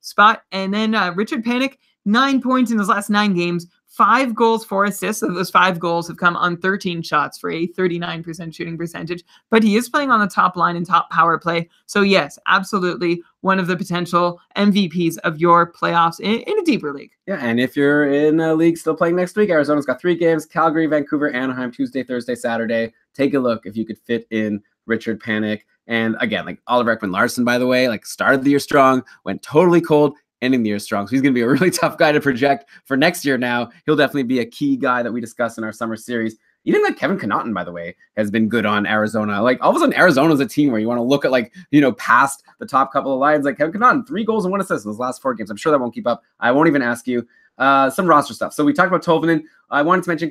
spot. And then Richard Panik, 9 points in his last 9 games, 5 goals, 4 assists. So those 5 goals have come on 13 shots for a 39% shooting percentage. But he is playing on the top line and top power play. So yes, absolutely one of the potential MVPs of your playoffs in a deeper league. Yeah, and if you're in a league still playing next week, Arizona's got 3 games: Calgary, Vancouver, Anaheim, Tuesday, Thursday, Saturday. Take a look if you could fit in Richard Panik. And again, like Oliver Ekman-Larsson, by the way, like started the year strong, went totally cold, ending the year strong. So he's going to be a really tough guy to project for next year now. He'll definitely be a key guy that we discuss in our summer series. Even like Kevin Connaughton, by the way, has been good on Arizona. Like all of a sudden, Arizona's a team where you want to look at like, past the top couple of lines. Like Kevin Connaughton, 3 goals and 1 assist in those last 4 games. I'm sure that won't keep up. I won't even ask you. Some roster stuff. So we talked about Tolvanen. I wanted to mention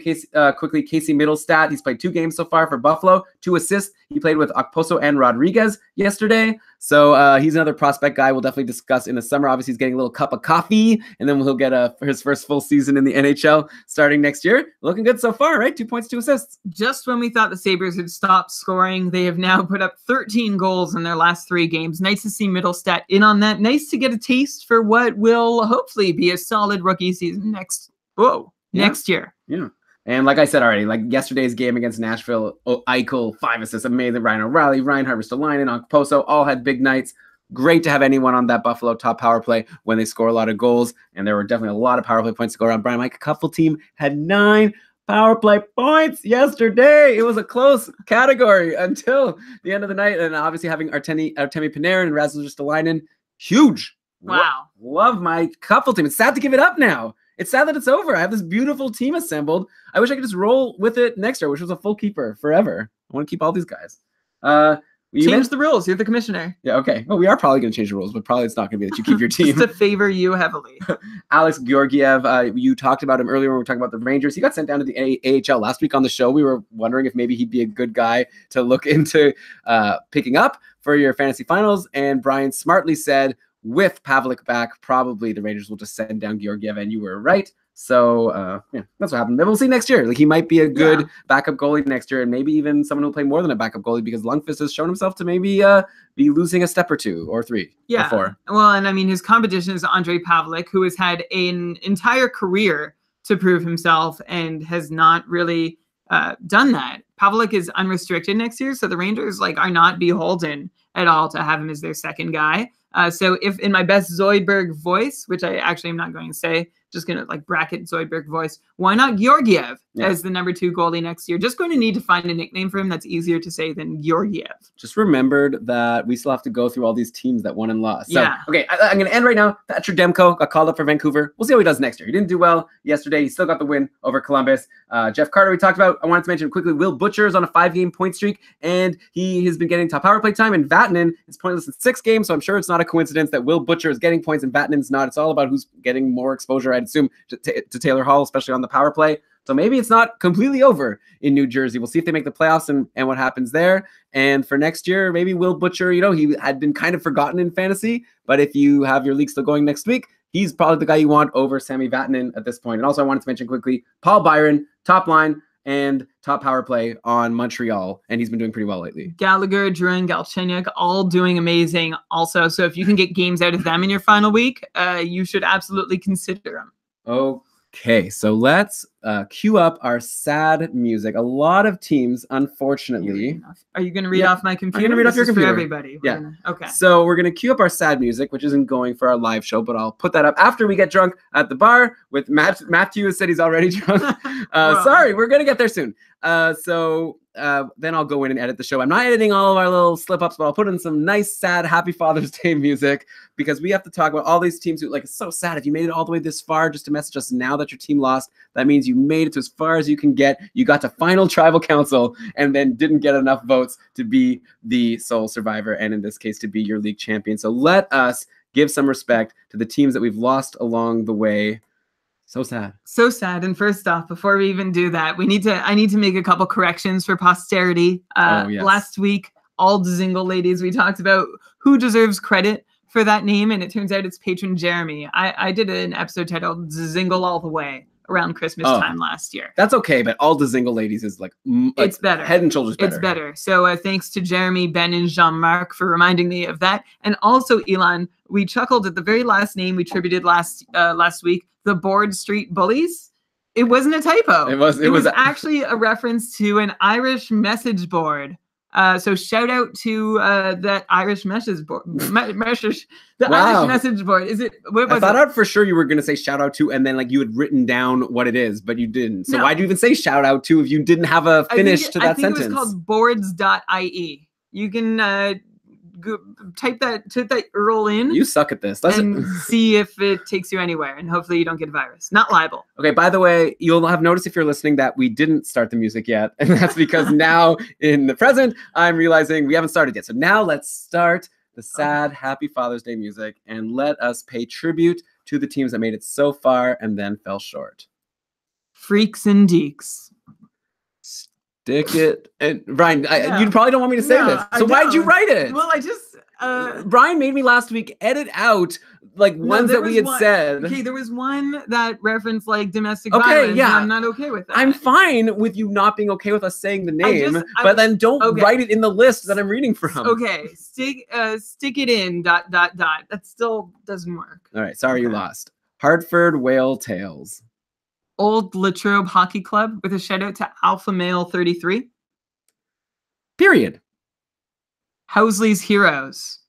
quickly Casey Middlestat. He's played 2 games so far for Buffalo, 2 assists. He played with Okposo and Rodriguez yesterday. So he's another prospect guy we'll definitely discuss in the summer. Obviously, he's getting a little cup of coffee, and then he'll get his first full season in the NHL starting next year. Looking good so far, right? 2 points, 2 assists. Just when we thought the Sabres had stopped scoring, they have now put up 13 goals in their last 3 games. Nice to see Middlestat in on that. Nice to get a taste for what will hopefully be a solid rookie season next year. Yeah. And like I said already, like yesterday's game against Nashville, Eichel, 5 assists, amazing. Ryan O'Reilly, Reinhart, Ristolainen, Okposo, all had big nights. Great to have anyone on that Buffalo top power play when they score a lot of goals. And there were definitely a lot of power play points to go around. Brian Mike Couple team had 9 power play points yesterday. It was a close category until the end of the night. And obviously having Artemi Panarin and Rasmus Ristolainen, huge. Wow. Love my Couple team. It's sad to give it up now. It's sad that it's over. I have this beautiful team assembled. I wish I could just roll with it next year, which was a full keeper forever. I want to keep all these guys. Change the rules. You're the commissioner. Yeah, okay. Well, we are probably going to change the rules, but probably it's not going to be that you keep your team. Just to favor you heavily. Alex Georgiev, you talked about him earlier when we were talking about the Rangers. He got sent down to the AHL last week on the show. We were wondering if maybe he'd be a good guy to look into picking up for your fantasy finals. And Brian smartly said, with Pavlik back, probably the Rangers will just send down Georgiev, and you were right. So, that's what happened. Maybe we'll see next year. Like, he might be a good backup goalie next year, and maybe even someone who'll play more than a backup goalie, because Lundqvist has shown himself to maybe be losing a step or 2 or 3 or 4. Well, and I mean, his competition is Andrei Pavlik, who has had an entire career to prove himself and has not really done that. Pavlik is unrestricted next year, so the Rangers are not beholden at all to have him as their second guy. So if in my best Zoidberg voice, which I actually am not going to say, just going to bracket Zoidberg voice, why not Georgiev as the number 2 goalie next year? Just going to need to find a nickname for him that's easier to say than Georgiev. Just remembered that we still have to go through all these teams that won and lost. So, okay, I'm going to end right now. Thatcher Demko got called up for Vancouver. We'll see how he does next year. He didn't do well yesterday. He still got the win over Columbus. Jeff Carter, we talked about. I wanted to mention quickly, Will Butcher is on a 5-game point streak, and he has been getting top power play time, and Vatanen is pointless in 6 games, so I'm sure it's not a coincidence that Will Butcher is getting points and Vatanen's not. It's all about who's getting more exposure, I'd assume, to Taylor Hall, especially on the power play. So maybe it's not completely over in New Jersey. We'll see if they make the playoffs and what happens there. And for next year, maybe Will Butcher, he had been kind of forgotten in fantasy, but if you have your league still going next week, he's probably the guy you want over Sammy Vatanen at this point. And also I wanted to mention quickly, Paul Byron, top line and top power play on Montreal, and he's been doing pretty well lately. Gallagher, Duran, Galchenyuk, all doing amazing also. So if you can get games out of them in your final week, you should absolutely consider them. Okay, so let's cue up our sad music. A lot of teams, unfortunately. Are you going to read off my computer? I'm going to read off your computer. For everybody. Okay. So we're going to cue up our sad music, which isn't going for our live show, but I'll put that up after we get drunk at the bar with Matthew who said he's already drunk. Sorry, we're going to get there soon. Then I'll go in and edit the show. I'm not editing all of our little slip-ups, but I'll put in some nice, sad, happy Father's Day music, because we have to talk about all these teams who, it's so sad. If you made it all the way this far just to message us now that your team lost, that means you made it to as far as you can get. You got to final tribal council and then didn't get enough votes to be the sole survivor, and in this case, to be your league champion. So let us give some respect to the teams that we've lost along the way. So sad. So sad. And first off, before we even do that, I need to make a couple corrections for posterity. Last week, all Dzingel ladies, we talked about who deserves credit for that name, and it turns out it's patron Jeremy. I did an episode titled Dzingel All the Way around Christmas time last year. That's okay, but all Dzingel ladies is it's better. Head and shoulders better. It's better. So thanks to Jeremy, Ben, and Jean-Marc for reminding me of that. And also, Elon, we chuckled at the very last name we tributed last week, the Board Street Bullies. It wasn't a typo. It was actually a reference to an Irish message board. So shout out to that Irish message board. Irish message board. Is it? I thought out for sure you were going to say shout out to, and then like you had written down what it is, but you didn't. So why'd you even say shout out to if you didn't have a finish to that sentence? I think it was called boards.ie. You can type that URL in. You suck at this. And see if it takes you anywhere, and hopefully you don't get a virus. Not libel. Okay, by the way, you'll have noticed if you're listening that we didn't start the music yet, and that's because now in the present, I'm realizing we haven't started yet. So now let's start the sad, happy Father's Day music, and let us pay tribute to the teams that made it so far and then fell short. Freaks and Deeks. Stick it. And Brian, you probably don't want me to say this. So why'd you write it? Well, I just... Brian made me last week edit out like ones that we had said. Okay, there was one that referenced like domestic violence. Yeah, I'm not okay with that. I'm fine with you not being okay with us saying the name, but then don't write it in the list that I'm reading from. Okay, stick it in ... That still doesn't work. All right, sorry you lost. Hartford Whale Tales. Old Latrobe Hockey Club with a shout out to Alpha Male 33. Period. Housley's Heroes,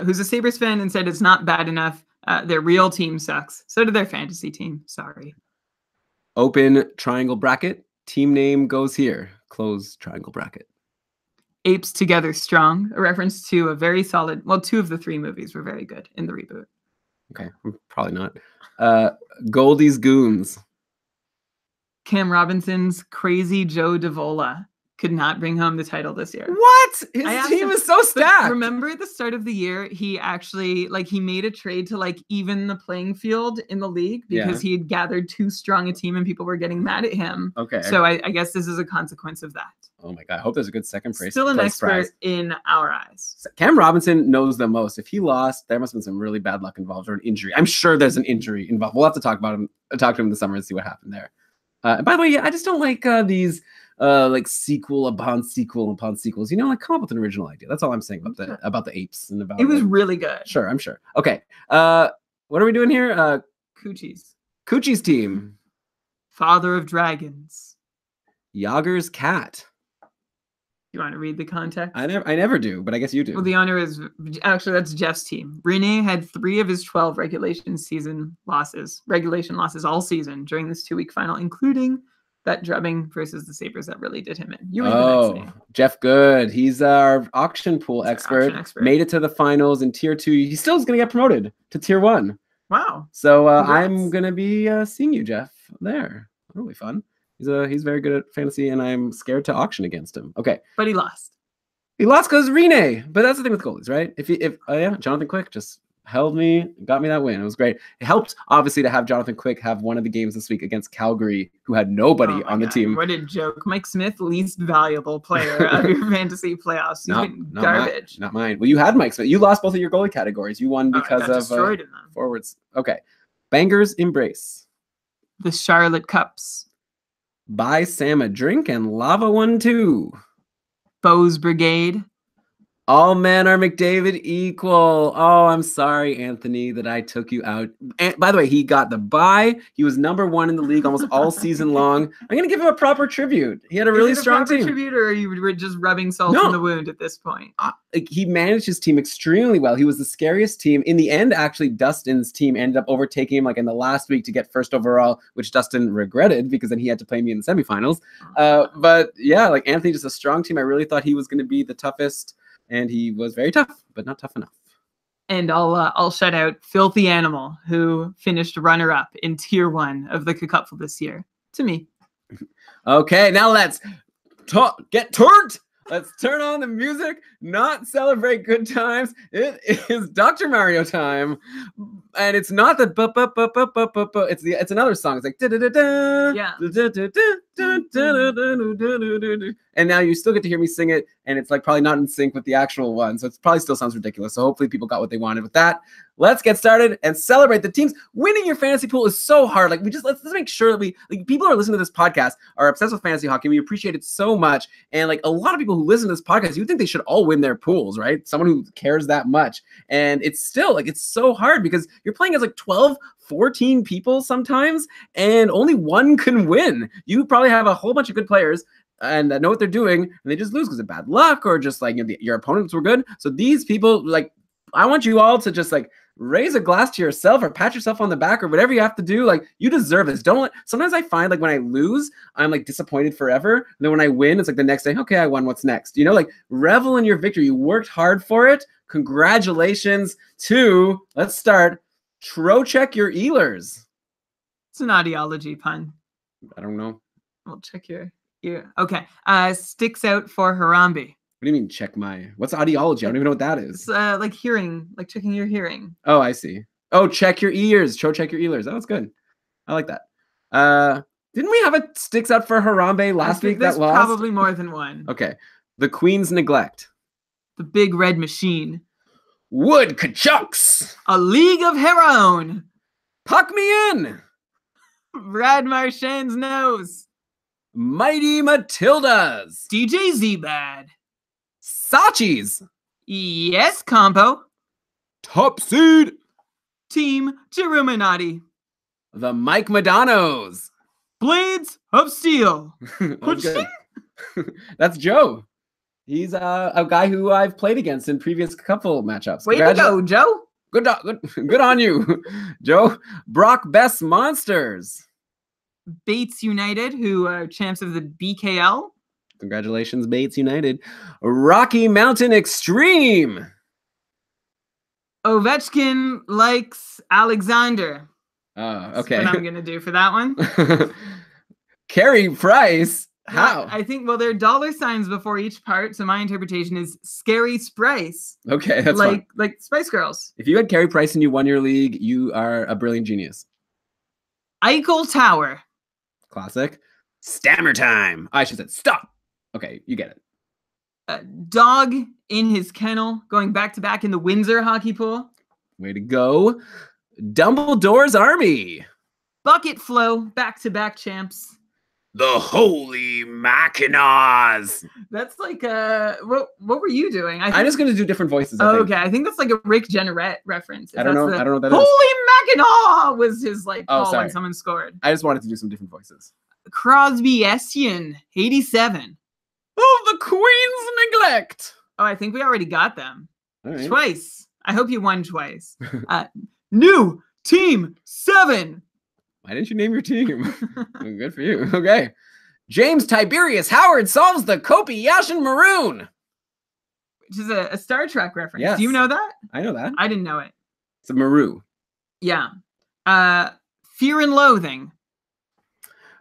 who's a Sabres fan and said it's not bad enough. Their real team sucks. So did their fantasy team. Sorry. Open triangle bracket. Team name goes here. Close triangle bracket. Apes Together Strong, a reference to a very solid... Well, 2 of the 3 movies were very good in the reboot. Okay, probably not. Goldie's Goons. Cam Robinson's Crazy Joe Davola could not bring home the title this year. What? His team is so stacked. Remember at the start of the year, he actually he made a trade to even the playing field in the league because he had gathered too strong a team and people were getting mad at him. Okay. So I guess this is a consequence of that. Oh my God. I hope there's a good second prize. Still an expert in our eyes. Cam Robinson knows the most. If he lost, there must have been some really bad luck involved or an injury. I'm sure there's an injury involved. We'll have to talk to him in the summer and see what happened there. And by the way, I just don't like these sequel upon sequel upon sequels. Come up with an original idea. That's all I'm saying about the apes and about. It was really good. Sure, I'm sure. Okay, what are we doing here? Coochie's team. Father of Dragons. Yager's cat. You want to read the context? I never do, but I guess you do. Well, the honor is actually that's Jeff's team. Rene had 3 of his 12 regulation losses all season during this 2-week final, including that drubbing versus the Sabres that really did him in. You read the next name. Jeff Good. He's our auction pool expert. Made it to the finals in tier 2. He still is going to get promoted to tier 1. Wow. So I'm going to be seeing you, Jeff, there. That'll be fun. He's very good at fantasy, and I'm scared to auction against him. Okay. But he lost. He lost because Rene. But that's the thing with goalies, right? Jonathan Quick just held me, got me that win. It was great. It helped, obviously, to have Jonathan Quick have one of the games this week against Calgary, who had nobody on the team. What a joke. Mike Smith, least valuable player of your fantasy playoffs. He's been garbage. Not mine. Well, you had Mike Smith. You lost both of your goalie categories. You won because of forwards. Okay. Bangers Embrace. The Charlotte Cups. Buy Sam a drink and Lava 1-2. Bose Brigade. All men are McDavid equal. Oh, I'm sorry, Anthony, that I took you out. And by the way, he got the bye. He was #1 in the league almost all season long. I'm going to give him a proper tribute. He had a really strong team. Tribute, or you were just rubbing salt in the wound at this point? He managed his team extremely well. He was the scariest team. In the end, actually, Dustin's team ended up overtaking him in the last week to get first overall, which Dustin regretted because then he had to play me in the semifinals. But yeah, Anthony, just a strong team. I really thought he was going to be the toughest. And he was very tough, but not tough enough. And I'll shout out Filthy Animal, who finished runner-up in tier 1 of the Cupful this year. To me. Okay, now let's get turned. Let's turn on the music, not celebrate good times. It is Dr. Mario time. And it's not the it's another song. It's like da da da da. Yeah. And now you still get to hear me sing it, and it's probably not in sync with the actual one. So it probably still sounds ridiculous. So hopefully people got what they wanted with that. Let's get started and celebrate the teams. Winning your fantasy pool is so hard. Let's make sure that people who are listening to this podcast are obsessed with fantasy hockey. We appreciate it so much. And a lot of people who listen to this podcast, you think they should all win their pools, right? Someone who cares that much. And it's still it's so hard because you're playing as 12 14 people sometimes, and only one can win. You probably have a whole bunch of good players and know what they're doing, and they just lose because of bad luck or just like your opponents were good. So these people, like, I want you all to just like raise a glass to yourself or pat yourself on the back or whatever you have to do. Like, you deserve this. Sometimes I find like when I lose, I'm like disappointed forever. And then when I win, it's like the next day, okay, I won. What's next? You know, like revel in your victory. You worked hard for it. Congratulations to, let's start, check your Ehlers. It's an ideology pun. I don't know. We'll check your ear. Okay. Sticks out for Harambe. What do you mean check what's audiology? I don't even know what that is. It's like hearing, like checking your hearing. Oh, I see. Oh, check your ears. Check your Ehlers. That was good. I like that. Didn't we have a sticks out for Harambe last week that lost? Probably more than one. Okay. The Queen's Neglect. The Big Red Machine. Wood Kachucks. A League of Her Own. Puck Me In. Brad Marchand's Nose. Mighty Matildas. DJ Z-Bad. Sachi's. Yes, Compo. Top Seed. Team Illuminati. The Mike Madonos. Blades of Steel. That's Joe. He's a guy who I've played against in previous couple matchups. Way to go, Joe. Good on you, Joe. Brock Best Monsters. Bates United, who are champs of the BKL. Congratulations, Bates United. Rocky Mountain Extreme. Ovechkin likes Alexander. Okay. That's what I'm going to do for that one. Carey Price. How? Yeah, I think, well, there are dollar signs before each part, so my interpretation is Scary Sprice. Okay, that's like fine. Like Spice Girls. If you had Carey Price and you won your league, you are a brilliant genius. Eichel Tower. Classic. Stammer Time. I should have said stop. Okay, you get it. Dog in his kennel, going back-to-back in the Windsor hockey pool. Way to go. Dumbledore's Army. Bucket Flow, back-to-back champs. The Holy Machinas. That's like what were you doing? I'm just gonna do different voices. Okay, I think that's like a Rick Jenneret reference. I don't know what that is. Holy Mackinac was his like call when someone scored. I just wanted to do some different voices. Crosby Estian, 87. Oh, the Queen's Neglect. Oh, I think we already got them. All right. Twice. I hope you won twice. New Team 7. Why didn't you name your team? Good for you. Okay. James Tiberius Howard solves the Kobayashi Maroon. Which is a Star Trek reference. Yes. Do you know that? I know that. I didn't know it. It's a Maru. Yeah. Fear and Loathing.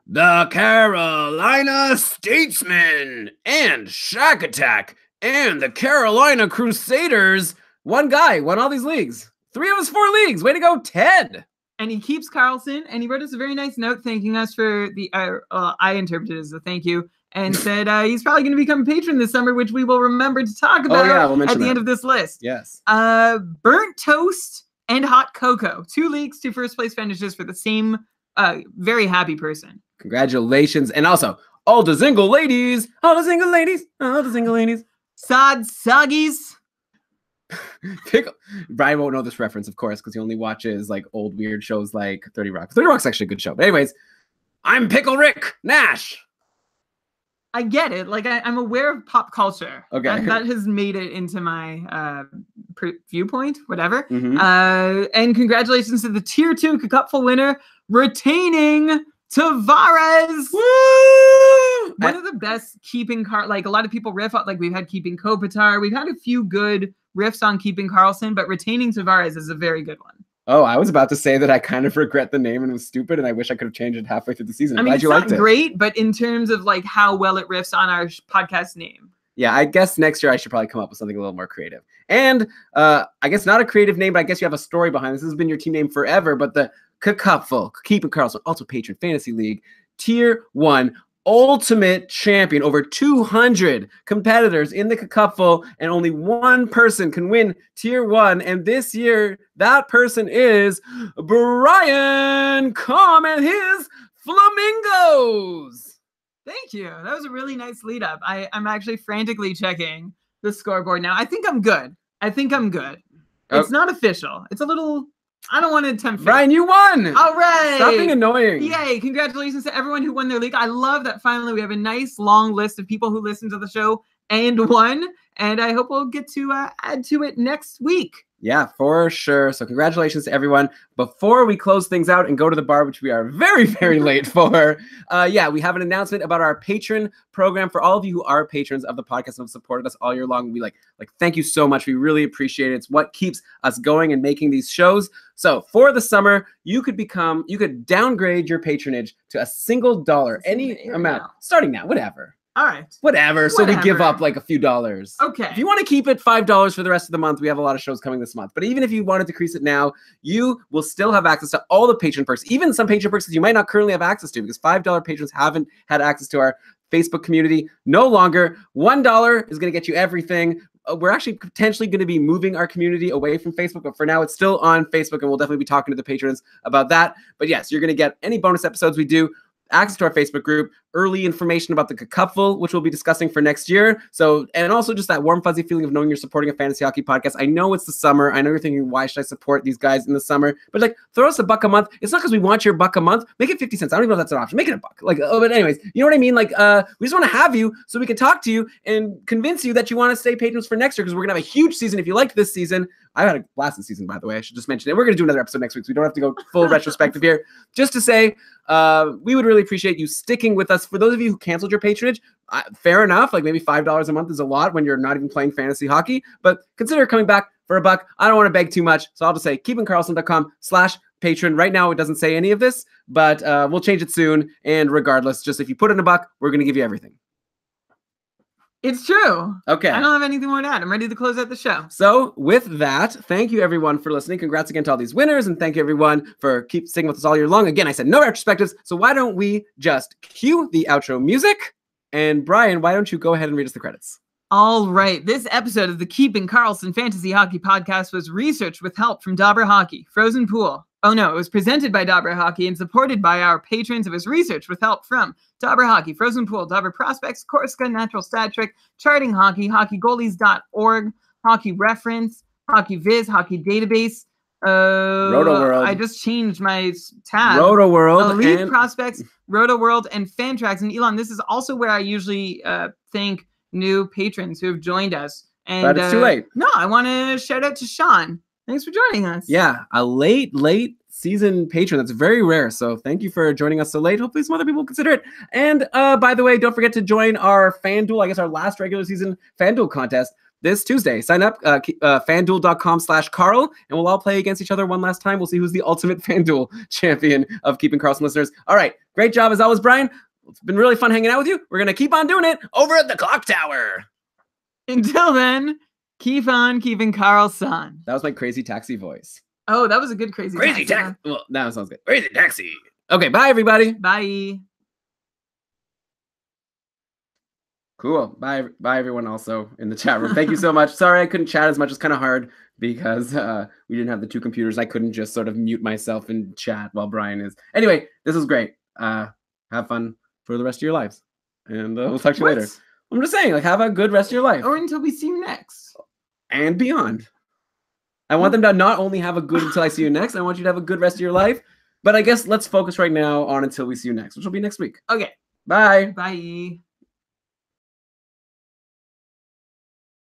The Carolina Statesmen and Shack Attack and the Carolina Crusaders. One guy won all these leagues. 3 of his 4 leagues. Way to go, Ted. And he keeps Karlsson, and he wrote us a very nice note thanking us for the, I interpreted it as a thank you, and said he's probably going to become a patron this summer, which we will remember to talk about at the end of this list. Yes. Burnt Toast and Hot Cocoa. 2 leagues, 2 first place finishes for the same very happy person. Congratulations. And also, all the single ladies, all the single ladies, all the single ladies. Sod Soggies. Brian won't know this reference, of course, because he only watches like old weird shows like 30 Rock. 30 Rock's actually a good show. But anyways, I'm Pickle Rick Nash. I get it. Like I'm aware of pop culture. Okay. That has made it into my viewpoint, whatever. Mm-hmm. And congratulations to the Tier 2 Cupful winner, retaining Tavares. Woo! One of the best keeping like a lot of people riff on, like we've had keeping Kopitar. We've had a few good riffs on keeping Karlsson, but retaining Tavares is a very good one. Oh, I was about to say that I kind of regret the name and it was stupid, and I wish I could have changed it halfway through the season. I mean, it's not great, but in terms of like how well it riffs on our podcast name. Yeah, I guess next year I should probably come up with something a little more creative. And I guess not a creative name, but I guess you have a story behind this. This has been your team name forever, but the Cupful, Keeping Karlsson, also Patron Fantasy League, Tier 1, ultimate champion, over 200 competitors in the Cupful, and only one person can win Tier 1. And this year, that person is Brian Com and his Flamingos. Thank you. That was a really nice lead up. I'm actually frantically checking the scoreboard now. I think I'm good. It's not official. It's a little I don't want to attempt fate. Brian, you won! All right! Stop being annoying. Yay! Congratulations to everyone who won their league. I love that finally we have a nice long list of people who listen to the show and won. And I hope we'll get to add to it next week. Yeah, for sure. So congratulations to everyone. Before we close things out and go to the bar, which we are very, very late for, we have an announcement about our patron program. For all of you who are patrons of the podcast and have supported us all year long, we thank you so much. We really appreciate it. It's what keeps us going and making these shows. So for the summer, you could downgrade your patronage to a single dollar, any amount, starting now, whatever. All right. Whatever. So we give up like a few dollars. Okay. If you want to keep it $5 for the rest of the month, we have a lot of shows coming this month. But even if you want to decrease it now, you will still have access to all the patron perks, even some patron perks that you might not currently have access to, because $5 patrons haven't had access to our Facebook community. No longer. $1 is going to get you everything. We're actually potentially going to be moving our community away from Facebook, but for now it's still on Facebook, and we'll definitely be talking to the patrons about that. But yes, you're going to get any bonus episodes we do, access to our Facebook group, early information about the cupful, which we'll be discussing for next year. So, and also just that warm, fuzzy feeling of knowing you're supporting a fantasy hockey podcast. I know it's the summer. I know you're thinking, why should I support these guys in the summer? But like, throw us $1 a month. It's not because we want your $1 a month. Make it 50 cents. I don't even know if that's an option. Make it $1. Like, but anyways, you know what I mean? Like, we just want to have you so we can talk to you and convince you that you want to stay patrons for next year, because we're going to have a huge season. If you liked this season, I had a blast this season, by the way. I should just mention it. We're going to do another episode next week, so we don't have to go full retrospective here. Just to say, we would really appreciate you sticking with us. For those of you who canceled your patronage, fair enough. Like maybe $5 a month is a lot when you're not even playing fantasy hockey, but consider coming back for $1. I don't want to beg too much, so I'll just say keepingkarlsson.com/patron. Right now, it doesn't say any of this, but we'll change it soon. And regardless, just if you put in $1, we're going to give you everything. It's true. Okay. I don't have anything more to add. I'm ready to close out the show. So with that, thank you everyone for listening. Congrats again to all these winners, and thank you everyone for keep sticking with us all year long. Again, I said no retrospectives, so why don't we just cue the outro music? And Brian, why don't you go ahead and read us the credits? All right. This episode of the Keeping Karlsson Fantasy Hockey Podcast was researched with help from Dobber Hockey, Frozen Pool. Oh no, it was presented by Dobber Hockey and supported by our patrons. It was researched with help from Dobber Hockey, Frozen Pool, Dobber Prospects, Corsica, Natural Stat Trick, Charting Hockey, HockeyGoalies.org, Hockey Reference, Hockey Viz, Hockey Database. Roto World. I just changed my tab. Roto World. Elite Prospects, Roto World, and Fantrax. And Elon, this is also where I usually thank new patrons who have joined us. And, but it's too late. No, I want to shout out to Sean. Thanks for joining us. Yeah, a late season patron. That's very rare. So thank you for joining us so late. Hopefully some other people will consider it. And by the way, don't forget to join our FanDuel, I guess our last regular season FanDuel contest this Tuesday. Sign up, fanduel.com/Carl, and we'll all play against each other one last time. We'll see who's the ultimate FanDuel champion of Keeping Karlsson listeners. All right, great job as always, Brian. It's been really fun hanging out with you. We're going to keep on doing it over at the Clock Tower. Until then, keep on keeping Karlsson. That was my crazy taxi voice. Oh, that was a good crazy taxi. Well, that sounds good. Crazy taxi. Okay, bye, everybody. Bye. Cool. Bye, everyone also in the chat room. Thank you so much. Sorry I couldn't chat as much. It's kind of hard because we didn't have the two computers. I couldn't just sort of mute myself and chat while Brian is. Anyway, this was great. Have fun for the rest of your lives. And we'll talk to you later. I'm just saying, like, have a good rest of your life. Or until we see you next. And beyond. I want them to not only have a good until I see you next, I want you to have a good rest of your life. But I guess let's focus right now on until we see you next, which will be next week. Okay. Bye. Bye.